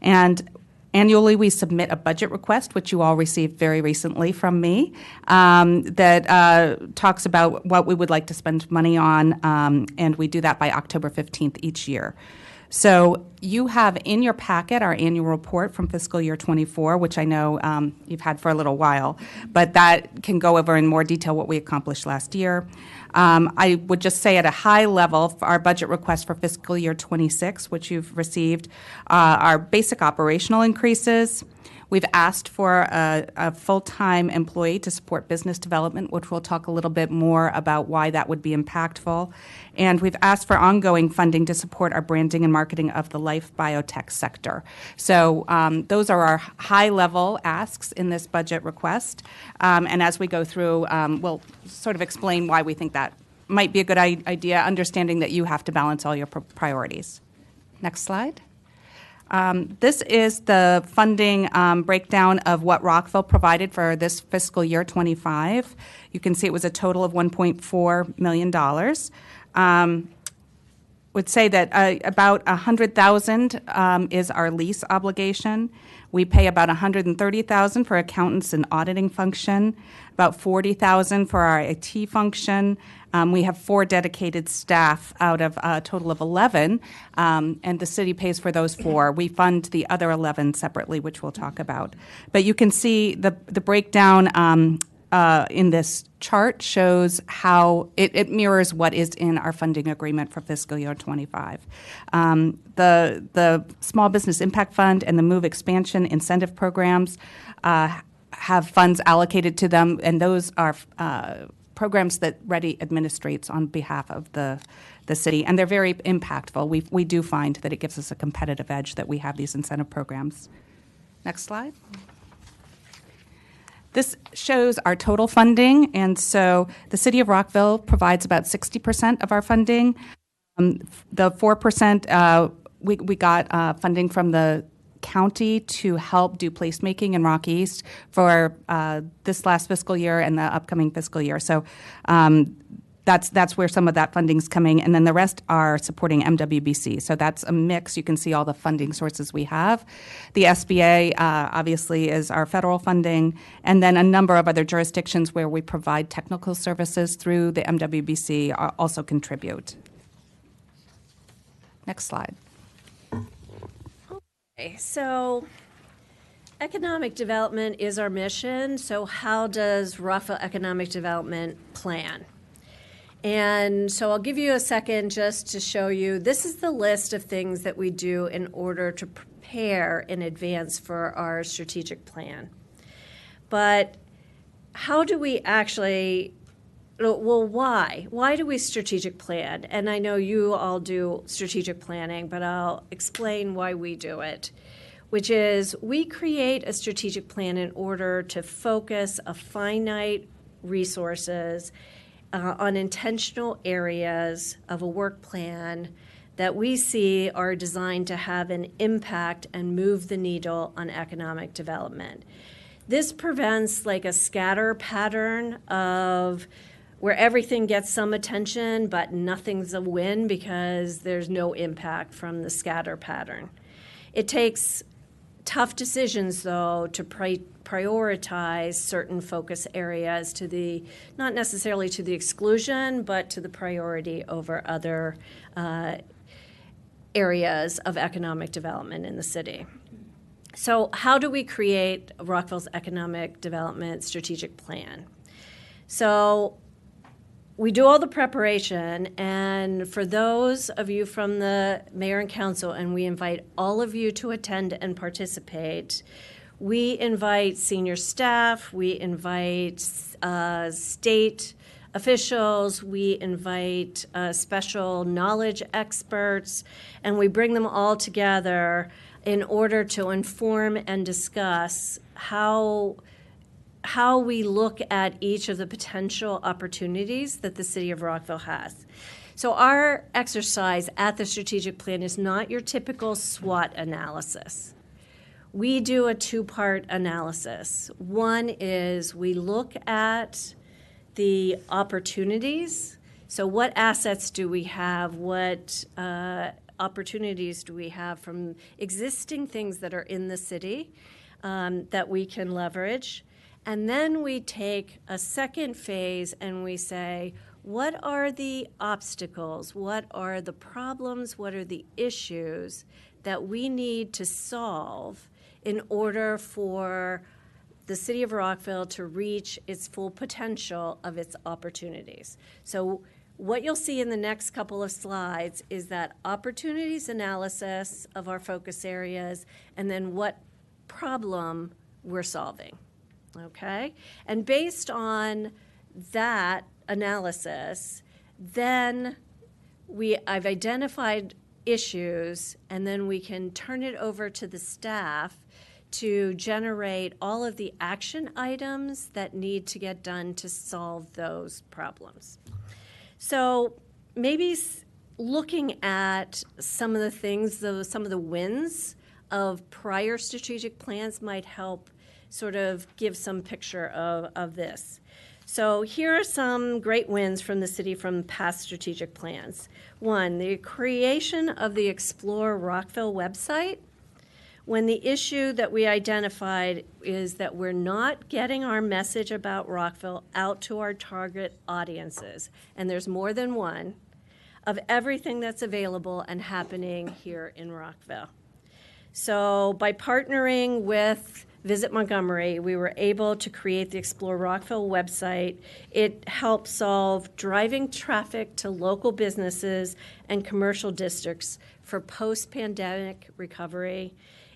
And annually, we submit a budget request, which you all received very recently from me, that talks about what we would like to spend money on, and we do that by October 15th each year. So you have in your packet our annual report from fiscal year 24, which I know you've had for a little while, but that can go over in more detail what we accomplished last year. I would just say at a high level, our budget request for fiscal year 26, which you've received, are basic operational increases. We've asked for a full-time employee to support business development, which we'll talk a little bit more about why that would be impactful. And we've asked for ongoing funding to support our branding and marketing of the life biotech sector. So those are our high-level asks in this budget request. And as we go through, we'll sort of explain why we think that might be a good idea, understanding that you have to balance all your priorities. Next slide. This is the funding breakdown of what Rockville provided for this fiscal year 25. You can see it was a total of $1.4 million. Would say that about $100,000 is our lease obligation. We pay about $130,000 for accountants and auditing function, about $40,000 for our IT function. We have 4 dedicated staff out of a total of 11, and the city pays for those 4. We fund the other 11 separately, which we'll talk about. But you can see the breakdown in this chart shows how it mirrors what is in our funding agreement for fiscal year 25. The Small Business Impact Fund and the MOVE Expansion Incentive Programs have funds allocated to them, and those are programs that Ready administrates on behalf of the city, and they're very impactful. We do find that it gives us a competitive edge that we have these incentive programs. Next slide. This shows our total funding, and so the City of Rockville provides about 60% of our funding. The 4%, we got funding from the county to help do placemaking in Rock East for this last fiscal year and the upcoming fiscal year. So that's where some of that funding's coming, and then the rest are supporting MWBC. So that's a mix. You can see all the funding sources we have. The SBA obviously is our federal funding, and then a number of other jurisdictions where we provide technical services through the MWBC also contribute. Next slide. Okay, so economic development is our mission. So how does Rockville Economic Development plan? And so I'll give you a second just to show you. This is the list of things that we do in order to prepare in advance for our strategic plan. But how do we actually, well, why? Why do we strategic plan? And I know you all do strategic planning, but I'll explain why we do it, which is we create a strategic plan in order to focus a finite resources on intentional areas of a work plan that we see are designed to have an impact and move the needle on economic development. This prevents like a scatter pattern of where everything gets some attention but nothing's a win because there's no impact from the scatter pattern. It takes tough decisions, though, to prioritize certain focus areas to the, not necessarily to the exclusion, but to the priority over other areas of economic development in the city. So how do we create Rockville's economic development strategic plan? So we do all the preparation, and for those of you from the mayor and council, and we invite all of you to attend and participate, we invite senior staff, we invite state officials, we invite special knowledge experts, and we bring them all together in order to inform and discuss how we look at each of the potential opportunities that the city of Rockville has. So our exercise at the strategic plan is not your typical SWOT analysis. We do a two-part analysis. One is we look at the opportunities. So what assets do we have? What opportunities do we have from existing things that are in the city that we can leverage? And then we take a second phase and we say, what are the obstacles? What are the problems? What are the issues that we need to solve in order for the city of Rockville to reach its full potential of its opportunities? So what you'll see in the next couple of slides is that opportunities analysis of our focus areas and then what problem we're solving. Okay? And based on that analysis, then I've identified issues, and then we can turn it over to the staff to generate all of the action items that need to get done to solve those problems. So maybe looking at some of the things, some of the wins of prior strategic plans might help sort of give some picture of this. So here are some great wins from the city from past strategic plans. One, the creation of the Explore Rockville website, when the issue that we identified is that we're not getting our message about Rockville out to our target audiences, and there's more than one, of everything that's available and happening here in Rockville. So by partnering with Visit Montgomery, we were able to create the Explore Rockville website. It helped solve driving traffic to local businesses and commercial districts for post-pandemic recovery.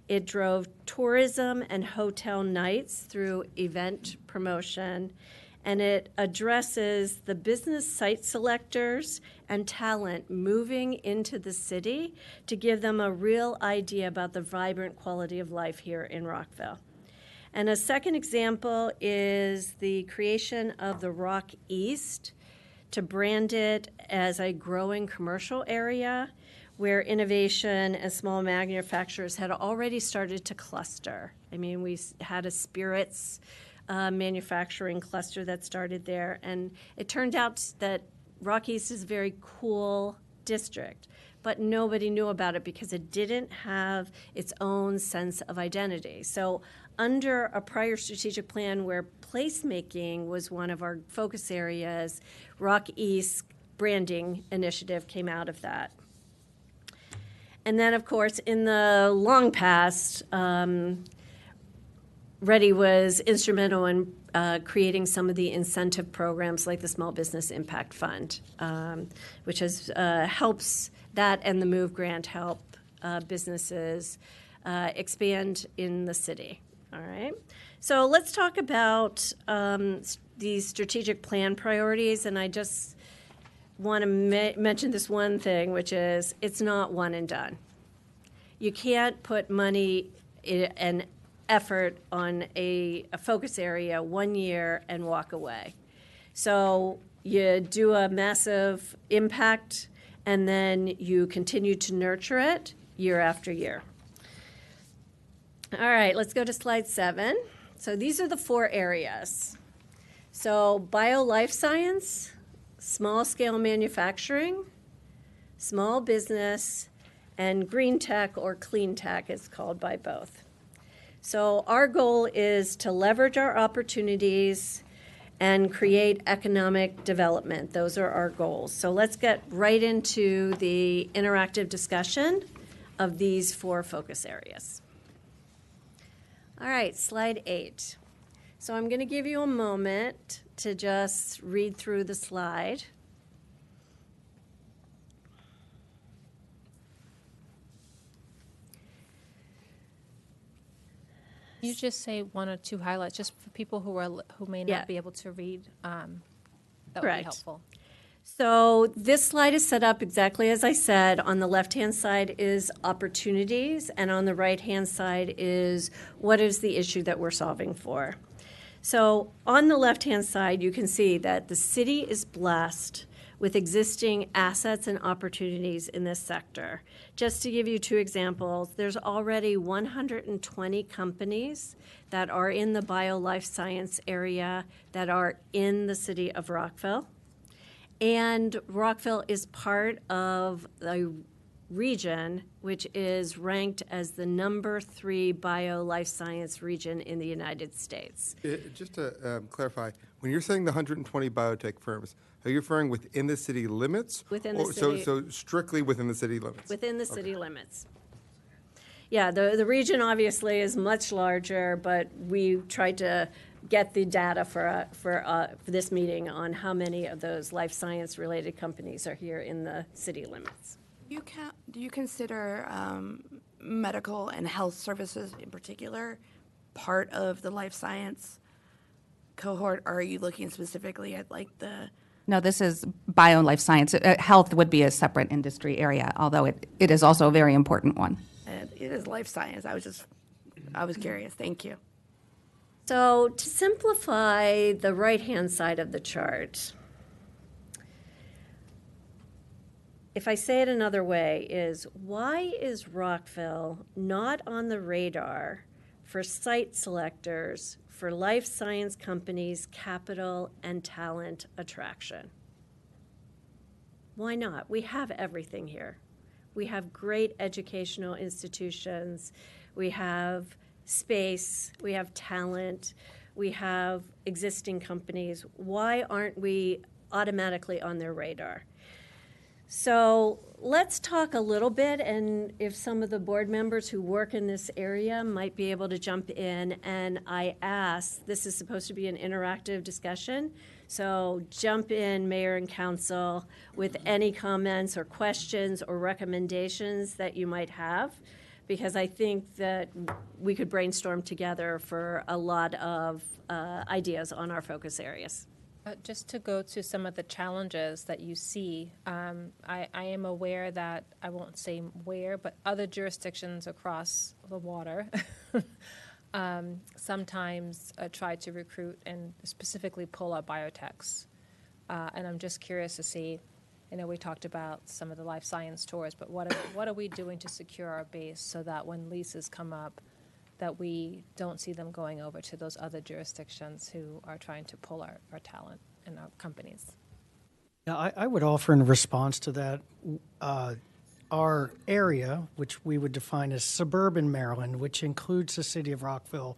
It drove tourism and hotel nights through event promotion, and it addresses the business site selectors and talent moving into the city to give them a real idea about the vibrant quality of life here in Rockville. And a second example is the creation of the Rock East to brand it as a growing commercial area where innovation and small manufacturers had already started to cluster. I mean, we had a spirits manufacturing cluster that started there, and it turned out that Rock East is a very cool district, but nobody knew about it because it didn't have its own sense of identity. So under a prior strategic plan where placemaking was one of our focus areas, Rock East branding initiative came out of that. And then, of course, in the long past, Ready was instrumental in creating some of the incentive programs like the Small Business Impact Fund, which has helps that, and the MOVE grant help businesses expand in the city. All right. So let's talk about these strategic plan priorities, and I just want to mention this one thing, which is it's not one and done. You can't put money and effort on a focus area 1 year and walk away. So you do a massive impact, and then you continue to nurture it year after year. All right, let's go to slide 7. So these are the 4 areas. So bio-life science, small-scale manufacturing, small business, and green tech or clean tech is called by both. So our goal is to leverage our opportunities and create economic development. Those are our goals. So let's get right into the interactive discussion of these 4 focus areas. All right, slide 8. So I'm going to give you a moment to just read through the slide. Can you just say 1 or 2 highlights, just for people who may not be able to read? That would be helpful. So this slide is set up exactly as I said. On the left-hand side is opportunities, and on the right-hand side is what is the issue that we're solving for. So on the left-hand side, you can see that the city is blessed with existing assets and opportunities in this sector. Just to give you 2 examples, there's already 120 companies that are in the bio-life science area that are in the city of Rockville. And Rockville is part of a region which is ranked as the #3 bio-life science region in the United States. Just to clarify, when you're saying the 120 biotech firms, are you referring within the city limits? Within the city. So strictly within the city limits? Within the city limits. Yeah, the region obviously is much larger, but we tried to get the data for this meeting on how many of those life science-related companies are here in the city limits. Do you consider medical and health services in particular part of the life science cohort? Or are you looking specifically at like the... No, this is bio and life science. Health would be a separate industry area, although it is also a very important one. It is life science. I was curious. Thank you. So to simplify the right-hand side of the chart, if I say it another way, is why is Rockville not on the radar for site selectors for life science companies' capital and talent attraction? Why not? We have everything here. We have great educational institutions. We have space. We have talent. We have existing companies. Why aren't we automatically on their radar? So let's talk a little bit, and if some of the board members who work in this area might be able to jump in, and I ask, this is supposed to be an interactive discussion, so jump in, Mayor and Council, with any comments or questions or recommendations that you might have, because I think that we could brainstorm together for a lot of ideas on our focus areas. Just to go to some of the challenges that you see, I am aware that, I won't say where, but other jurisdictions across the water sometimes try to recruit and specifically pull out biotechs. And I'm just curious to see, I know we talked about some of the life science tours, but what are we doing to secure our base so that when leases come up, that we don't see them going over to those other jurisdictions who are trying to pull our talent and our companies? Yeah, I would offer in response to that, our area, which we would define as suburban Maryland, which includes the city of Rockville,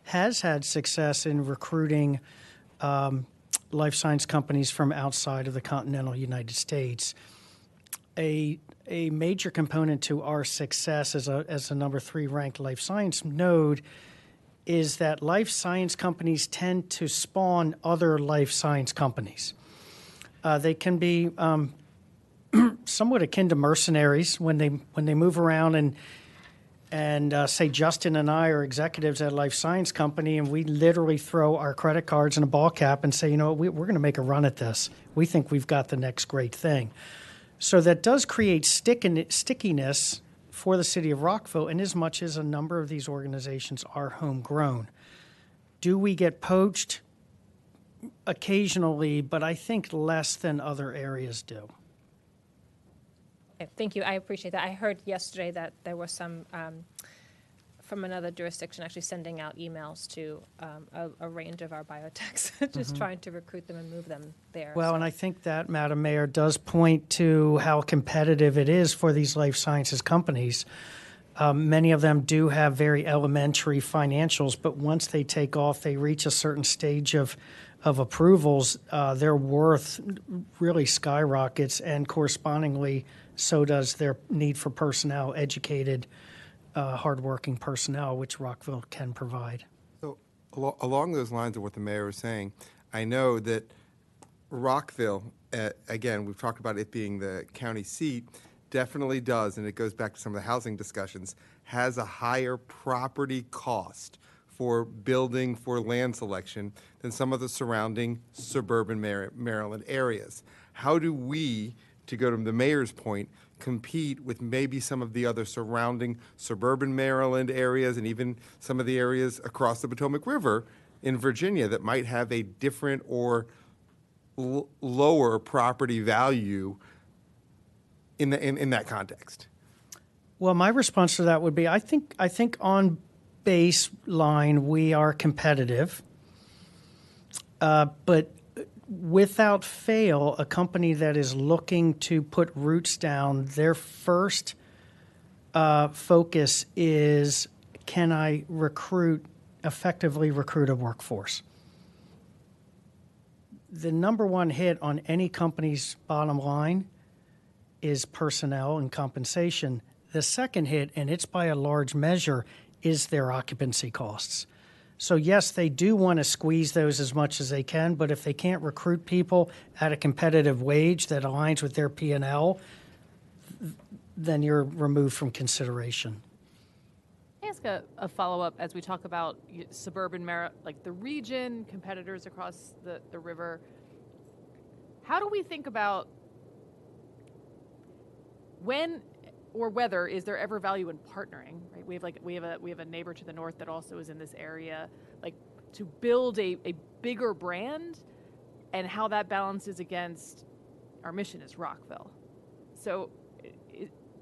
has had success in recruiting life science companies from outside of the continental United States. A major component to our success as a number 3 ranked life science node is that life science companies tend to spawn other life science companies. They can be somewhat akin to mercenaries when they move around and say Justin and I are executives at a life science company, and we literally throw our credit cards in a ball cap and say, you know, we're going to make a run at this. We think we've got the next great thing. So that does create stickiness for the city of Rockville, in as much as a number of these organizations are homegrown. Do we get poached? Occasionally, but I think less than other areas do. Okay, thank you. I appreciate that. I heard yesterday that there was some from another jurisdiction actually sending out emails to a range of our biotechs, just trying to recruit them and move them there. Well, so. and I think that, Madam Mayor, does point to how competitive it is for these life sciences companies. Many of them do have very elementary financials, but once they take off, they reach a certain stage of approvals, their worth really skyrockets, and correspondingly, so does their need for personnel, educated, hardworking personnel, which Rockville can provide. So along those lines of what the mayor was saying, I know that Rockville, again, we've talked about it being the county seat, definitely does, and it goes back to some of the housing discussions, has a higher property cost for building, for land selection, than some of the surrounding suburban Maryland areas. How do we, to go to the mayor's point, compete with maybe some of the other surrounding suburban Maryland areas and even some of the areas across the Potomac River in Virginia that might have a different or lower property value in that context? Well, my response to that would be, I think on baseline we are competitive, but without fail, a company that is looking to put roots down, their first focus is, can I effectively recruit a workforce? The number one hit on any company's bottom line is personnel and compensation. The second hit, and it's by a large measure, is their occupancy costs. So yes, they do want to squeeze those as much as they can, but if they can't recruit people at a competitive wage that aligns with their P&L, then you're removed from consideration. Can I ask a follow-up as we talk about suburban, like the region, competitors across the river? How do we think about when or whether is there ever value in partnering? Right, we have a neighbor to the north that also is in this area, like to build a bigger brand, and how that balances against our mission as Rockville. So,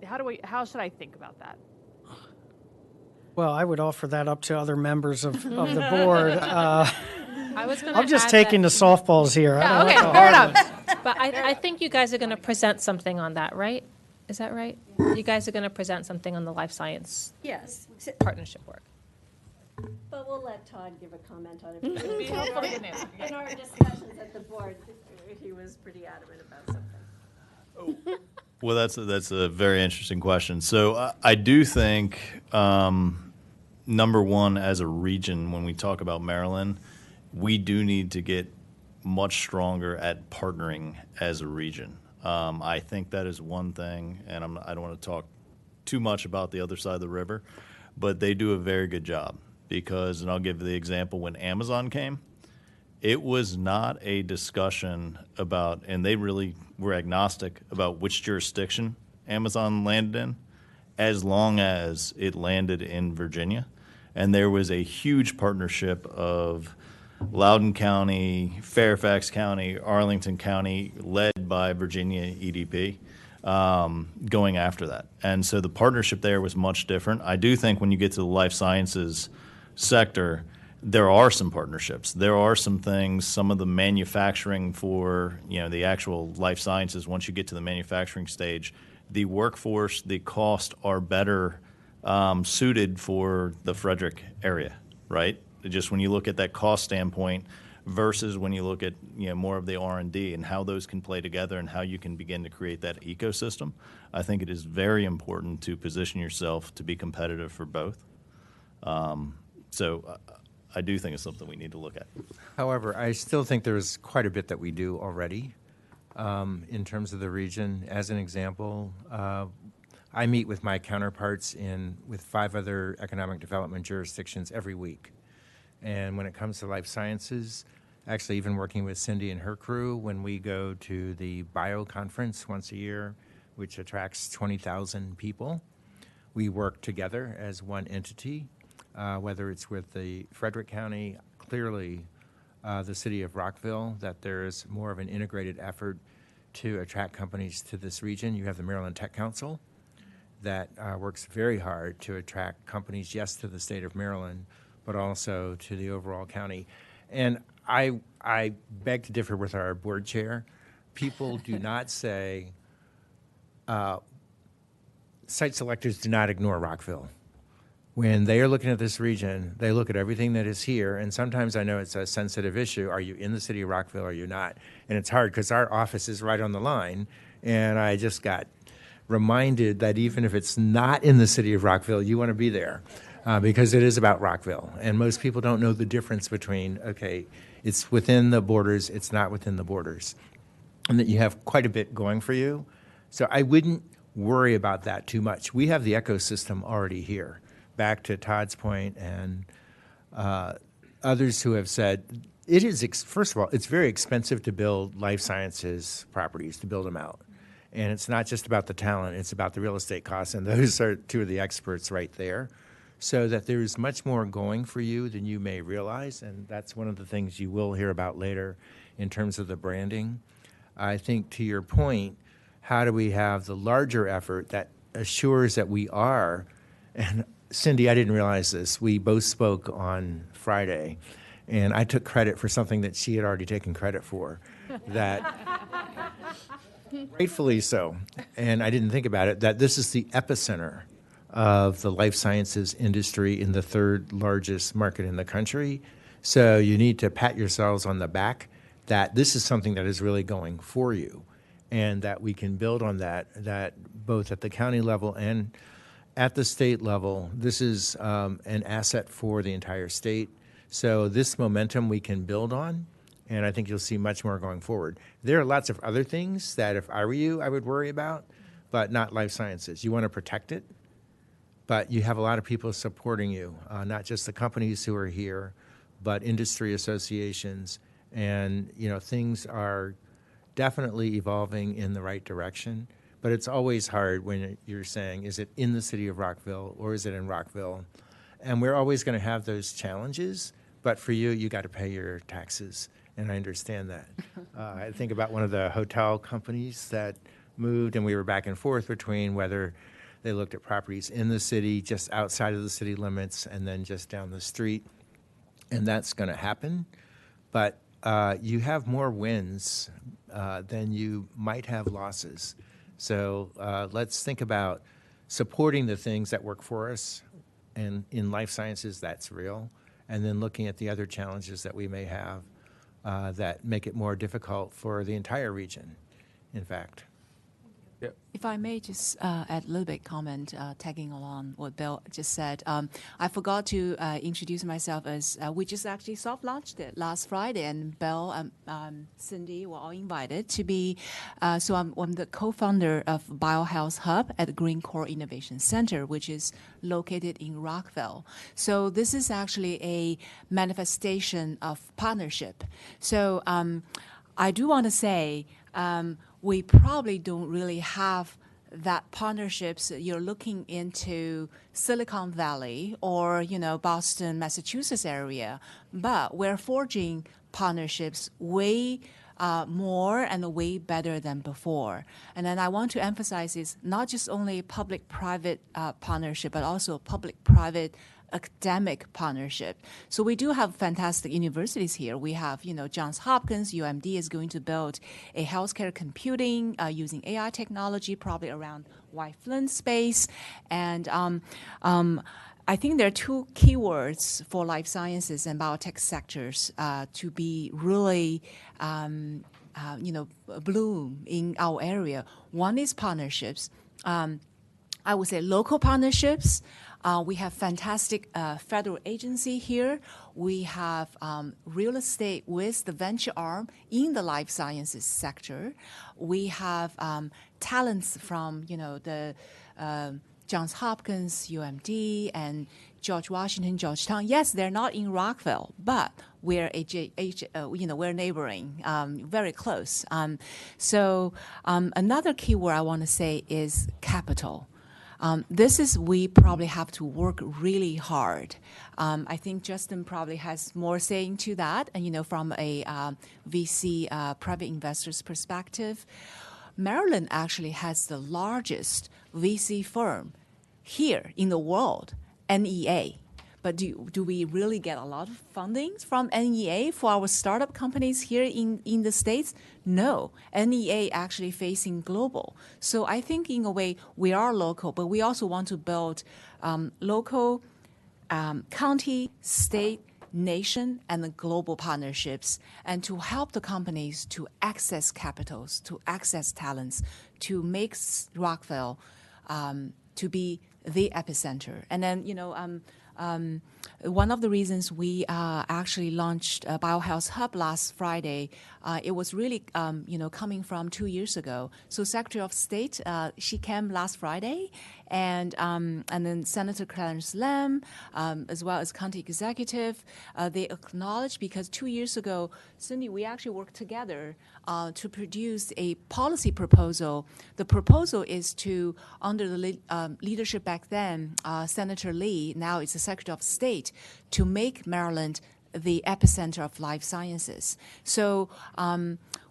how should I think about that? Well, I would offer that up to other members of the board. I'm just taking the softballs here. Yeah, okay, fair enough. But I think you guys are going to present something on that, right? Is that right? You guys are going to present something on the life science partnership work. But we'll let Todd give a comment on it. It'd be helpful to get an answer. In our discussions at the board, he was pretty adamant about something. Well, that's a very interesting question. So I do think, number one, as a region, when we talk about Maryland, we do need to get much stronger at partnering as a region. I think that is one thing, and I don't want to talk too much about the other side of the river, but they do a very good job because, and I'll give the example, when Amazon came, it was not a discussion about, and they really were agnostic about which jurisdiction Amazon landed in, as long as it landed in Virginia. And there was a huge partnership of Loudoun County, Fairfax County, Arlington County, led by Virginia EDP, going after that. And so the partnership there was much different. I do think when you get to the life sciences sector, there are some partnerships. There are some things, some of the manufacturing for, the actual life sciences, once you get to the manufacturing stage, the workforce, the cost are better suited for the Frederick area, right? Just when you look at that cost standpoint versus when you look at, more of the R&D and how those can play together and how you can begin to create that ecosystem, I think it is very important to position yourself to be competitive for both. So I do think it's something we need to look at. However, I still think there's quite a bit that we do already in terms of the region. As an example, I meet with my counterparts with 5 other economic development jurisdictions every week. And when it comes to life sciences, actually even working with Cindy and her crew, when we go to the Bio Conference once a year, which attracts 20,000 people, we work together as one entity. Whether it's with the Frederick County, clearly the city of Rockville, that there is more of an integrated effort to attract companies to this region. You have the Maryland Tech Council that works very hard to attract companies, yes, to the state of Maryland, but also to the overall county. And I beg to differ with our board chair. People do not say, site selectors do not ignore Rockville. When they are looking at this region, they look at everything that is here, and sometimes I know it's a sensitive issue. Are you in the city of Rockville or are you not? And it's hard because our office is right on the line, and I just got reminded that even if it's not in the city of Rockville, you want to be there because it is about Rockville. And most people don't know the difference between, okay, it's within the borders, it's not within the borders, and that you have quite a bit going for you. So I wouldn't worry about that too much. We have the ecosystem already here. Back to Todd's point and others who have said, it is, first of all, it's very expensive to build life sciences properties, to build them out. And it's not just about the talent, it's about the real estate costs, and those are 2 of the experts right there. So that there's much more going for you than you may realize, and that's one of the things you will hear about later in terms of the branding. I think to your point, how do we have the larger effort that assures that we are, and Cindy, I didn't realize this. We both spoke on Friday, and I took credit for something that she had already taken credit for, that gratefully so, and I didn't think about it, that this is the epicenter of the life sciences industry in the 3rd largest market in the country. So you need to pat yourselves on the back that this is something that is really going for you, and that we can build on that both at the county level and at the state level, this is an asset for the entire state. So this momentum we can build on, and I think you'll see much more going forward. There are lots of other things that if I were you, I would worry about, but not life sciences. You want to protect it, but you have a lot of people supporting you, not just the companies who are here, but industry associations. And, things are definitely evolving in the right direction. But it's always hard when you're saying, is it in the city of Rockville or is it in Rockville? And we're always going to have those challenges, but for you, you got to pay your taxes, and I understand that. I think about one of the hotel companies that moved, and we were back and forth between whether they looked at properties in the city, just outside of the city limits, and then just down the street, and that's going to happen. But you have more wins than you might have losses. So let's think about supporting the things that work for us, and in life sciences, that's real, and then looking at the other challenges that we may have that make it more difficult for the entire region, in fact. If I may just add a little bit comment, tagging along what Bill just said. I forgot to introduce myself as we just actually soft launched it last Friday, and Bill and Cindy were all invited to be. So I'm the co-founder of BioHealth Hub at the Green Core Innovation Center, which is located in Rockville. So this is actually a manifestation of partnership. So I do want to say, we probably don't really have that partnerships. You're looking into Silicon Valley or, Boston, Massachusetts area, but we're forging partnerships way more and way better than before. And then I want to emphasize is not just only public-private partnership, but also public-private academic partnership. So we do have fantastic universities here. We have, Johns Hopkins, UMD is going to build a healthcare computing using AI technology, probably around White Flint space. And I think there are two keywords for life sciences and biotech sectors to be really, bloom in our area. One is partnerships. I would say local partnerships. We have fantastic federal agency here. We have real estate with the venture arm in the life sciences sector. We have talents from, the Johns Hopkins, UMD, and George Washington, Georgetown. Yes, they're not in Rockville, but we're we're neighboring, very close. So another key word I want to say is capital. We probably have to work really hard. I think Justin probably has more saying to that, and from a VC private investors perspective. Maryland actually has the largest VC firm here in the world, NEA. But do we really get a lot of funding from NEA for our startup companies here in the States? No. NEA actually facing global. So I think in a way we are local, but we also want to build local, county, state, nation, and the global partnerships, and to help the companies to access capitals, to access talents, to make Rockville to be the epicenter. And then, one of the reasons we actually launched BioHealth Hub last Friday, it was really, coming from 2 years ago. So Secretary of State, she came last Friday, and then Senator Clarence Lam, as well as county executive, they acknowledged, because 2 years ago, Cindy, we actually worked together to produce a policy proposal. The proposal is to, under the leadership back then, Senator Lee, now it's the Secretary of State, to make Maryland the epicenter of life sciences. So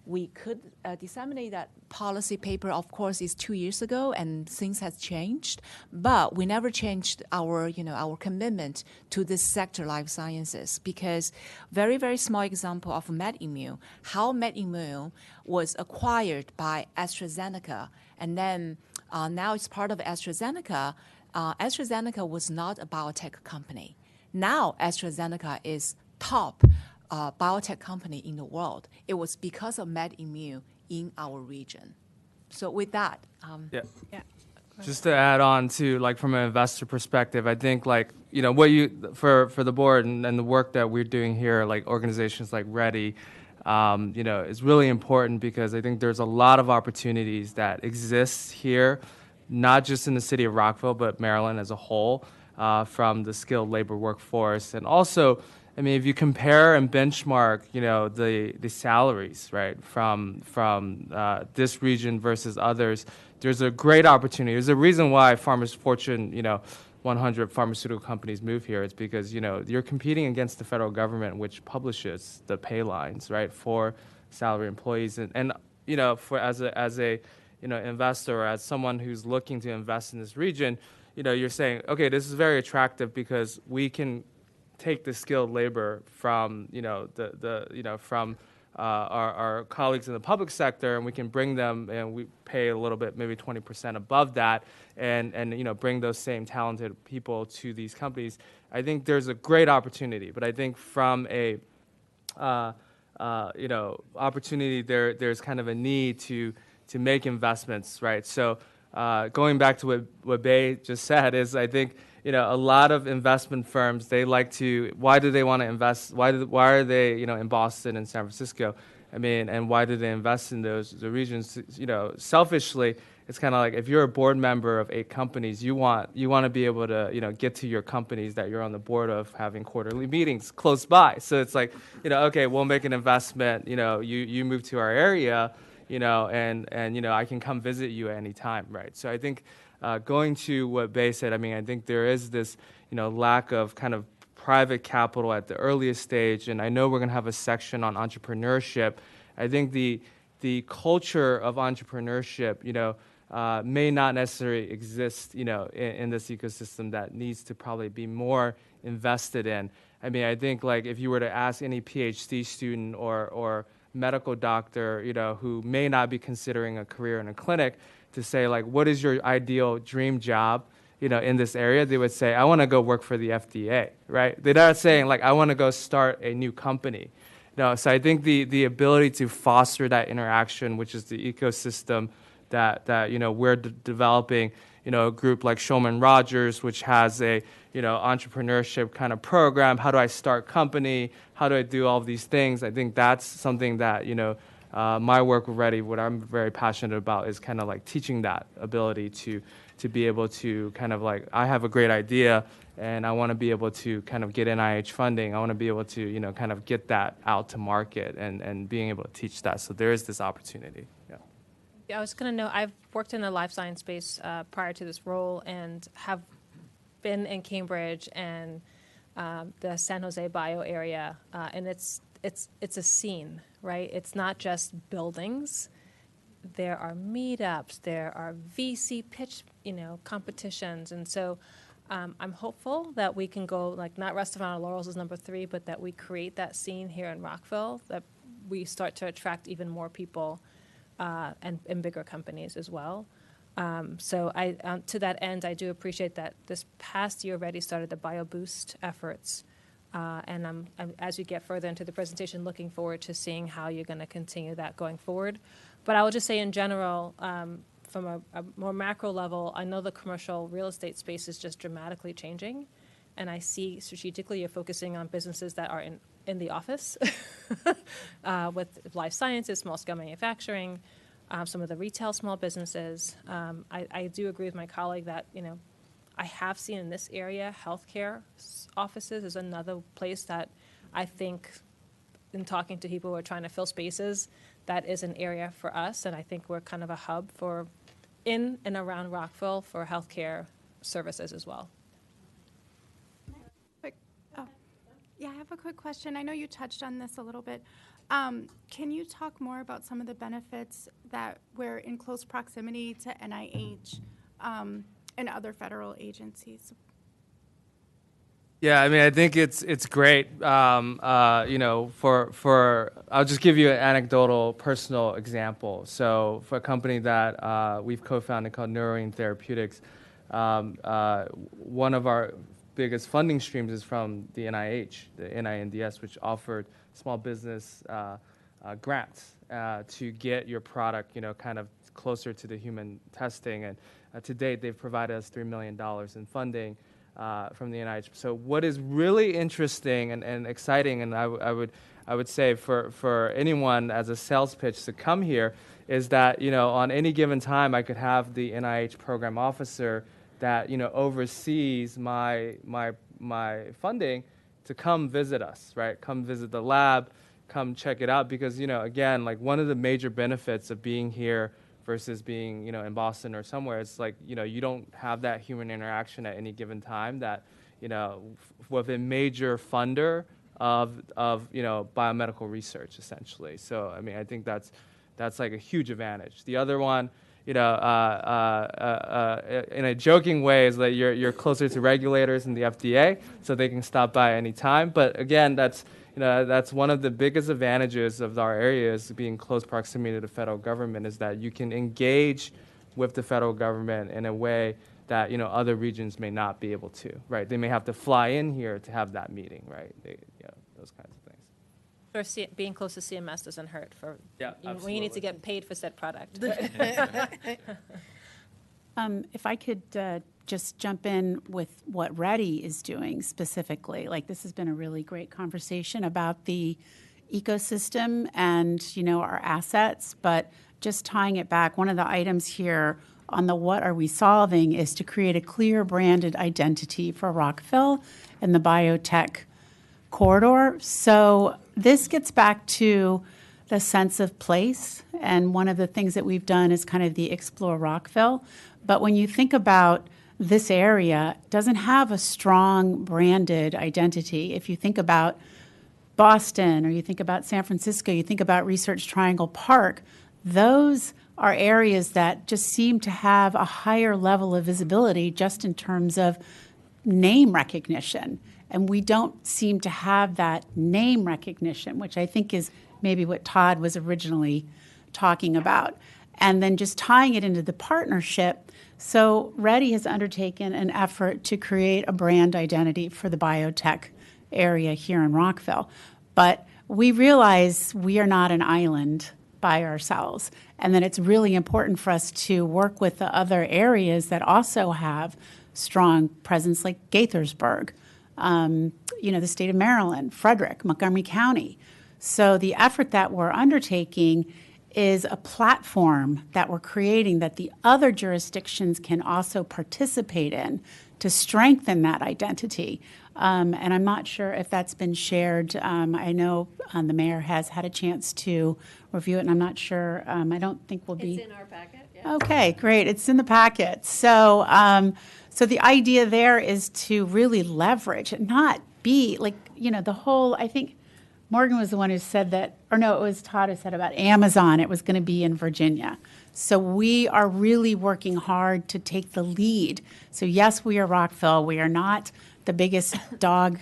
we could disseminate that policy paper, of course, is 2 years ago, and things have changed. But we never changed our commitment to this sector, life sciences, because very, very small example of MedImmune, how MedImmune was acquired by AstraZeneca, and then now it's part of AstraZeneca. AstraZeneca was not a biotech company. Now AstraZeneca is top biotech company in the world. It was because of MedImmune in our region. So with that, Just to add on to, from an investor perspective, I think what you for the board and the work that we're doing here, like organizations like Ready, is really important, because I think there's a lot of opportunities that exist here, not just in the city of Rockville, but Maryland as a whole, from the skilled labor workforce. And also, if you compare and benchmark, the salaries, right, from this region versus others, there's a great opportunity. There's a reason why Fortune 100 pharmaceutical companies move here. It's because, you're competing against the federal government, which publishes the pay lines, right, for salary employees. And for as a investor, or as someone who's looking to invest in this region, you're saying, okay, this is very attractive because we can take the skilled labor from from our colleagues in the public sector, and we can bring them, and we pay a little bit, maybe 20% above that, and bring those same talented people to these companies. I think there's a great opportunity, but I think from a opportunity, there's kind of a need to make investments, right? So going back to what Bei just said is, I think, a lot of investment firms, they like to, why do they want to invest? Why are they, in Boston and San Francisco? And why do they invest in the regions? Selfishly, it's kind of like, if you're a board member of 8 companies, you want to be able to, get to your companies that you're on the board of, having quarterly meetings close by. So it's like, okay, we'll make an investment, you move to our area, and I can come visit you at any time, right? So I think, going to what Bei said, I think there is this, lack of kind of private capital at the earliest stage, and I know we're going to have a section on entrepreneurship. I think the culture of entrepreneurship, may not necessarily exist, in this ecosystem, that needs to probably be more invested in. I mean, I think like if you were to ask any PhD student or medical doctor, who may not be considering a career in a clinic, to say like, what is your ideal dream job, in this area, they would say, I want to go work for the FDA, right? They're not saying like, I want to go start a new company. So I think the ability to foster that interaction, which is the ecosystem that we're developing, a group like Shulman Rogers, which has a entrepreneurship kind of program. How do I start company? How do I do all of these things? I think that's something that my work with Ready, what I'm very passionate about, is kind of like teaching that ability to be able to kind of like, I have a great idea and I want to be able to kind of get NIH funding. I want to be able to kind of get that out to market and being able to teach that. So there is this opportunity. Yeah, I was going to know, I've worked in the life science space prior to this role and have been in Cambridge and the San Jose bio area, and it's a scene, right? It's not just buildings. There are meetups, there are VC pitch, competitions, and so I'm hopeful that we can go, like, not rest on our laurels as number 3, but that we create that scene here in Rockville, that we start to attract even more people and bigger companies as well. So to that end, I do appreciate that this past year already started the BioBoost efforts. And I'm, as we get further into the presentation, looking forward to seeing how you're going to continue that going forward. But I will just say in general, from a more macro level, I know the commercial real estate space is just dramatically changing. And I see strategically you're focusing on businesses that are in the office with life sciences, small-scale manufacturing, some of the retail small businesses. I do agree with my colleague that, I have seen in this area, healthcare offices is another place that I think, in talking to people who are trying to fill spaces, that is an area for us. And I think we're kind of a hub for in and around Rockville for healthcare services as well. Yeah, I have a quick question. I know you touched on this a little bit. Can you talk more about some of the benefits that we're in close proximity to NIH and other federal agencies? Yeah, I mean, I think it's great. I'll just give you an anecdotal, personal example. So for a company that we've co-founded called Neurine Therapeutics, one of our biggest funding streams is from the NIH, the NINDS, which offered small business grants to get your product, kind of closer to the human testing. And to date, they've provided us $3 million in funding from the NIH. So what is really interesting and exciting, and I would say for anyone as a sales pitch to come here, is that on any given time I could have the NIH program officer that oversees my funding to come visit us, right? Come visit the lab, come check it out, because again, like, one of the major benefits of being here versus being in Boston or somewhere, it's like you don't have that human interaction at any given time that with a major funder of biomedical research, essentially. So I mean, I think that's like a huge advantage. The other one, in a joking way, is that you're closer to regulators and the FDA, so they can stop by any time. But again, that's one of the biggest advantages of our area, is being close proximity to the federal government, is that you can engage with the federal government in a way that other regions may not be able to, right? They may have to fly in here to have that meeting, right? Those kinds of things. Being close to CMS doesn't hurt when absolutely. you need to get paid for said product. If I could just jump in with what Ready is doing specifically. Like, this has been a really great conversation about the ecosystem and, our assets, but just tying it back, one of the items here on the what are we solving is to create a clear branded identity for Rockville and the biotech corridor. So this gets back to the sense of place, and one of the things that we've done is kind of the Explore Rockville. But when you think about this area, it doesn't have a strong branded identity. If you think about Boston, or you think about San Francisco, you think about Research Triangle Park, those are areas that just seem to have a higher level of visibility just in terms of name recognition. And we don't seem to have that name recognition, which I think is maybe what Todd was originally talking about. And then just tying it into the partnership. So Ready has undertaken an effort to create a brand identity for the biotech area here in Rockville. But we realize we are not an island by ourselves, and that it's really important for us to work with the other areas that also have strong presence, like Gaithersburg, the state of Maryland, Frederick, Montgomery County. So the effort that we're undertaking is a platform that we're creating that the other jurisdictions can also participate in to strengthen that identity. And I'm not sure if that's been shared. I know the mayor has had a chance to review it, and I'm not sure. I don't think we'll be. It's in our packet. Yeah. Okay, great. It's in the packet. So, so the idea there is to really leverage, not be like, the whole, I think Morgan was the one who said that, or no, it was Todd who said about Amazon, it was going to be in Virginia. So we are really working hard to take the lead. So yes, we are Rockville. We are not the biggest dog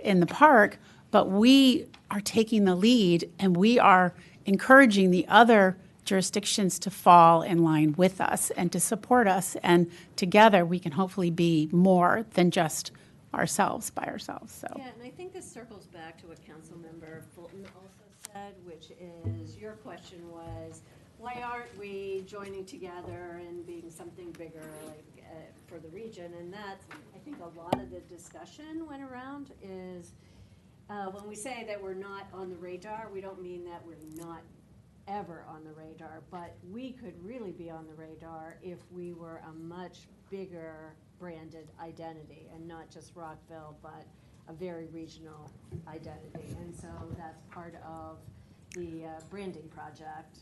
in the park, but we are taking the lead, and we are encouraging the other jurisdictions to fall in line with us and to support us. And together we can hopefully be more than just ourselves by ourselves. So. Yeah, and I think this circles back to what Councilmember Fulton also said, which is your question was, why aren't we joining together and being something bigger for the region? And that's, I think a lot of the discussion went around is when we say that we're not on the radar, we don't mean that we're not ever on the radar, but we could really be on the radar if we were a much bigger branded identity, and not just Rockville, but a very regional identity. And so that's part of the branding project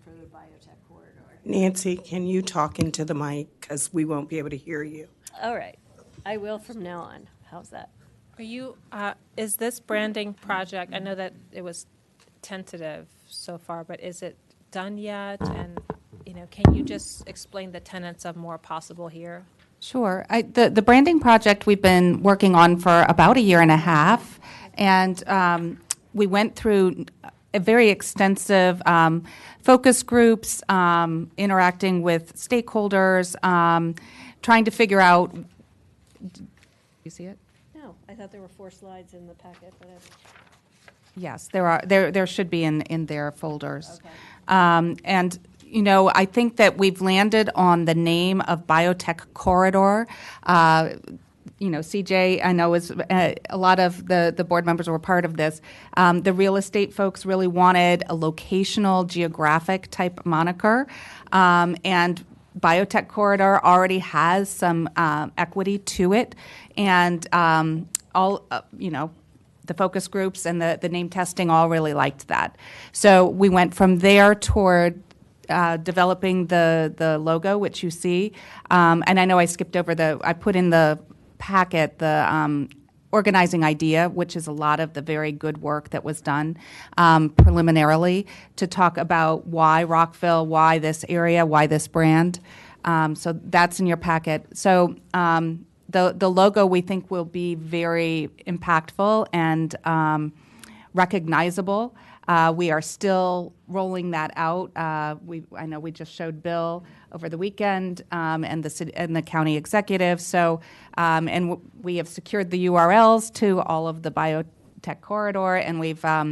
for the biotech corridor. Nancy, can you talk into the mic, because we won't be able to hear you? All right, I will from now on. How's that? Are you, is this branding project, I know that it was tentative so far, but is it done yet? And, can you just explain the tenets of more possible here? Sure. The branding project we've been working on for about a year and a half, and we went through a very extensive focus groups, interacting with stakeholders, trying to figure out. You see it? No, I thought there were 4 slides in the packet, but Yes, there are. There should be in their folders. Okay. And I think that we've landed on the name of Biotech Corridor. CJ, I know is a lot of the board members were part of this. The real estate folks really wanted a locational, geographic type moniker, and Biotech Corridor already has some equity to it, and the focus groups and the name testing all really liked that. So we went from there toward developing the logo, which you see. And I know I skipped over I put in the packet the organizing idea, which is a lot of the very good work that was done preliminarily to talk about why Rockville, why this area, why this brand. So that's in your packet. So the logo we think will be very impactful and recognizable. We are still rolling that out. I know we just showed Bill over the weekend and the city and the county executive. So we have secured the URLs to all of the biotech corridor, and we've are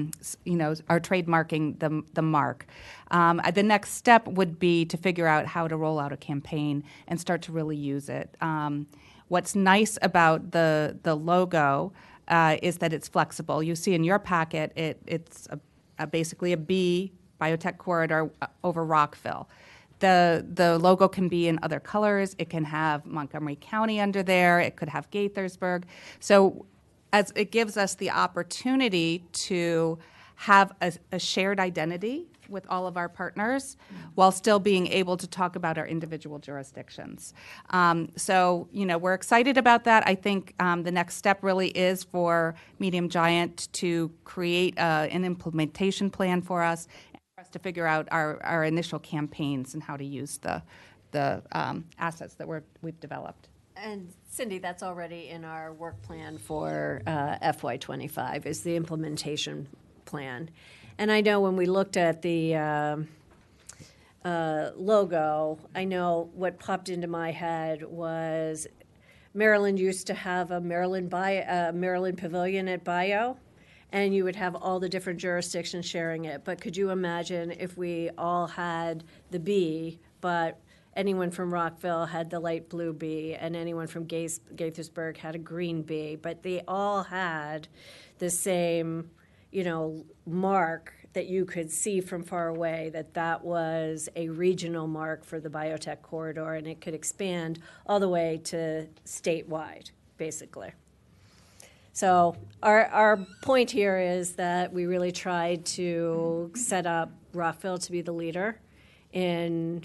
trademarking the mark. The next step would be to figure out how to roll out a campaign and start to really use it. What's nice about the logo is that it's flexible. You see in your packet, it's basically a B, Biotech Corridor, over Rockville. The logo can be in other colors. It can have Montgomery County under there. It could have Gaithersburg. So as it gives us the opportunity to have a shared identity with all of our partners while still being able to talk about our individual jurisdictions. So, we're excited about that. I think the next step really is for Medium Giant to create an implementation plan for us to figure out our initial campaigns and how to use the assets that we've developed. And Cindy, that's already in our work plan for FY25 is the implementation plan. And I know when we looked at the logo, I know what popped into my head was Maryland used to have a Maryland Pavilion at Bio, and you would have all the different jurisdictions sharing it. But could you imagine if we all had the B, but anyone from Rockville had the light blue B, and anyone from Gaithersburg had a green B, but they all had the same, mark that you could see from far away, that was a regional mark for the biotech corridor, and it could expand all the way to statewide, basically. So our point here is that we really tried to set up Rockville to be the leader in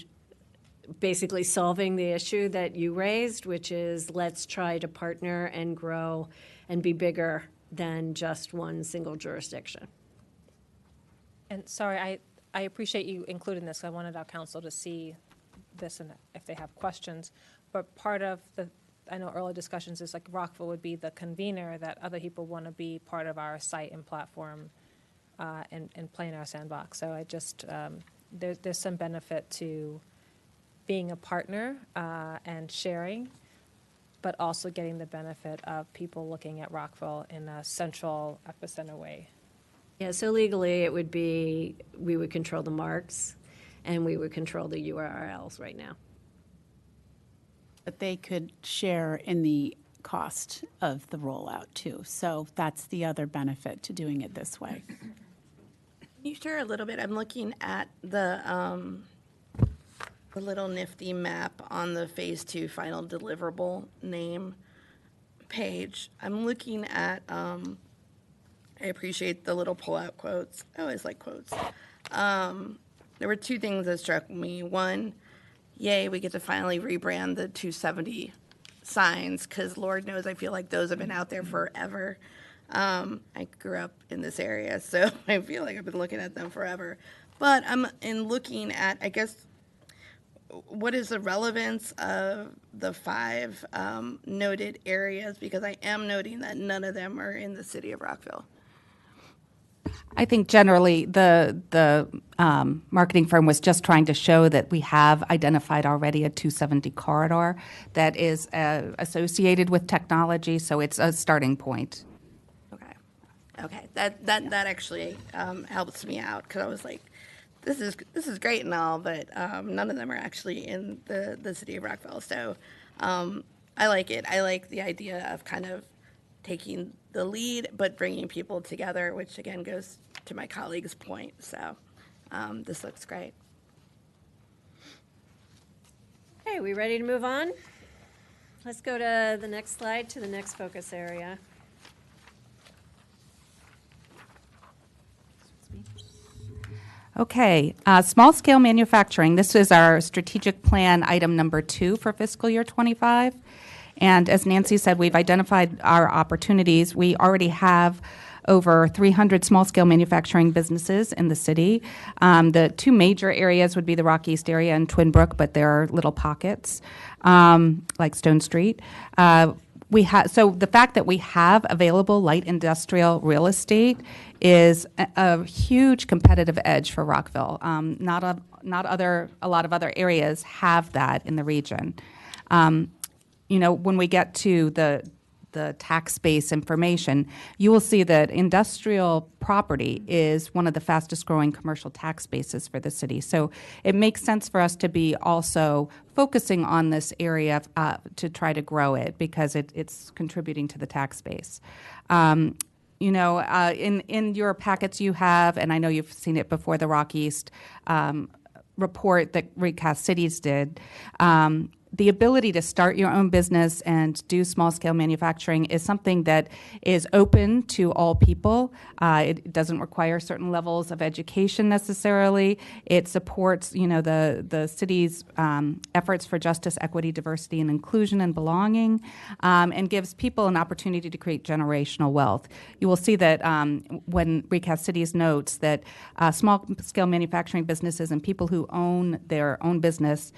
basically solving the issue that you raised, which is let's try to partner and grow and be bigger than just one single jurisdiction. And sorry, I appreciate you including this. I wanted our council to see this and if they have questions. But part of I know early discussions is like Rockville would be the convener, that other people want to be part of our site and platform and play in our sandbox. So I just, there's some benefit to being a partner and sharing, but also getting the benefit of people looking at Rockville in a central epicenter way. Yeah, so legally it would be, we would control the marks and we would control the URLs right now. But they could share in the cost of the rollout too. So that's the other benefit to doing it this way. Can you share a little bit? I'm looking at the little nifty map on the Phase 2 final deliverable name page. I'm looking at, I appreciate the little pull-out quotes. I always like quotes. There were two things that struck me. One, yay, we get to finally rebrand the 270 signs, because Lord knows I feel like those have been out there forever. I grew up in this area, so I feel like I've been looking at them forever. But I'm looking at, I guess, what is the relevance of the 5 noted areas, because I am noting that none of them are in the city of Rockville. I think generally the marketing firm was just trying to show that we have identified already a 270 corridor that is associated with technology, so it's a starting point. Okay, that actually helps me out, because I was like, this is great and all, but none of them are actually in the city of Rockville. So I like it. I like the idea of kind of taking the lead, but bringing people together, which again goes to my colleague's point. So this looks great. Okay, we ready to move on? Let's go to the next slide, to the next focus area. Okay, small-scale manufacturing. This is our strategic plan item number 2 for fiscal year 25. And as Nancy said, we've identified our opportunities. We already have over 300 small-scale manufacturing businesses in the city. The 2 major areas would be the Rock East area and Twin Brook, but there are little pockets like Stone Street. So the fact that we have available light industrial real estate is a huge competitive edge for Rockville. Not a lot of other areas have that in the region. When we get to the tax base information, you will see that industrial property is one of the fastest growing commercial tax bases for the city. So it makes sense for us to be also focusing on this area to try to grow it, because it's contributing to the tax base. In your packets you have, and I know you've seen it before, the Rock East report that Recast Cities did. The ability to start your own business and do small-scale manufacturing is something that is open to all people. It doesn't require certain levels of education necessarily. It supports, the city's efforts for justice, equity, diversity, and inclusion and belonging, and gives people an opportunity to create generational wealth. You will see that when Recast Cities notes that small-scale manufacturing businesses and people who own their own business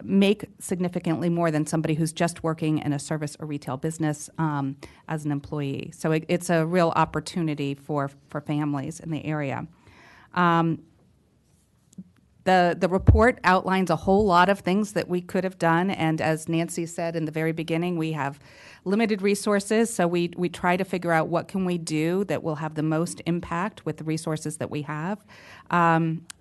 make significantly more than somebody who's just working in a service or retail business as an employee. So it's a real opportunity for families in the area. The report outlines a whole lot of things that we could have done, and as Nancy said in the very beginning, we have limited resources, so we try to figure out what can we do that will have the most impact with the resources that we have.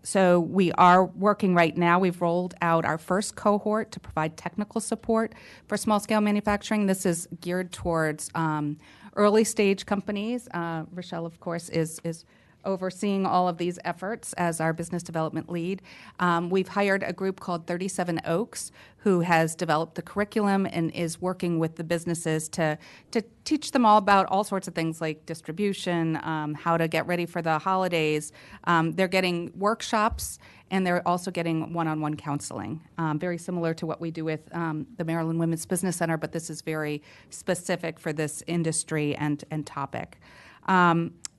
So we are working right now. We've rolled out our first cohort to provide technical support for small-scale manufacturing. This is geared towards early-stage companies. Rochelle, of course, is overseeing all of these efforts as our business development lead. We've hired a group called 37 Oaks who has developed the curriculum and is working with the businesses to teach them all about all sorts of things like distribution, how to get ready for the holidays. They're getting workshops and they're also getting one-on-one counseling, very similar to what we do with the Maryland Women's Business Center, but this is very specific for this industry and topic.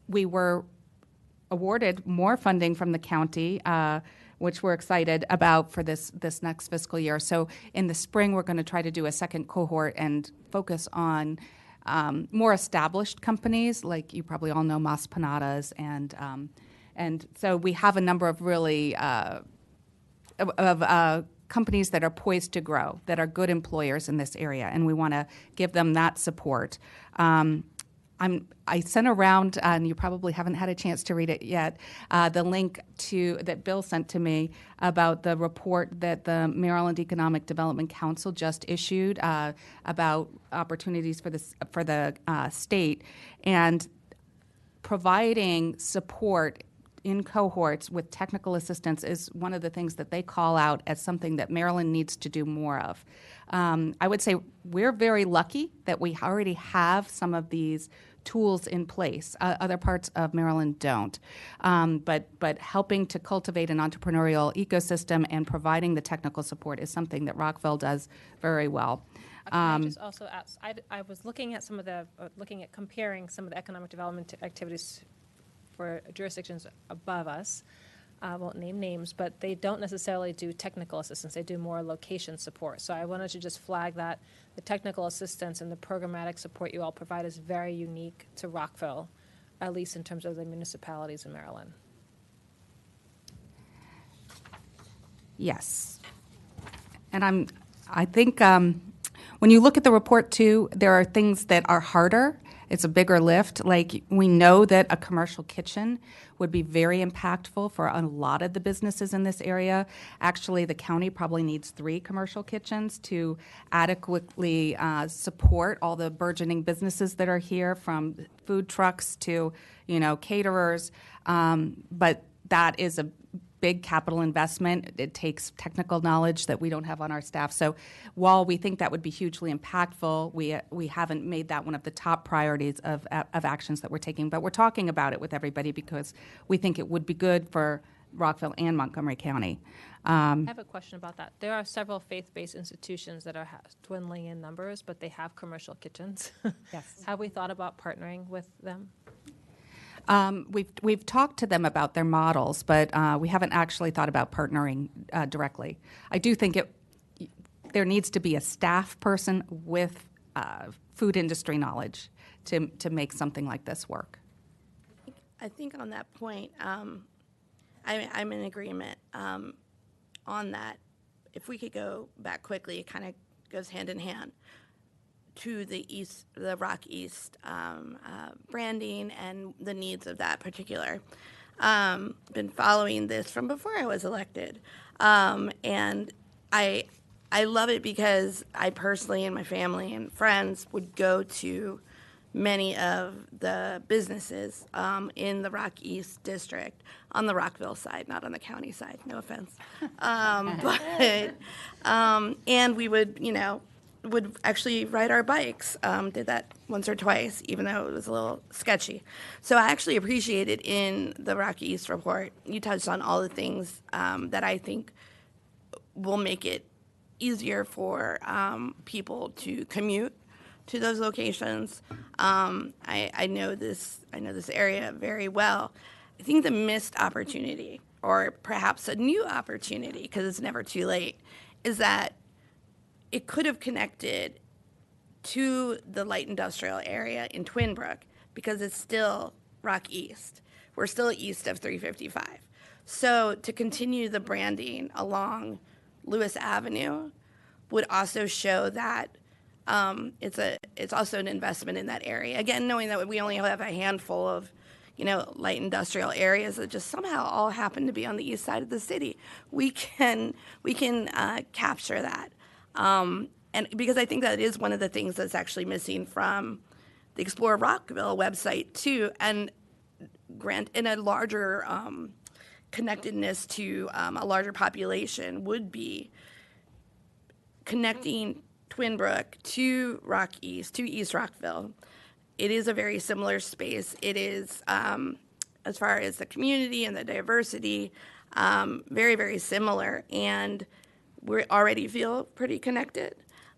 We were awarded more funding from the county, which we're excited about for this next fiscal year. So in the spring, we're going to try to do a second cohort and focus on more established companies, like you probably all know Mas Panadas, and so we have a number of really companies that are poised to grow, that are good employers in this area, and we want to give them that support. I sent around, and you probably haven't had a chance to read it yet, the link that Bill sent to me about the report that the Maryland Economic Development Council just issued about opportunities for the state, and providing support in cohorts with technical assistance is one of the things that they call out as something that Maryland needs to do more of. I would say we're very lucky that we already have some of these tools in place. Other parts of Maryland don't. But helping to cultivate an entrepreneurial ecosystem and providing the technical support is something that Rockville does very well. I just also ask, I was looking at comparing some of the economic development activities for jurisdictions above us. I won't name names, but they don't necessarily do technical assistance. They do more location support. So I wanted to just flag that the technical assistance and the programmatic support you all provide is very unique to Rockville, at least in terms of the municipalities in Maryland. Yes. And I think when you look at the report too, there are things that are harder. It's a bigger lift. Like, we know that a commercial kitchen would be very impactful for a lot of the businesses in this area. Actually, the county probably needs 3 commercial kitchens to adequately support all the burgeoning businesses that are here, from food trucks to, caterers. But that is a big capital investment. It takes technical knowledge that we don't have on our staff. So while we think that would be hugely impactful, we haven't made that one of the top priorities of actions that we're taking. But we're talking about it with everybody because we think it would be good for Rockville and Montgomery County. I have a question about that. There are several faith-based institutions that are dwindling in numbers, but they have commercial kitchens. Yes. Have we thought about partnering with them? We've talked to them about their models, but we haven't actually thought about partnering directly. I do think there needs to be a staff person with food industry knowledge to make something like this work. I think on that point, I'm in agreement on that. If we could go back quickly, it kind of goes hand in hand to the East, the Rock East branding and the needs of that particular. Been following this from before I was elected, and I love it because I personally and my family and friends would go to many of the businesses in the Rock East district on the Rockville side, not on the county side. No offense, and we would actually ride our bikes. Did that once or twice, even though it was a little sketchy. So I actually appreciated in the Rock East report, you touched on all the things that I think will make it easier for people to commute to those locations. I know this area very well. I think the missed opportunity, or perhaps a new opportunity, because it's never too late, is that it could have connected to the light industrial area in Twin Brook because it's still Rock East. We're still east of 355. So to continue the branding along Lewis Avenue would also show that it's also an investment in that area. Again, knowing that we only have a handful of, light industrial areas that just somehow all happen to be on the east side of the city, we can capture that. And because I think that is one of the things that's actually missing from the Explore Rockville website too, and grant in a larger connectedness to a larger population would be connecting Twin Brook to Rock East, to East Rockville. It is a very similar space. It is, as far as the community and the diversity, very, very similar. And we already feel pretty connected.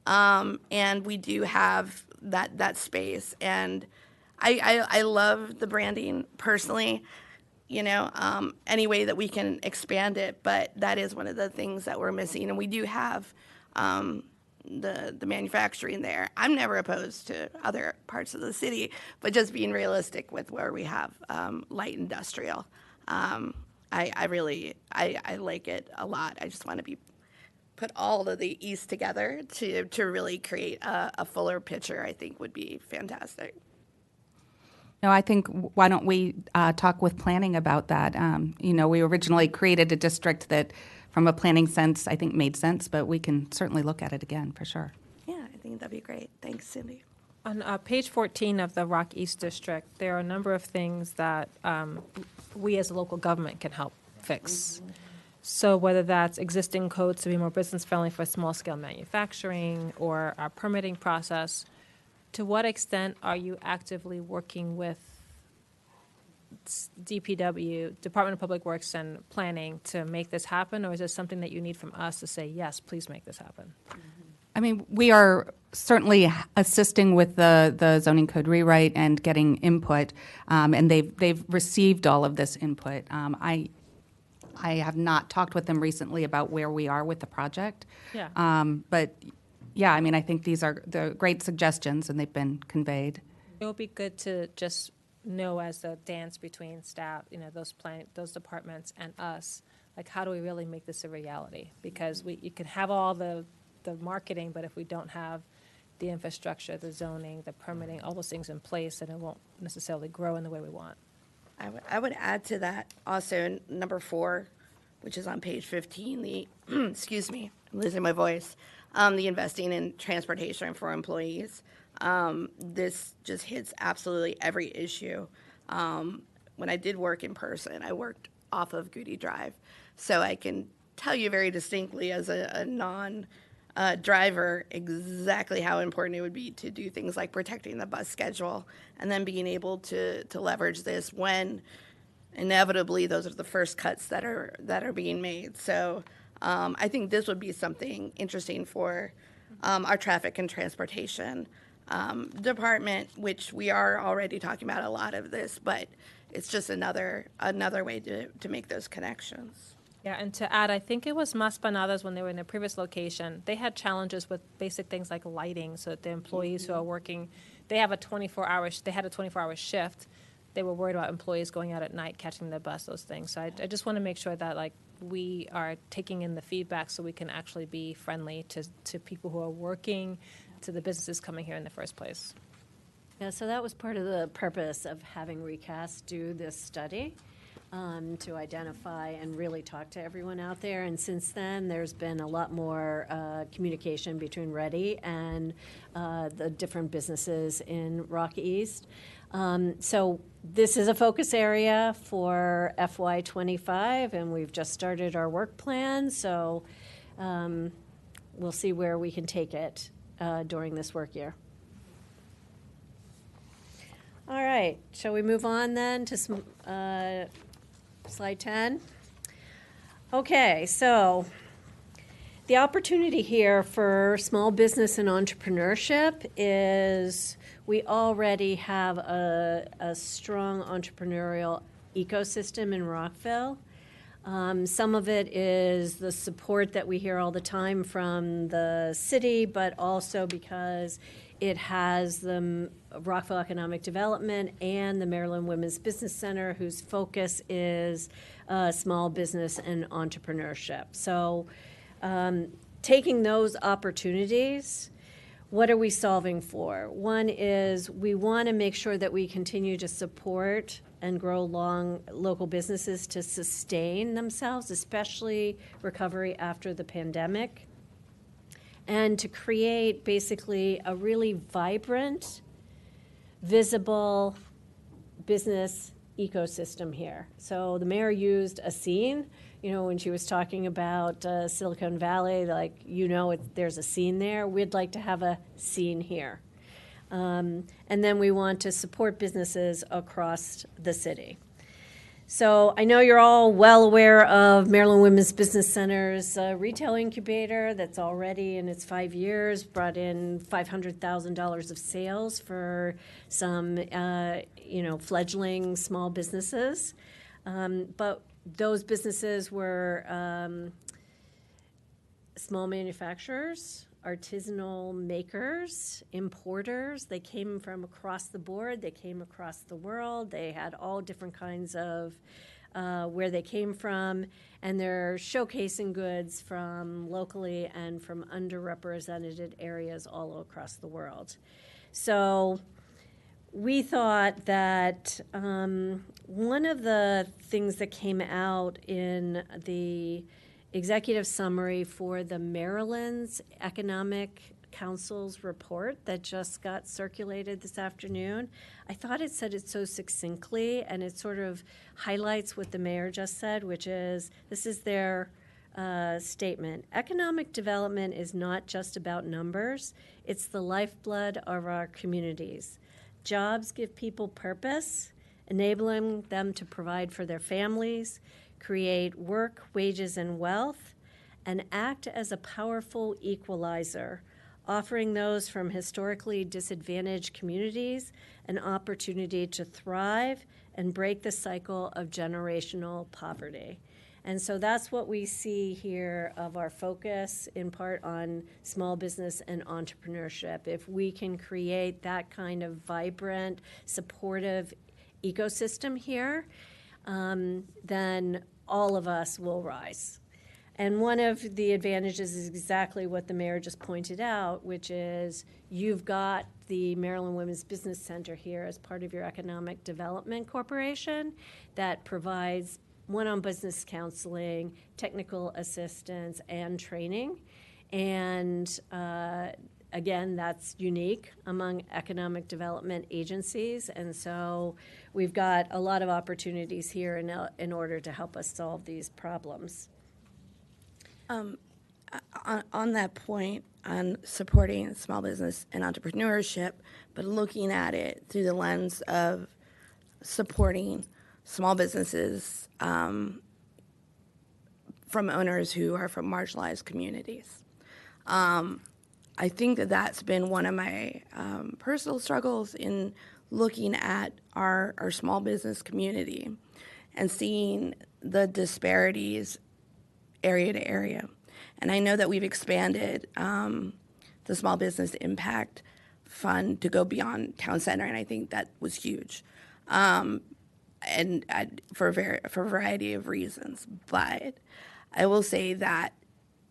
And we do have that space. And I love the branding personally, any way that we can expand it. But that is one of the things that we're missing. And we do have the manufacturing there. I'm never opposed to other parts of the city, but just being realistic with where we have light industrial. I really like it a lot. I just want to put all of the east together to really create a fuller picture. I think would be fantastic. No, I think why don't we talk with planning about that? We originally created a district that, from a planning sense, I think made sense, but we can certainly look at it again for sure. Yeah, I think that'd be great. Thanks, Cindy. On page 14 of the Rock East District, there are a number of things that we as a local government can help fix. So whether that's existing codes to be more business-friendly for small-scale manufacturing or our permitting process, to what extent are you actively working with DPW, Department of Public Works and Planning to make this happen, or is this something that you need from us to say, yes, please make this happen? I mean, we are certainly assisting with the zoning code rewrite and getting input, and they've received all of this input. I have not talked with them recently about where we are with the project. Yeah. But yeah, I mean, I think these are the great suggestions, and they've been conveyed. It would be good to just know, as a dance between staff, those departments and us, like, how do we really make this a reality? Because you can have all the marketing, but if we don't have the infrastructure, the zoning, the permitting, all those things in place, then it won't necessarily grow in the way we want. I would add to that also number 4, which is on page 15, the, excuse me, I'm losing my voice, the investing in transportation for employees. This just hits absolutely every issue. When I did work in person, I worked off of Goody Drive. So I can tell you very distinctly as a non-driver exactly how important it would be to do things like protecting the bus schedule and then being able to leverage this when inevitably those are the first cuts that are being made. So I think this would be something interesting for our traffic and transportation department, which we are already talking about a lot of this, but it's just another way to make those connections. Yeah, and to add, I think it was Maspanadas when they were in their previous location. They had challenges with basic things like lighting, so that the employees who are working, they had a 24-hour shift. They were worried about employees going out at night, catching the bus, those things. So I just want to make sure that we are taking in the feedback so we can actually be friendly to people who are working, to the businesses coming here in the first place. Yeah, so that was part of the purpose of having Recast do this study, to identify and really talk to everyone out there. And since then, there's been a lot more communication between Ready and the different businesses in Rock East. So this is a focus area for FY25, and we've just started our work plan. So we'll see where we can take it during this work year. All right, shall we move on then to slide 10? Okay, so the opportunity here for small business and entrepreneurship is we already have a strong entrepreneurial ecosystem in Rockville. Some of it is the support that we hear all the time from the city, but also because it has the Rockville Economic Development and the Maryland Women's Business Center, whose focus is small business and entrepreneurship. So taking those opportunities, what are we solving for? One is we want to make sure that we continue to support and grow local businesses to sustain themselves, especially recovery after the pandemic, and to create basically a really vibrant, visible business ecosystem here. So the mayor used a scene, when she was talking about Silicon Valley, there's a scene there. We'd like to have a scene here. And then we want to support businesses across the city. So I know you're all well aware of Maryland Women's Business Center's retail incubator that's already in its 5 years brought in $500,000 of sales for some, fledgling small businesses. But those businesses were small manufacturers, artisanal makers, importers. They came from across the board. They came across the world. They had all different kinds of where they came from, and they're showcasing goods from locally and from underrepresented areas all across the world. So we thought that one of the things that came out in the executive summary for the Maryland's Economic Council's report that just got circulated this afternoon, I thought it said it so succinctly, and it sort of highlights what the mayor just said, which is, this is their statement. Economic development is not just about numbers. It's the lifeblood of our communities. Jobs give people purpose, enabling them to provide for their families, create work, wages, and wealth, and act as a powerful equalizer, offering those from historically disadvantaged communities an opportunity to thrive and break the cycle of generational poverty. And so that's what we see here of our focus, in part on small business and entrepreneurship. If we can create that kind of vibrant, supportive ecosystem here, then all of us will rise. And one of the advantages is exactly what the mayor just pointed out, which is you've got the Maryland Women's Business Center here as part of your Economic Development Corporation that provides one-on-one business counseling, technical assistance, and training. And again, that's unique among economic development agencies. And so we've got a lot of opportunities here in order to help us solve these problems. On that point, on supporting small business and entrepreneurship, but looking at it through the lens of supporting small businesses from owners who are from marginalized communities. I think that that's been one of my personal struggles in looking at our small business community and seeing the disparities area to area. And I know that we've expanded the Small Business Impact Fund to go beyond Town Center, and I think that was huge. For a variety of reasons. But I will say that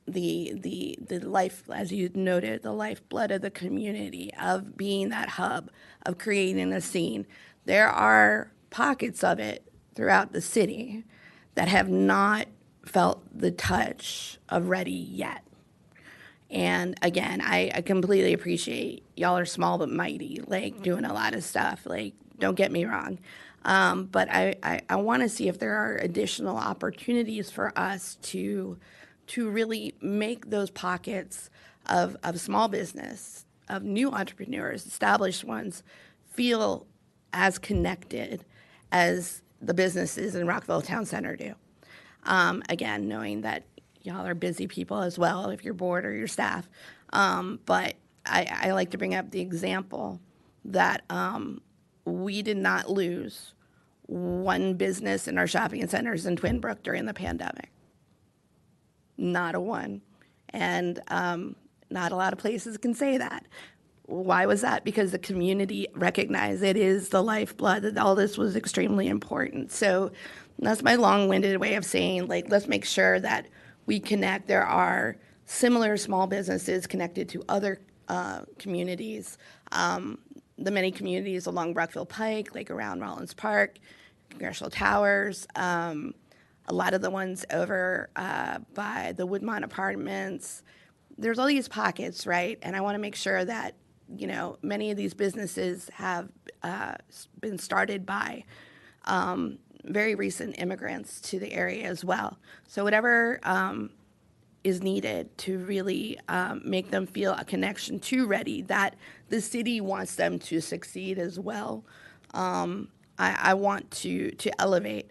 the life, as you noted, the lifeblood of the community, of being that hub, of creating a scene, there are pockets of it throughout the city that have not felt the touch of Ready yet. And again, I completely appreciate y'all are small but mighty, doing a lot of stuff. Don't get me wrong. But I want to see if there are additional opportunities for us to really make those pockets of small business, of new entrepreneurs, established ones, feel as connected as the businesses in Rockville Town Center do. Again, knowing that y'all are busy people as well, if you're board or your staff. But I like to bring up the example that we did not lose one business in our shopping centers in Twin Brook during the pandemic. Not a one. And not a lot of places can say that. Why was that? Because the community recognized it is the lifeblood, that all this was extremely important. So that's my long-winded way of saying, like, let's make sure that we connect. There are similar small businesses connected to other communities. The many communities along Rockville Pike, like around Rollins Park, Congressional Towers, a lot of the ones over by the Woodmont Apartments. There's all these pockets, right? And I want to make sure that, you know, many of these businesses have been started by very recent immigrants to the area as well. So whatever is needed to really make them feel a connection to Ready, that the city wants them to succeed as well. I want to elevate.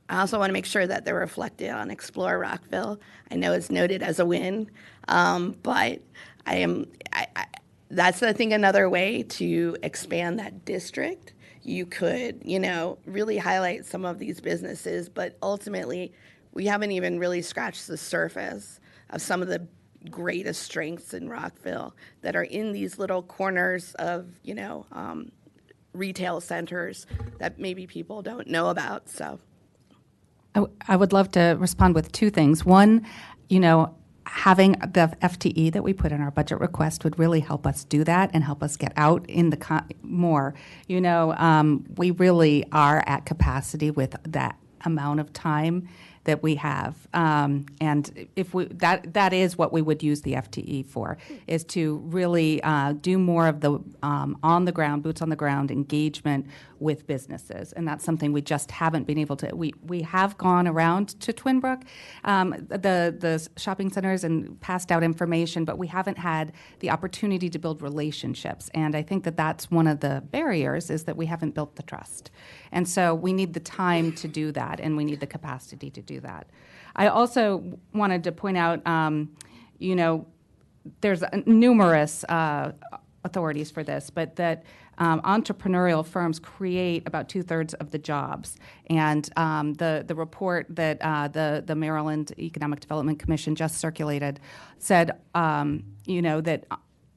I also want to make sure that they're reflected on Explore Rockville. I know it's noted as a win, but that's, I think, another way to expand that district. You could, you know, really highlight some of these businesses, but ultimately, we haven't even really scratched the surface of some of the greatest strengths in Rockville that are in these little corners of, you know, retail centers that maybe people don't know about. So I would love to respond with two things. One, you know, having the FTE that we put in our budget request would really help us do that and help us get out in the more. You know, we really are at capacity with that amount of time that we have, and if we that is what we would use the FTE for, is to really do more of the on the ground, boots on the ground engagement with businesses, and that's something we just haven't been able to. We have gone around to Twin Brook, the shopping centers, and passed out information, but we haven't had the opportunity to build relationships, and I think that that's one of the barriers, is that we haven't built the trust, and so we need the time to do that, and we need the capacity to do that. I also wanted to point out, you know, there's numerous authorities for this, but that entrepreneurial firms create about 2/3 of the jobs. And the report that the Maryland Economic Development Commission just circulated said, you know, that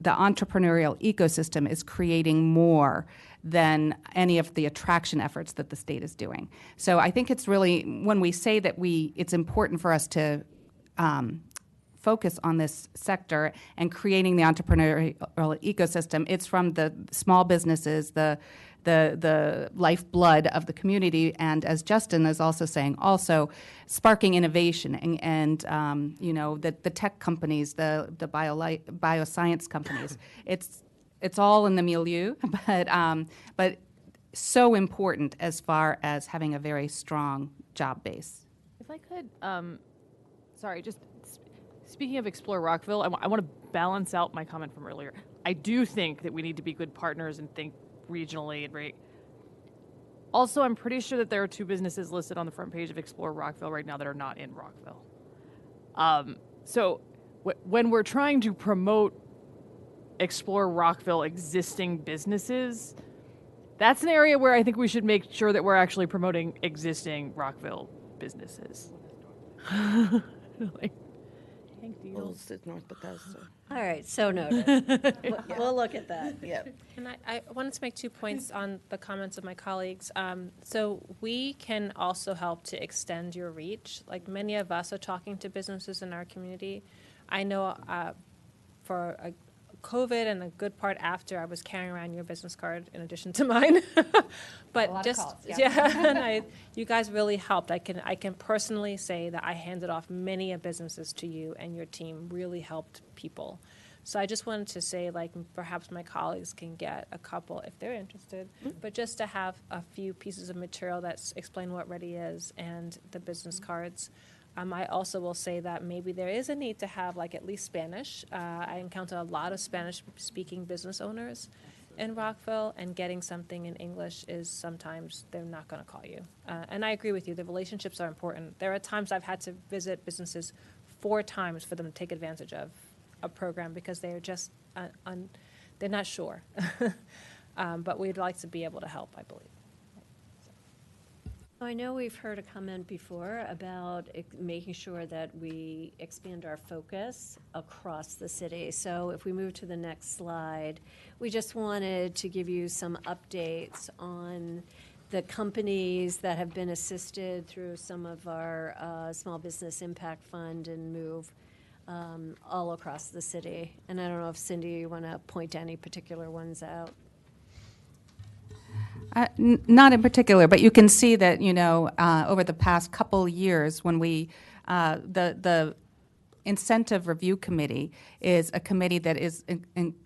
the entrepreneurial ecosystem is creating more than any of the attraction efforts that the state is doing. So I think it's really, when we say that it's important for us to focus on this sector and creating the entrepreneurial ecosystem, it's from the small businesses, the lifeblood of the community, and as Justin is also saying, also sparking innovation and you know, the tech companies, the bioscience companies. It's all in the milieu, but so important as far as having a very strong job base. If I could, sorry, just speaking of Explore Rockville, I want to balance out my comment from earlier. I do think that we need to be good partners and think regionally and right. Also, I'm pretty sure that there are 2 businesses listed on the front page of Explore Rockville right now that are not in Rockville. So when we're trying to promote Explore Rockville existing businesses, that's an area where I think we should make sure that we're actually promoting existing Rockville businesses. Like, North Bethesda. All right, so noted. We'll look at that. Yep. And I wanted to make 2 points on the comments of my colleagues. So we can also help to extend your reach. Like, many of us are talking to businesses in our community. I know for COVID and a good part after, I was carrying around your business card in addition to mine. But A lot of just calls, yeah, and you guys really helped. I can personally say that I handed off many businesses to you, and your team really helped people. So I just wanted to say, like, perhaps my colleagues can get a couple if they're interested, but just to have a few pieces of material that explain what Ready is and the business cards. I also will say that maybe there is a need to have, like, at least Spanish. I encounter a lot of Spanish-speaking business owners in Rockville, and getting something in English is sometimes they're not going to call you. And I agree with you. The relationships are important. There are times I've had to visit businesses 4 times for them to take advantage of a program because they are just they're not sure. But we'd like to be able to help, I believe. I know we've heard a comment before about making sure that we expand our focus across the city. So if we move to the next slide, we just wanted to give you some updates on the companies that have been assisted through some of our Small Business Impact Fund and MOVE all across the city. And I don't know if Cindy, you want to point any particular ones out. Not in particular, but you can see that, over the past couple years when the Incentive Review Committee is a committee that is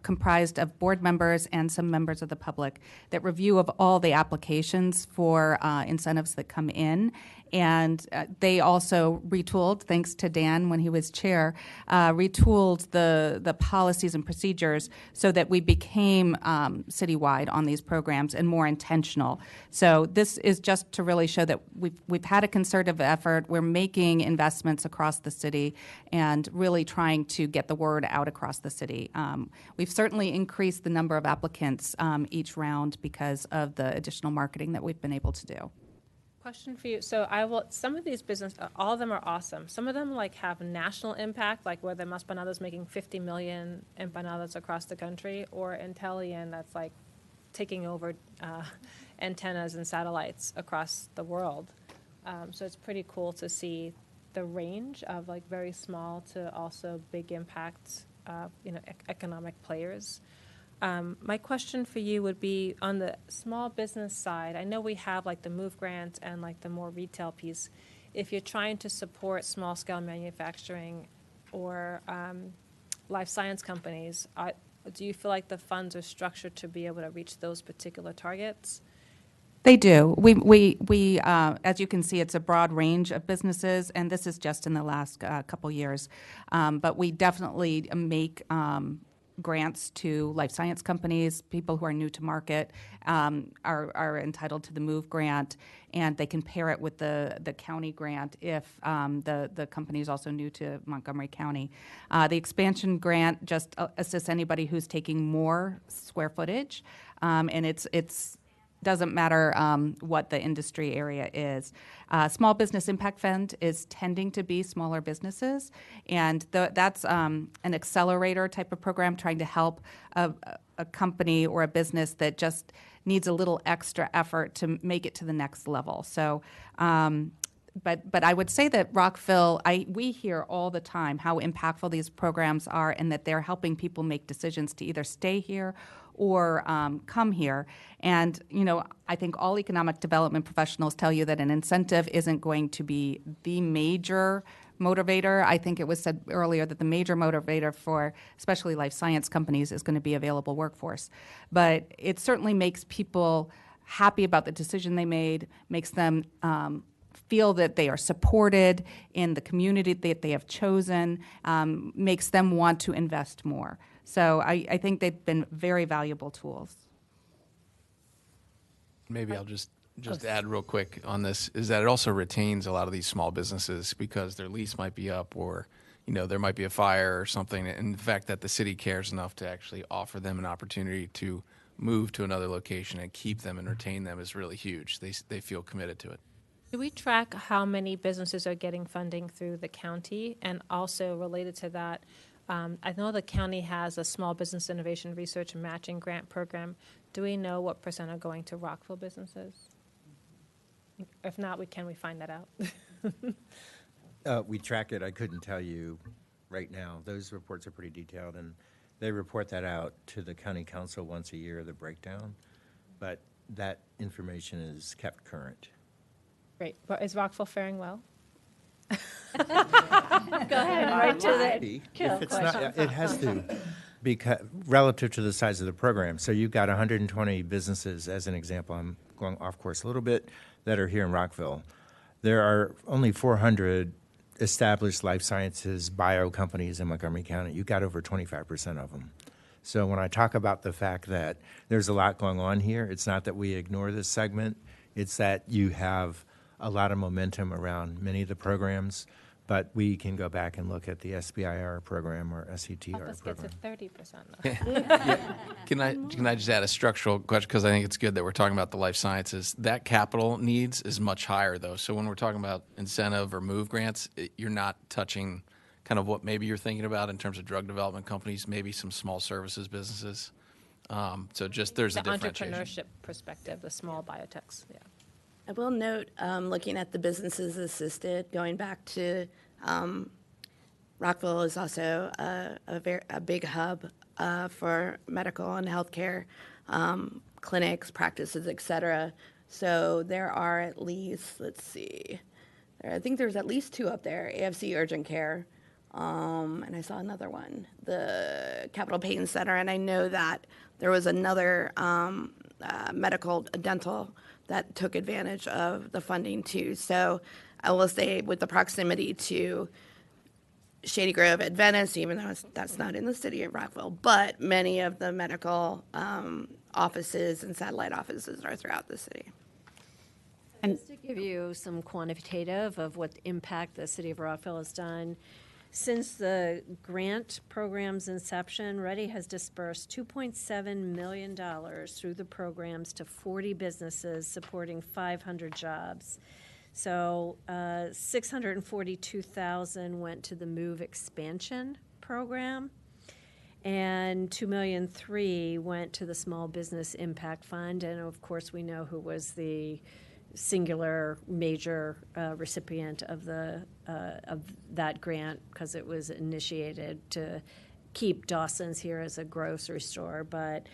comprised of board members and some members of the public that review of all the applications for incentives that come in. And they also retooled, thanks to Dan when he was chair, retooled the policies and procedures so that we became citywide on these programs and more intentional. So this is just to really show that we've had a concerted effort. We're making investments across the city and really trying to get the word out across the city. We've certainly increased the number of applicants each round because of the additional marketing that we've been able to do. Question for you. So some of these businesses, all of them are awesome. Some of them have national impact, like where the Empanadas making 50 million empanadas across the country, or Intellian that's taking over antennas and satellites across the world. So it's pretty cool to see the range of very small to also big impact, economic players. My question for you would be on the small business side. I know we have the MOVE grant and the more retail piece. If you're trying to support small scale manufacturing or life science companies, do you feel like the funds are structured to be able to reach those particular targets? They do. We as you can see, it's a broad range of businesses, and this is just in the last couple years. But we definitely make grants to life science companies. People who are new to market are entitled to the MOVE grant, and they can pair it with the county grant if the company is also new to Montgomery County. The expansion grant just assists anybody who's taking more square footage, and it's doesn't matter what the industry area is. Small Business Impact Fund is tending to be smaller businesses, and that's an accelerator type of program trying to help a company or a business that just needs a little extra effort to make it to the next level. So, but I would say that Rockville, we hear all the time how impactful these programs are and that they're helping people make decisions to either stay here or come here. And, I think all economic development professionals tell you that an incentive isn't going to be the major motivator. I think it was said earlier that the major motivator for especially life science companies is going to be available workforce. But it certainly makes people happy about the decision they made, makes them feel that they are supported in the community that they have chosen, makes them want to invest more. So I think they've been very valuable tools. Maybe I'll just add real quick on this, is that it also retains a lot of these small businesses because their lease might be up or, there might be a fire or something. And the fact that the city cares enough to actually offer them an opportunity to move to another location and keep them and retain them is really huge. They feel committed to it. Do we track how many businesses are getting funding through the county? And also related to that, I know the county has a Small Business Innovation Research and Matching Grant program. Do we know what % are going to Rockville businesses? If not, can we find that out? We track it. I couldn't tell you right now. Those reports are pretty detailed, and they report that out to the county council once a year, the breakdown. But that information is kept current. Great. But is Rockville faring well? Go ahead, right to the kill If it's question. not, it has to, because relative to the size of the program. So you've got 120 businesses, as an example. I'm going off course a little bit, that are here in Rockville. There are only 400 established life sciences bio companies in Montgomery County. You've got over 25% of them. So when I talk about the fact that there's a lot going on here, it's not that we ignore this segment. It's that you have a lot of momentum around many of the programs, but we can go back and look at the SBIR program or SETR Office gets a program. 30%. Can I just add a structural question, because I think it's good that we're talking about the life sciences. That capital needs is much higher, though. So when we're talking about incentive or move grants, you're not touching kind of what maybe you're thinking about in terms of drug development companies, maybe some small services businesses. So just there's a The differentiation. entrepreneurship perspective, the small biotechs, yeah. I will note, looking at the businesses assisted, going back to Rockville is also a big hub for medical and healthcare clinics, practices, et cetera. So there are at least, let's see, I think there's at least 2 up there, AFC Urgent Care, and I saw another one, the Capital Pain Center, and I know that there was another medical, dental, that took advantage of the funding too. So I will say with the proximity to Shady Grove, Adventist, even though that's not in the city of Rockville, but many of the medical offices and satellite offices are throughout the city. And just to give you some quantitative of what impact the city of Rockville has done, since the grant program's inception, Ready has dispersed $2.7 million through the programs to 40 businesses supporting 500 jobs. So $642,000 went to the Move Expansion program, and $2.3 million went to the Small Business Impact Fund. And of course, we know who was the singular major recipient of that grant, because it was initiated to keep Dawson's here as a grocery store. But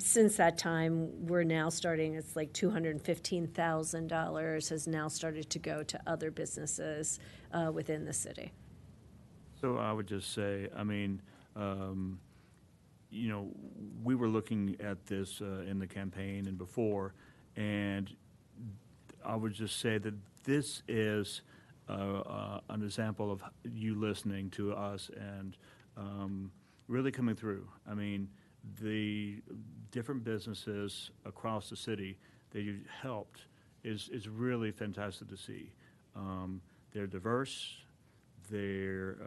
since that time, we're now starting, it's like $215,000 has now started to go to other businesses within the city. So I would just say, I mean, we were looking at this in the campaign and before, and I would just say that this is an example of you listening to us and really coming through. I mean, the different businesses across the city that you helped is really fantastic to see. They're diverse. They're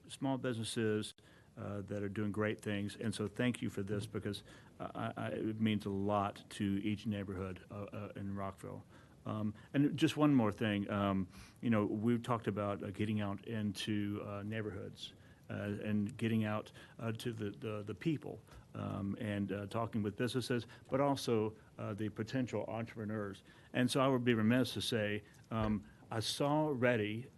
small businesses that are doing great things. And so thank you for this, because it means a lot to each neighborhood in Rockville. And just one more thing, we've talked about getting out into neighborhoods and getting out to the people and talking with businesses, but also the potential entrepreneurs. And so I would be remiss to say, I saw Ready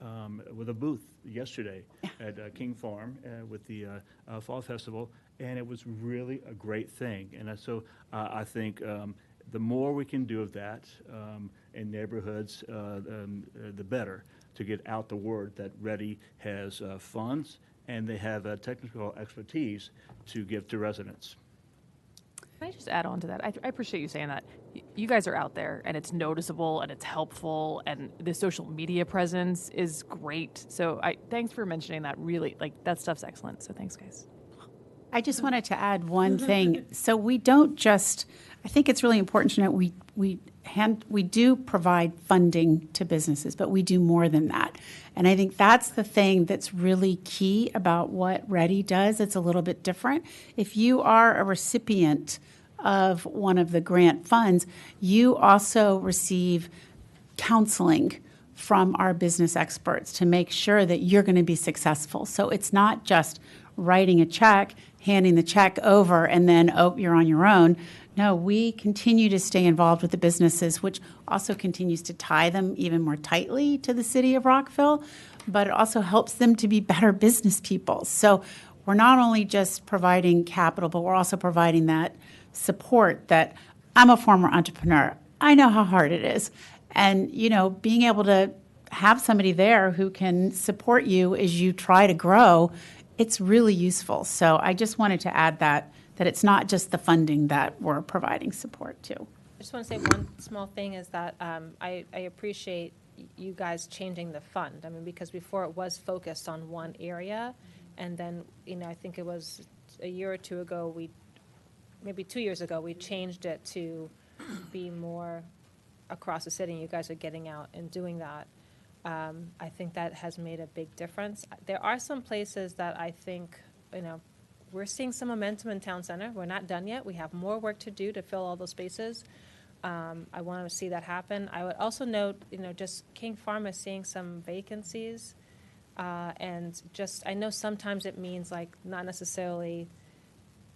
with a booth yesterday at King Farm with the Fall Festival, and it was really a great thing. And so I think the more we can do of that in neighborhoods, the better, to get out the word that Ready has funds and they have technical expertise to give to residents. Can I just add on to that? I appreciate you saying that. You guys are out there, and it's noticeable, and it's helpful, and the social media presence is great. So thanks for mentioning that. Really, that stuff's excellent. So thanks, guys. I just wanted to add one thing. So we don't just, I think it's really important to note we do provide funding to businesses, but we do more than that. And I think that's the thing that's really key about what Ready does. It's a little bit different. If you are a recipient of one of the grant funds, you also receive counseling from our business experts to make sure that you're going to be successful. So it's not just writing a check, handing the check over, and then, oh, you're on your own. No, we continue to stay involved with the businesses, which also continues to tie them even more tightly to the city of Rockville, but it also helps them to be better business people. So we're not only just providing capital, but we're also providing that support that I'm a former entrepreneur. I know how hard it is. And, being able to have somebody there who can support you as you try to grow, it's really useful. So I just wanted to add that it's not just the funding that we're providing support to. I just want to say one small thing is that I appreciate you guys changing the fund. I mean, because before it was focused on one area, and then, I think it was a year or two ago, maybe 2 years ago, we changed it to be more across the city, and you guys are getting out and doing that. I think that has made a big difference. There are some places that I think, we're seeing some momentum in Town Center. We're not done yet. We have more work to do to fill all those spaces. I want to see that happen. I would also note, just King Farm is seeing some vacancies. And just, I know sometimes it means like not necessarily,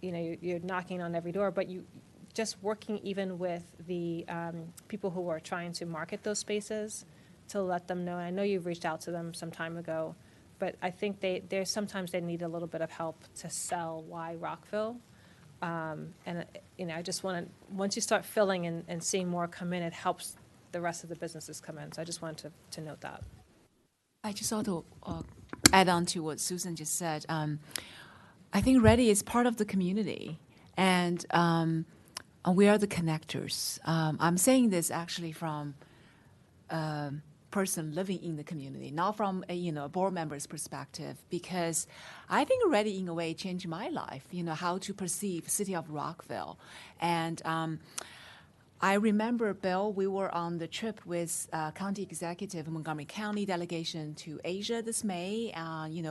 you're knocking on every door, but you just working even with the people who are trying to market those spaces to let them know. And I know you've reached out to them some time ago, but I think sometimes they need a little bit of help to sell why Rockville. And I just want to, once you start filling and seeing more come in, it helps the rest of the businesses come in. So I just wanted to note that. I just want to add on to what Susan just said. I think Ready is part of the community, and we are the connectors. I'm saying this actually from a person living in the community, not from a board member's perspective, because I think Ready in a way changed my life. How to perceive city of Rockville, and I remember, Bill, we were on the trip with county executive, Montgomery County delegation to Asia this May,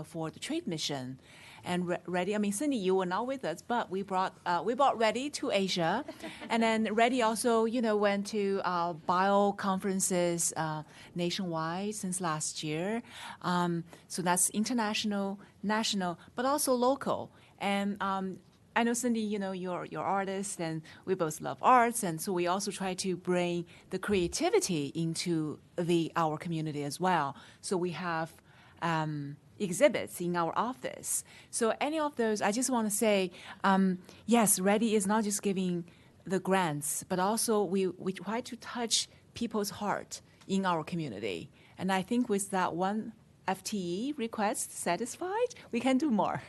for the trade mission. And Ready, Cindy, you were not with us, but we brought Ready to Asia. And then Ready also, went to bio conferences nationwide since last year. So that's international, national, but also local. And I know, Cindy, you're artist, and we both love arts, and so we also try to bring the creativity into our community as well. So we have exhibits in our office. So any of those, I just want to say, yes, Ready is not just giving the grants, but also we try to touch people's heart in our community. And I think with that one FTE request satisfied, we can do more.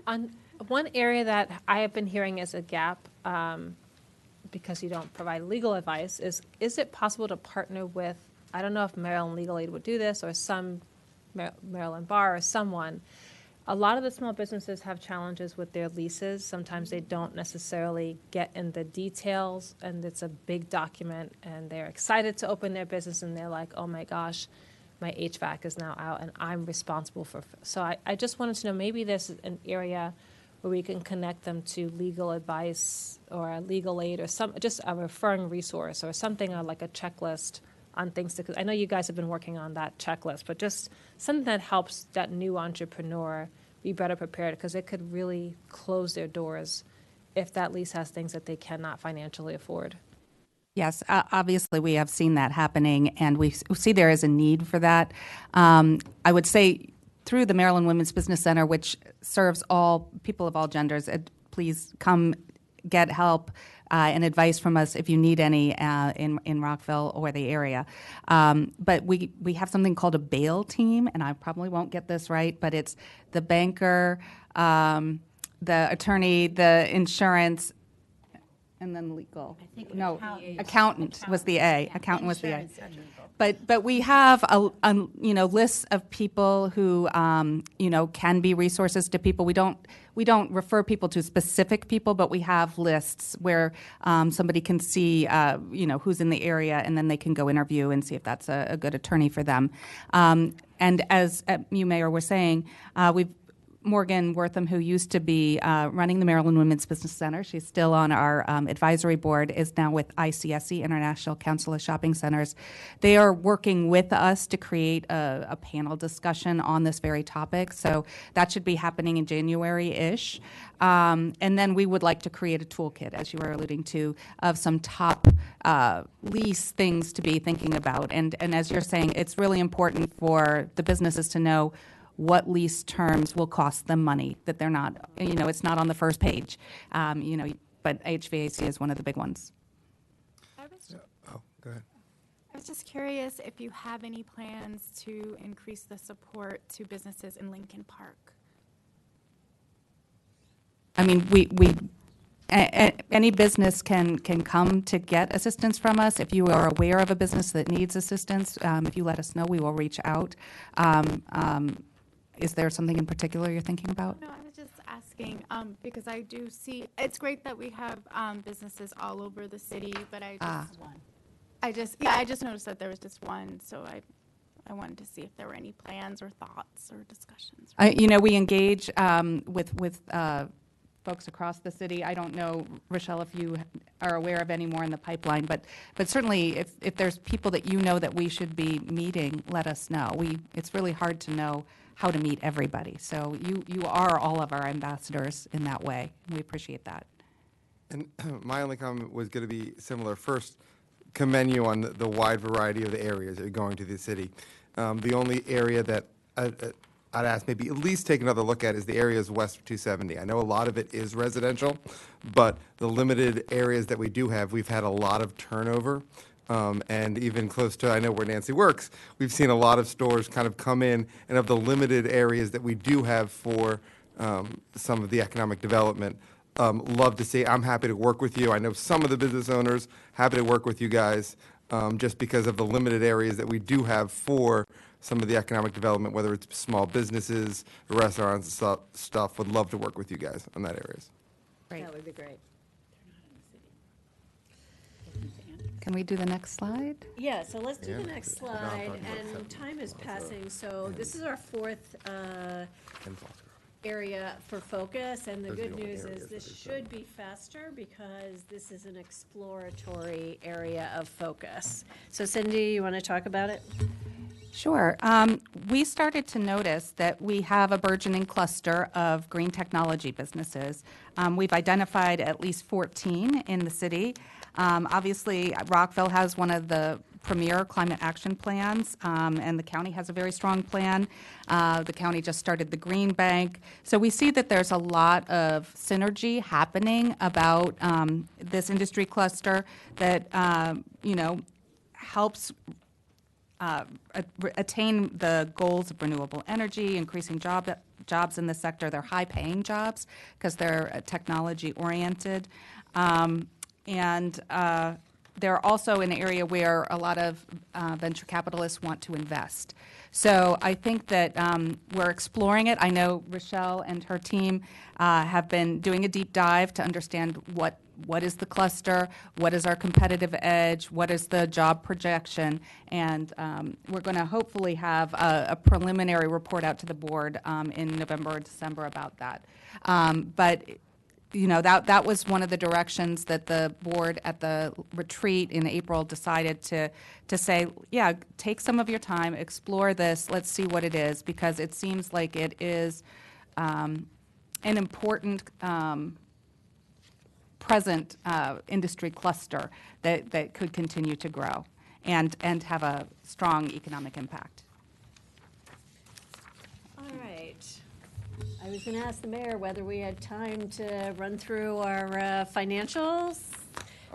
On one area that I have been hearing as a gap, because you don't provide legal advice, is it possible to partner with, I don't know if Maryland Legal Aid would do this, or some Maryland Bar or someone. A lot of the small businesses have challenges with their leases. Sometimes they don't necessarily get in the details, and it's a big document, and they're excited to open their business, and they're like, oh my gosh, my HVAC is now out, and I'm responsible for. So I just wanted to know, maybe there's an area where we can connect them to legal advice or a legal aid or just a referring resource or something like a checklist on things to. 'Cause I know you guys have been working on that checklist, but just something that helps that new entrepreneur be better prepared, because it could really close their doors if that lease has things that they cannot financially afford. Yes, obviously we have seen that happening, and we see there is a need for that. I would say through the Maryland Women's Business Center, which serves all people of all genders, please come get help and advice from us if you need any in Rockville or the area. But we have something called a bail team, and I probably won't get this right, but it's the banker, the attorney, the insurance, and then legal. Accountant was the A. Accountant was the A. But we have a list of people who can be resources to people. We don't refer people to specific people, but we have lists where somebody can see who's in the area, and then they can go interview and see if that's a good attorney for them. And as you, Mayor, were saying, Morgan Wortham, who used to be running the Maryland Women's Business Center, she's still on our advisory board, is now with ICSC, International Council of Shopping Centers. They are working with us to create a panel discussion on this very topic. So that should be happening in January-ish. And then we would like to create a toolkit, as you were alluding to, of some top lease things to be thinking about. And as you're saying, it's really important for the businesses to know what lease terms will cost them money, that they're not, it's not on the first page, but HVAC is one of the big ones. Go ahead. I was just curious if you have any plans to increase the support to businesses in Lincoln Park. I mean, any business can come to get assistance from us. If you are aware of a business that needs assistance, if you let us know, we will reach out. Is there something in particular you're thinking about? No, I was just asking because I do see, it's great that we have businesses all over the city, but I just, I just noticed that there was just one, so I wanted to see if there were any plans or thoughts or discussions. We engage with folks across the city. I don't know, Rochelle, if you are aware of any more in the pipeline, but certainly if there's people that you know that we should be meeting, let us know. It's really hard to know how to meet everybody. So you are all of our ambassadors in that way. We appreciate that. And my only comment was going to be similar. First, commend you on the wide variety of the areas that you're going to the city. The only area that I'd ask maybe at least take another look at is the areas west of 270. I know a lot of it is residential, but the limited areas that we do have, we've had a lot of turnover. And even close to, I know where Nancy works, we've seen a lot of stores kind of come in, and of the limited areas that we do have for some of the economic development, love to see. I'm happy to work with you. I know some of the business owners, happy to work with you guys, just because of the limited areas that we do have for some of the economic development, whether it's small businesses, restaurants, and stuff. Would love to work with you guys on that areas. Great. That would be great. Can we do the next slide? Yeah, so let's do Yeah. the next No, I'm slide, talking about and seven. time is passing, so this is our fourth area for focus, and the Those are good the only news areas is that this we should be faster because this is an exploratory area of focus. So Cindy, you want to talk about it? Sure. We started to notice that we have a burgeoning cluster of green technology businesses. We've identified at least 14 in the city. Obviously, Rockville has one of the premier climate action plans, and the county has a very strong plan. The county just started the Green Bank. So we see that there's a lot of synergy happening about this industry cluster that, helps attain the goals of renewable energy, increasing jobs in the sector. They're high-paying jobs because they're technology-oriented. And they're also an area where a lot of venture capitalists want to invest. So I think that we're exploring it. I know Rochelle and her team have been doing a deep dive to understand what is the cluster, what is our competitive edge, what is the job projection, and we're going to hopefully have a preliminary report out to the board in November or December about that. But that was one of the directions that the board at the retreat in April decided to say, yeah, take some of your time, explore this, let's see what it is, because it seems like it is an important present industry cluster that could continue to grow and have a strong economic impact. All right. I was going to ask the mayor whether we had time to run through our financials,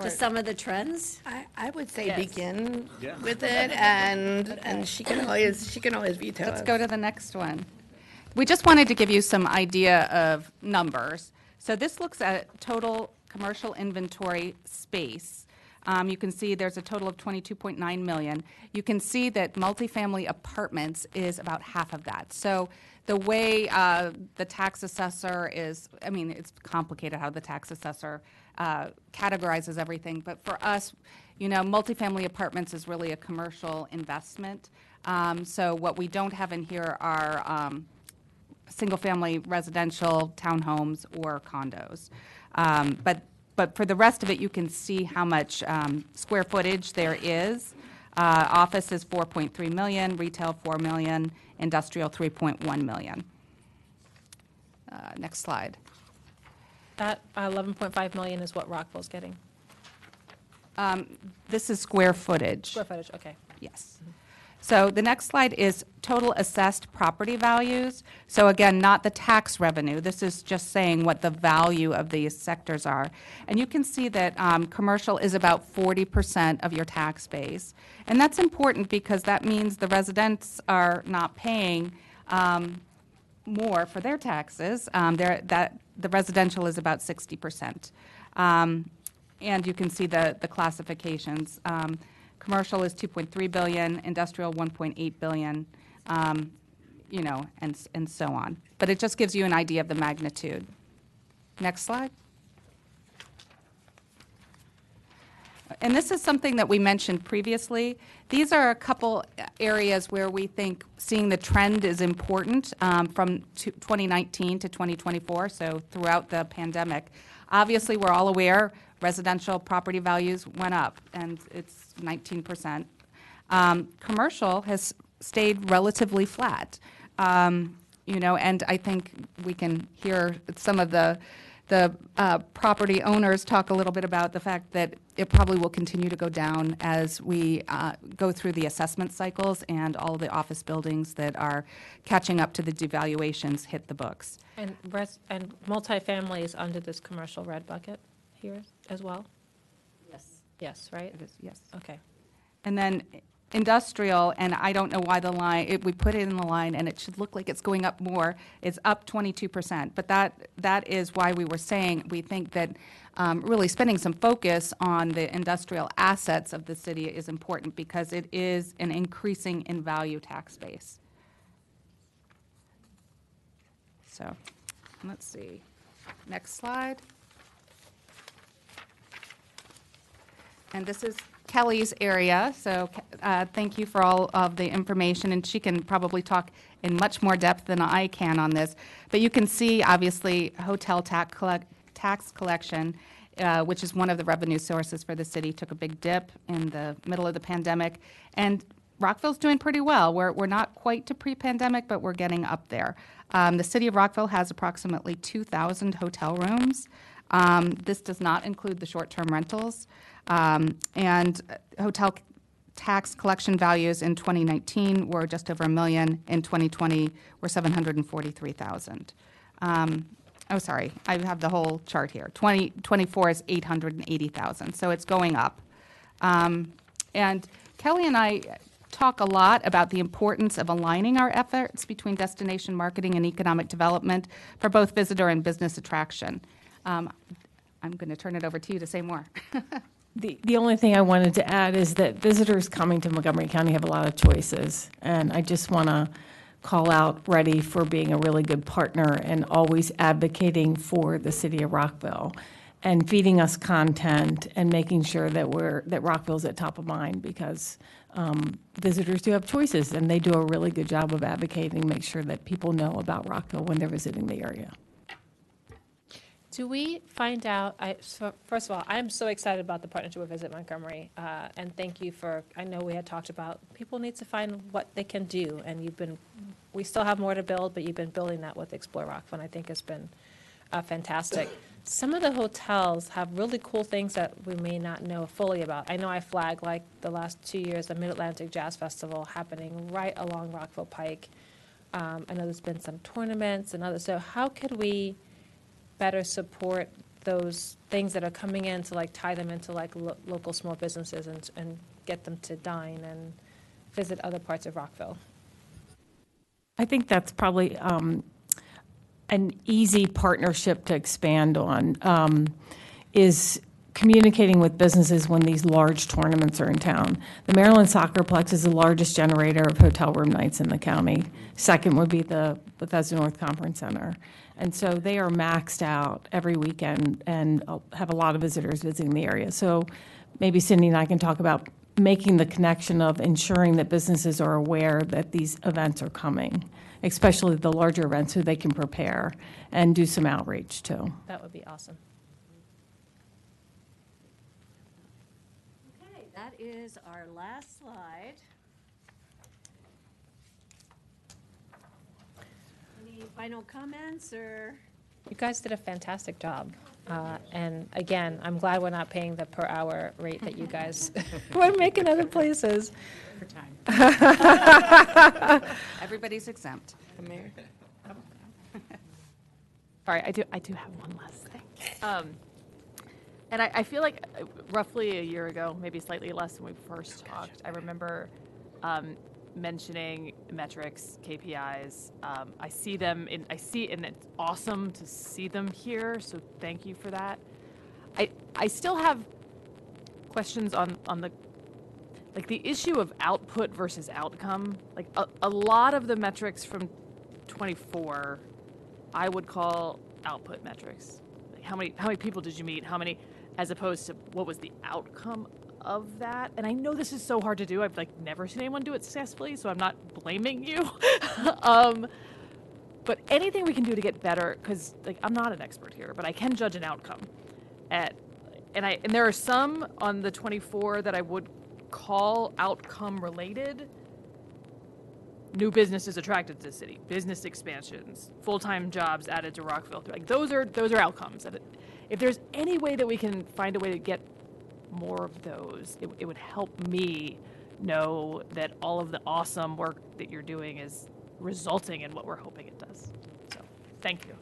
just some of the trends. I would say Yes. begin Yeah. with it, and she can always veto. Let's us. go to the next one. We just wanted to give you some idea of numbers. So this looks at total commercial inventory space. You can see there's a total of 22.9 million. You can see that multifamily apartments is about half of that. So the way the tax assessor is, it's complicated how the tax assessor categorizes everything, but for us, multifamily apartments is really a commercial investment. So what we don't have in here are single-family residential townhomes or condos. But for the rest of it, you can see how much square footage there is. Office is 4.3 million, retail 4 million, industrial 3.1 million. Next slide. That 11.5 million is what Rockville's getting. This is square footage. Square footage, okay. Yes. So the next slide is total assessed property values. So again, not the tax revenue. This is just saying what the value of these sectors are. And you can see that commercial is about 40% of your tax base. And that's important because that means the residents are not paying more for their taxes. The residential is about 60%. And you can see the classifications. Commercial is 2.3 billion, industrial 1.8 billion, and so on. But it just gives you an idea of the magnitude. Next slide. And this is something that we mentioned previously. These are a couple areas where we think seeing the trend is important from 2019 to 2024, so throughout the pandemic. Obviously, we're all aware residential property values went up, and it's 19%. Commercial has stayed relatively flat. And I think we can hear some of the property owners talk a little bit about the fact that it probably will continue to go down as we go through the assessment cycles and all the office buildings that are catching up to the devaluations hit the books. And multifamily is under this commercial red bucket here as well? Yes. Yes, right? It is, yes. Okay. And then industrial, and I don't know why the line, we put it in the line, and it should look like it's going up more. It's up 22%. But that is why we were saying we think that really spending some focus on the industrial assets of the city is important because it is an increasing in value tax base. So let's see. Next slide. And this is Kelly's area, so thank you for all of the information, and she can probably talk in much more depth than I can on this. But you can see, obviously, hotel tax collection, which is one of the revenue sources for the city, took a big dip in the middle of the pandemic, and Rockville's doing pretty well. We're not quite to pre-pandemic, but we're getting up there. The city of Rockville has approximately 2,000 hotel rooms. This does not include the short-term rentals. And hotel tax collection values in 2019 were just over $1 million. In 2020, were $743,000. Sorry, I have the whole chart here. 2024 is $880,000, so it's going up. And Kelly and I talk a lot about the importance of aligning our efforts between destination marketing and economic development for both visitor and business attraction. I'm going to turn it over to you to say more. The only thing I wanted to add is that visitors coming to Montgomery County have a lot of choices, and I just want to call out Ready for being a really good partner and always advocating for the city of Rockville and feeding us content and making sure that Rockville's at top of mind because visitors do have choices, and they do a really good job of advocating, make sure that people know about Rockville when they're visiting the area. Do we find out, so first of all, I'm so excited about the partnership with Visit Montgomery, and thank you for, I know we had talked about, people need to find what they can do, and we still have more to build, but you've been building that with Explore Rockville, and I think it's been fantastic. Some of the hotels have really cool things that we may not know fully about. I know I flagged, like, the last 2 years, the Mid-Atlantic Jazz Festival happening right along Rockville Pike. I know there's been some tournaments and others, so how could we better support those things that are coming in to like tie them into like local small businesses and get them to dine and visit other parts of Rockville? I think that's probably an easy partnership to expand on is communicating with businesses when these large tournaments are in town. The Maryland Soccerplex is the largest generator of hotel room nights in the county. Second would be the Bethesda North Conference Center. And so they are maxed out every weekend and have a lot of visitors visiting the area. So maybe Cindy and I can talk about making the connection of ensuring that businesses are aware that these events are coming, especially the larger events, so they can prepare and do some outreach too. That would be awesome. Okay, that is our last slide. Any final comments or? You guys did a fantastic job. And again, I'm glad we're not paying the per hour rate that you guys were making other places. Everybody's exempt. Sorry, I do have one last thing. And I feel like roughly a year ago, maybe slightly less when we first talked, I remember mentioning metrics, KPIs. I see them, and it's awesome to see them here, so thank you for that. I still have questions on the issue of output versus outcome. Like a lot of the metrics from 24, I would call output metrics. Like how many people did you meet? How many, as opposed to what was the outcome of that. And I know this is so hard to do. I've like never seen anyone do it successfully, so I'm not blaming you. But anything we can do to get better, because like I'm not an expert here, but I can judge an outcome. And there are some on the 24 that I would call outcome related. New businesses attracted to the city, business expansions, full-time jobs added to Rockville. Like those are outcomes. And if there's any way that we can find a way to get more of those, it would help me know that all of the awesome work that you're doing is resulting in what we're hoping it does. So, thank you.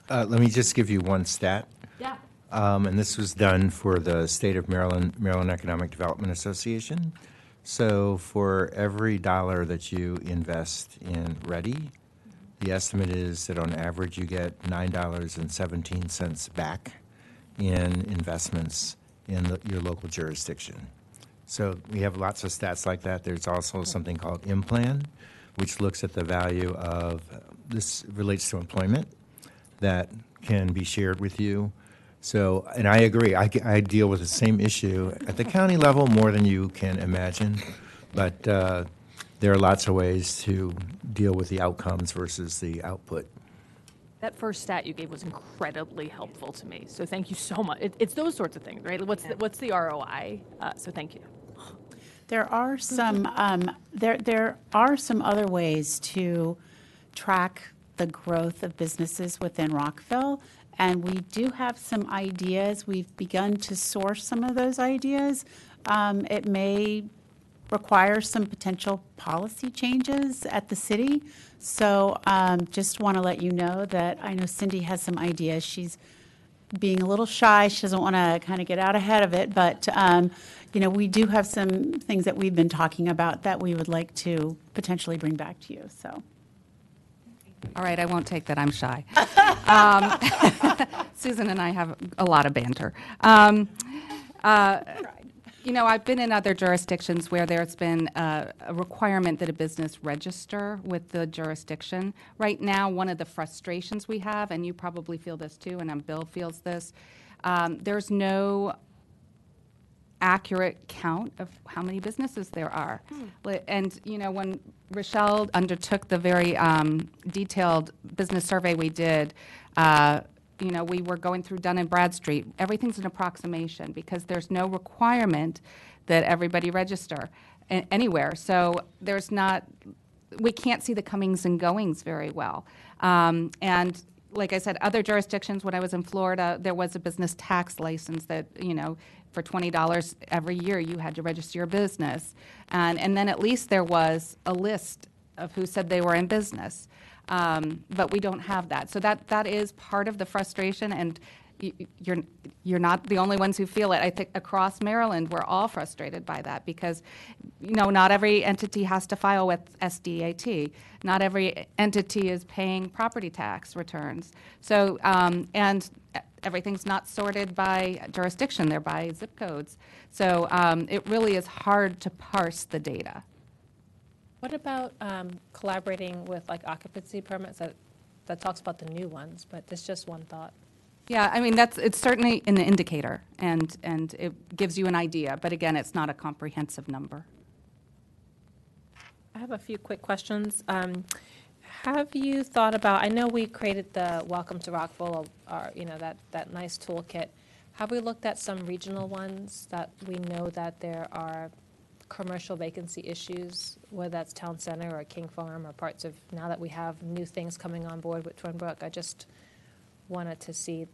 Let me just give you one stat. Yeah. And this was done for the State of Maryland Economic Development Association. So for every dollar that you invest in Ready, the estimate is that on average you get $9.17 back in investments in your local jurisdiction. So we have lots of stats like that. There's also something called IMPLAN, which looks at the value of, this relates to employment, that can be shared with you. So, and I agree, I deal with the same issue at the county level more than you can imagine, but there are lots of ways to deal with the outcomes versus the output. That first stat you gave was incredibly helpful to me. So thank you so much. It's those sorts of things, right? What's the ROI? So thank you. There are some there are some other ways to track the growth of businesses within Rockville, and we do have some ideas. We've begun to source some of those ideas. It may require some potential policy changes at the city. So just want to let you know that I know Cindy has some ideas. She's being a little shy. She doesn't want to kind of get out ahead of it, but you know, we do have some things that we've been talking about that we would like to potentially bring back to you. So. All right, I won't take that I'm shy. Susan and I have a lot of banter. You know, I've been in other jurisdictions where there's been a requirement that a business register with the jurisdiction. Right now, one of the frustrations we have, and you probably feel this too, and Bill feels this, there's no accurate count of how many businesses there are. And, you know, when Rochelle undertook the very detailed business survey we did, you know, we were going through Dun and Bradstreet. Everything's an approximation because there's no requirement that everybody register anywhere. So there's not, we can't see the comings and goings very well. And like I said, other jurisdictions, when I was in Florida, there was a business tax license that, you know, for $20 every year you had to register your business. And then at least there was a list of who said they were in business. But we don't have that. So that is part of the frustration, and you're not the only ones who feel it. I think across Maryland, we're all frustrated by that because, you know, not every entity has to file with SDAT. Not every entity is paying property tax returns. So, and everything's not sorted by jurisdiction. They're by zip codes. So it really is hard to parse the data. What about collaborating with like occupancy permits? That talks about the new ones, but it's just one thought. Yeah, I mean, it's certainly an indicator, and it gives you an idea. But again, it's not a comprehensive number. I have a few quick questions. Have you thought about, I know we created the Welcome to Rockville, you know, that nice toolkit. Have we looked at some regional ones that we know that there are commercial vacancy issues, whether that's Town Center or King Farm or parts of, now that we have new things coming on board with Twinbrook, I just wanted to see,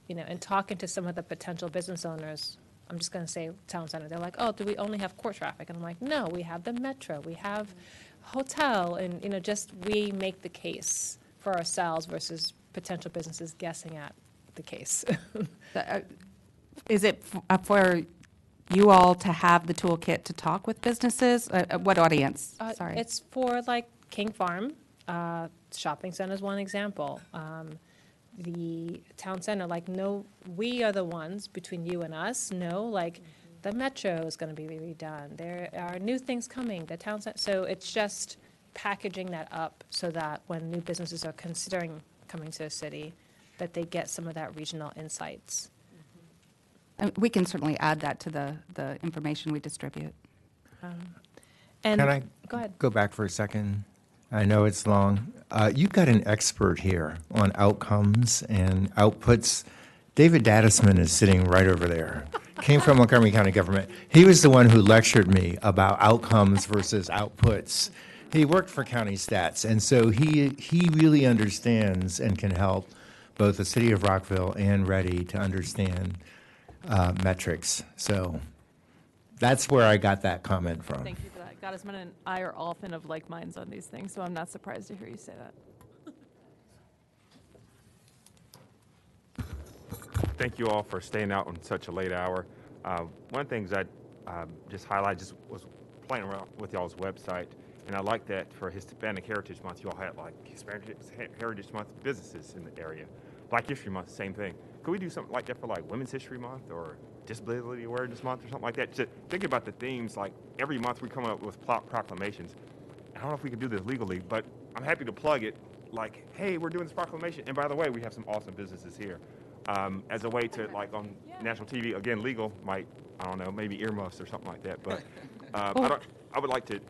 you know, and talking to some of the potential business owners, I'm just going to say Town Center, they're like, oh, do we only have court traffic? And I'm like, no, we have the Metro, we have hotel, and, you know, just we make the case for ourselves versus potential businesses guessing at the case. Is it for you all to have the toolkit to talk with businesses? What audience? Sorry. It's for like King Farm, shopping center is one example. The Town Center, like, no, we are the ones between you and us, no, like, the Metro is going to be redone. There are new things coming, the Town Center. So it's just packaging that up so that when new businesses are considering coming to a city, that they get some of that regional insights. We can certainly add that to the information we distribute. And Can I go ahead. go back for a second? I know it's long. You've got an expert here on outcomes and outputs. David Dadisman is sitting right over there. Came from Montgomery County government. He was the one who lectured me about outcomes versus outputs. He worked for County Stats, and so he really understands and can help both the city of Rockville and Ready to understand metrics. So that's where I got that comment from. Thank you for that. Gottesman and I are often of like minds on these things, so I'm not surprised to hear you say that. Thank you all for staying out on such a late hour. One of the things I just highlighted just was playing around with y'all's website, and I like that for Hispanic Heritage Month, you all had like Hispanic Heritage Month businesses in the area. Black History Month, same thing. Could we do something like that for like Women's History Month or Disability Awareness Month or something like that? Just think about the themes, like every month we come up with proclamations. I don't know if we can do this legally, but I'm happy to plug it like, hey, we're doing this proclamation, and by the way, we have some awesome businesses here. As a way to, like, on national TV, again, legal might, I don't know, maybe earmuffs or something like that. But I would like to,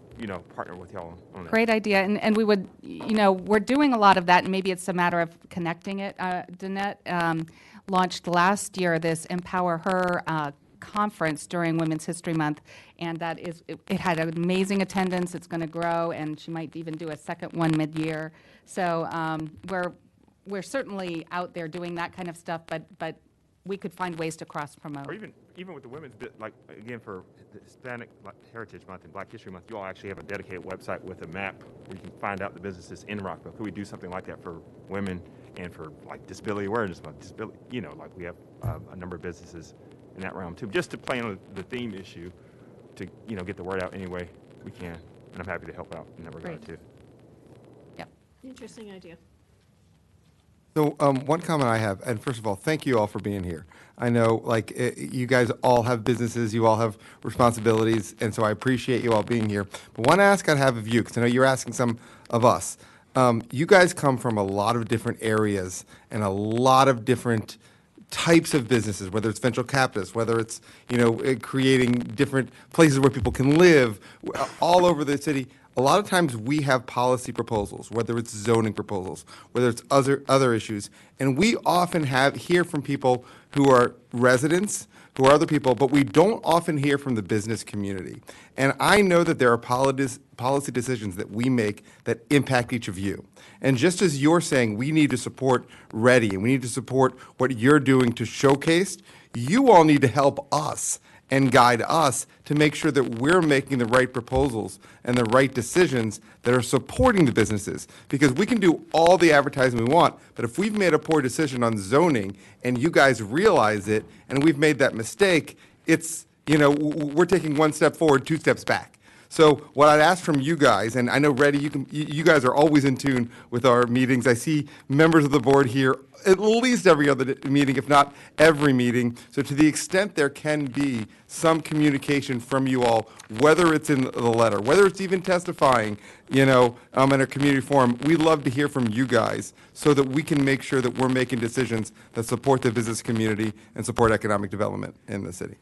partner with y'all on that. Great idea, and we would, we're doing a lot of that, and maybe it's a matter of connecting it. Danette launched last year this Empower Her conference during Women's History Month, and that is, it had an amazing attendance. It's going to grow, and she might even do a second one mid-year. So we're certainly out there doing that kind of stuff, but we could find ways to cross-promote. Or even with the women's bit, like, again, for the Hispanic Heritage Month and Black History Month, you all actually have a dedicated website with a map where you can find out the businesses in Rockville. Could we do something like that for women and for, like, Disability Awareness Month? Like we have a number of businesses in that realm, too. Just to play on the theme issue to, get the word out any way we can. And I'm happy to help out in that regard, too. Yep. Interesting idea. So one comment I have, and first of all, thank you all for being here. I know, like, you guys all have businesses, you all have responsibilities, and so I appreciate you all being here. But one ask I have of you, because I know you're asking some of us. You guys come from a lot of different areas and a lot of different types of businesses, whether it's venture capitalists, whether it's, creating different places where people can live, all over the city. A lot of times we have policy proposals, whether it's zoning proposals, whether it's other issues, and we often hear from people who are residents, who are other people, but we don't often hear from the business community. And I know that there are policy decisions that we make that impact each of you. And just as you're saying we need to support Ready and we need to support what you're doing to showcase, you all need to help us and guide us to make sure that we're making the right proposals and the right decisions that are supporting the businesses. Because we can do all the advertising we want, but if we've made a poor decision on zoning and you guys realize it and we've made that mistake, it's, we're taking one step forward, two steps back. So what I'd ask from you guys, and I know Reddy, you guys are always in tune with our meetings. I see members of the board here at least every other meeting, if not every meeting. So to the extent there can be some communication from you all, whether it's in the letter, whether it's even testifying, in a community forum, we'd love to hear from you guys so that we can make sure that we're making decisions that support the business community and support economic development in the city.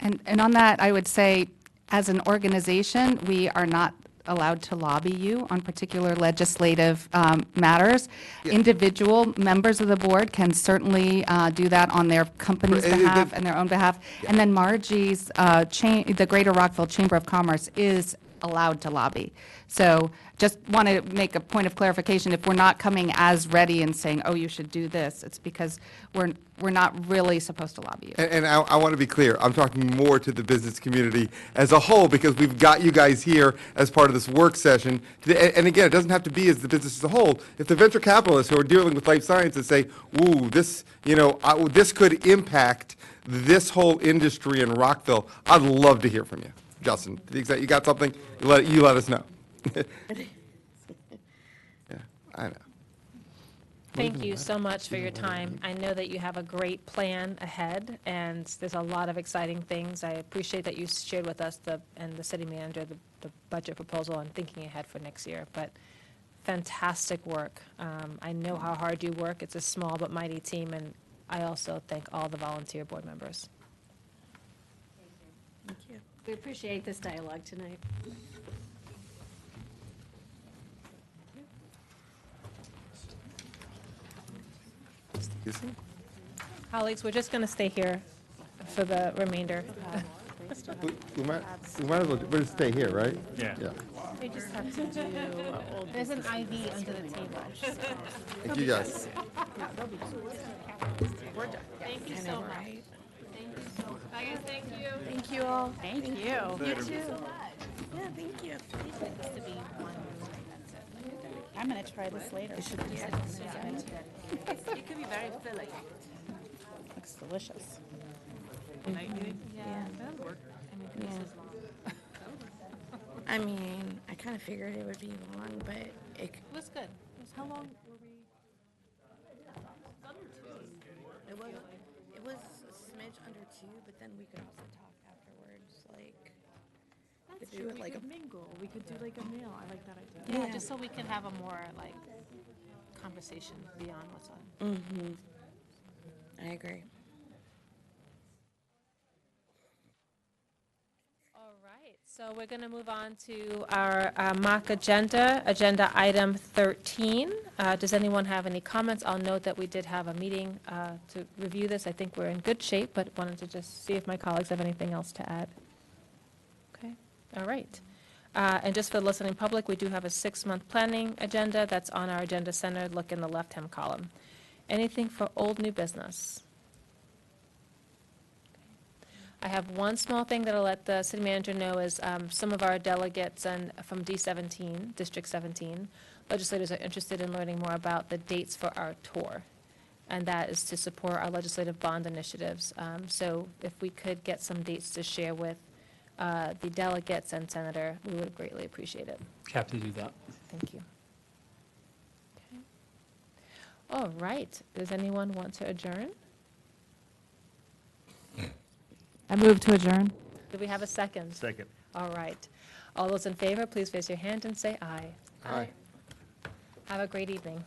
And on that, I would say, as an organization, we are not allowed to lobby you on particular legislative matters. Yeah. Individual members of the board can certainly do that on their company's behalf and their own behalf. Yeah. And then Margie's, the Greater Rockville Chamber of Commerce is allowed to lobby. So just want to make a point of clarification. If we're not coming as Ready and saying, oh, you should do this, it's because we're not really supposed to lobby you. And I want to be clear. I'm talking more to the business community as a whole because we've got you guys here as part of this work session. And again, it doesn't have to be as the business as a whole. If the venture capitalists who are dealing with life sciences say, ooh, this, this could impact this whole industry in Rockville, I'd love to hear from you. Justin, to the extent you got something, you let us know. Yeah, I know. Thank you so much for your time. I know that you have a great plan ahead, and there's a lot of exciting things. I appreciate that you shared with us and the city manager the budget proposal and thinking ahead for next year. But fantastic work. I know how hard you work. It's a small but mighty team, and I also thank all the volunteer board members. We appreciate this dialogue tonight. Colleagues, we're just going to stay here for the remainder. We might as well, we'll just stay here, right? Yeah. They just have to do, there's an IV under the table. Thank you, guys. Thank you so much. Right. Guys, thank you. Thank you all. Thank you. You too. Yeah, thank you. I'm going to try this later. It could be very filling. Looks delicious. Yeah, that'll work. I mean, I kind of figured it would be long, but it was good. How long were we? it was a smidge under 2, but then we could also talk afterwards, like. That's do true. it We like could a- mingle. We could do like a meal. I like that idea. Yeah, just so we can have a more like conversation beyond what's on. I agree. All right, so we're going to move on to our mock agenda, agenda item 13. Does anyone have any comments? I'll note that we did have a meeting to review this. I think we're in good shape, but wanted to just see if my colleagues have anything else to add. Okay, all right. And just for the listening public, we do have a 6-month planning agenda that's on our agenda center. Look in the left-hand column. Anything for old new business? I have one small thing that I'll let the city manager know is some of our delegates and from D17, District 17, legislators are interested in learning more about the dates for our tour. And that is to support our legislative bond initiatives. So if we could get some dates to share with the delegates and senator, we would greatly appreciate it. Happy to do that. Thank you. Okay. All right. Does anyone want to adjourn? I move to adjourn. Do we have a second? Second. All right. All those in favor, please raise your hand and say aye. Aye. Have a great evening.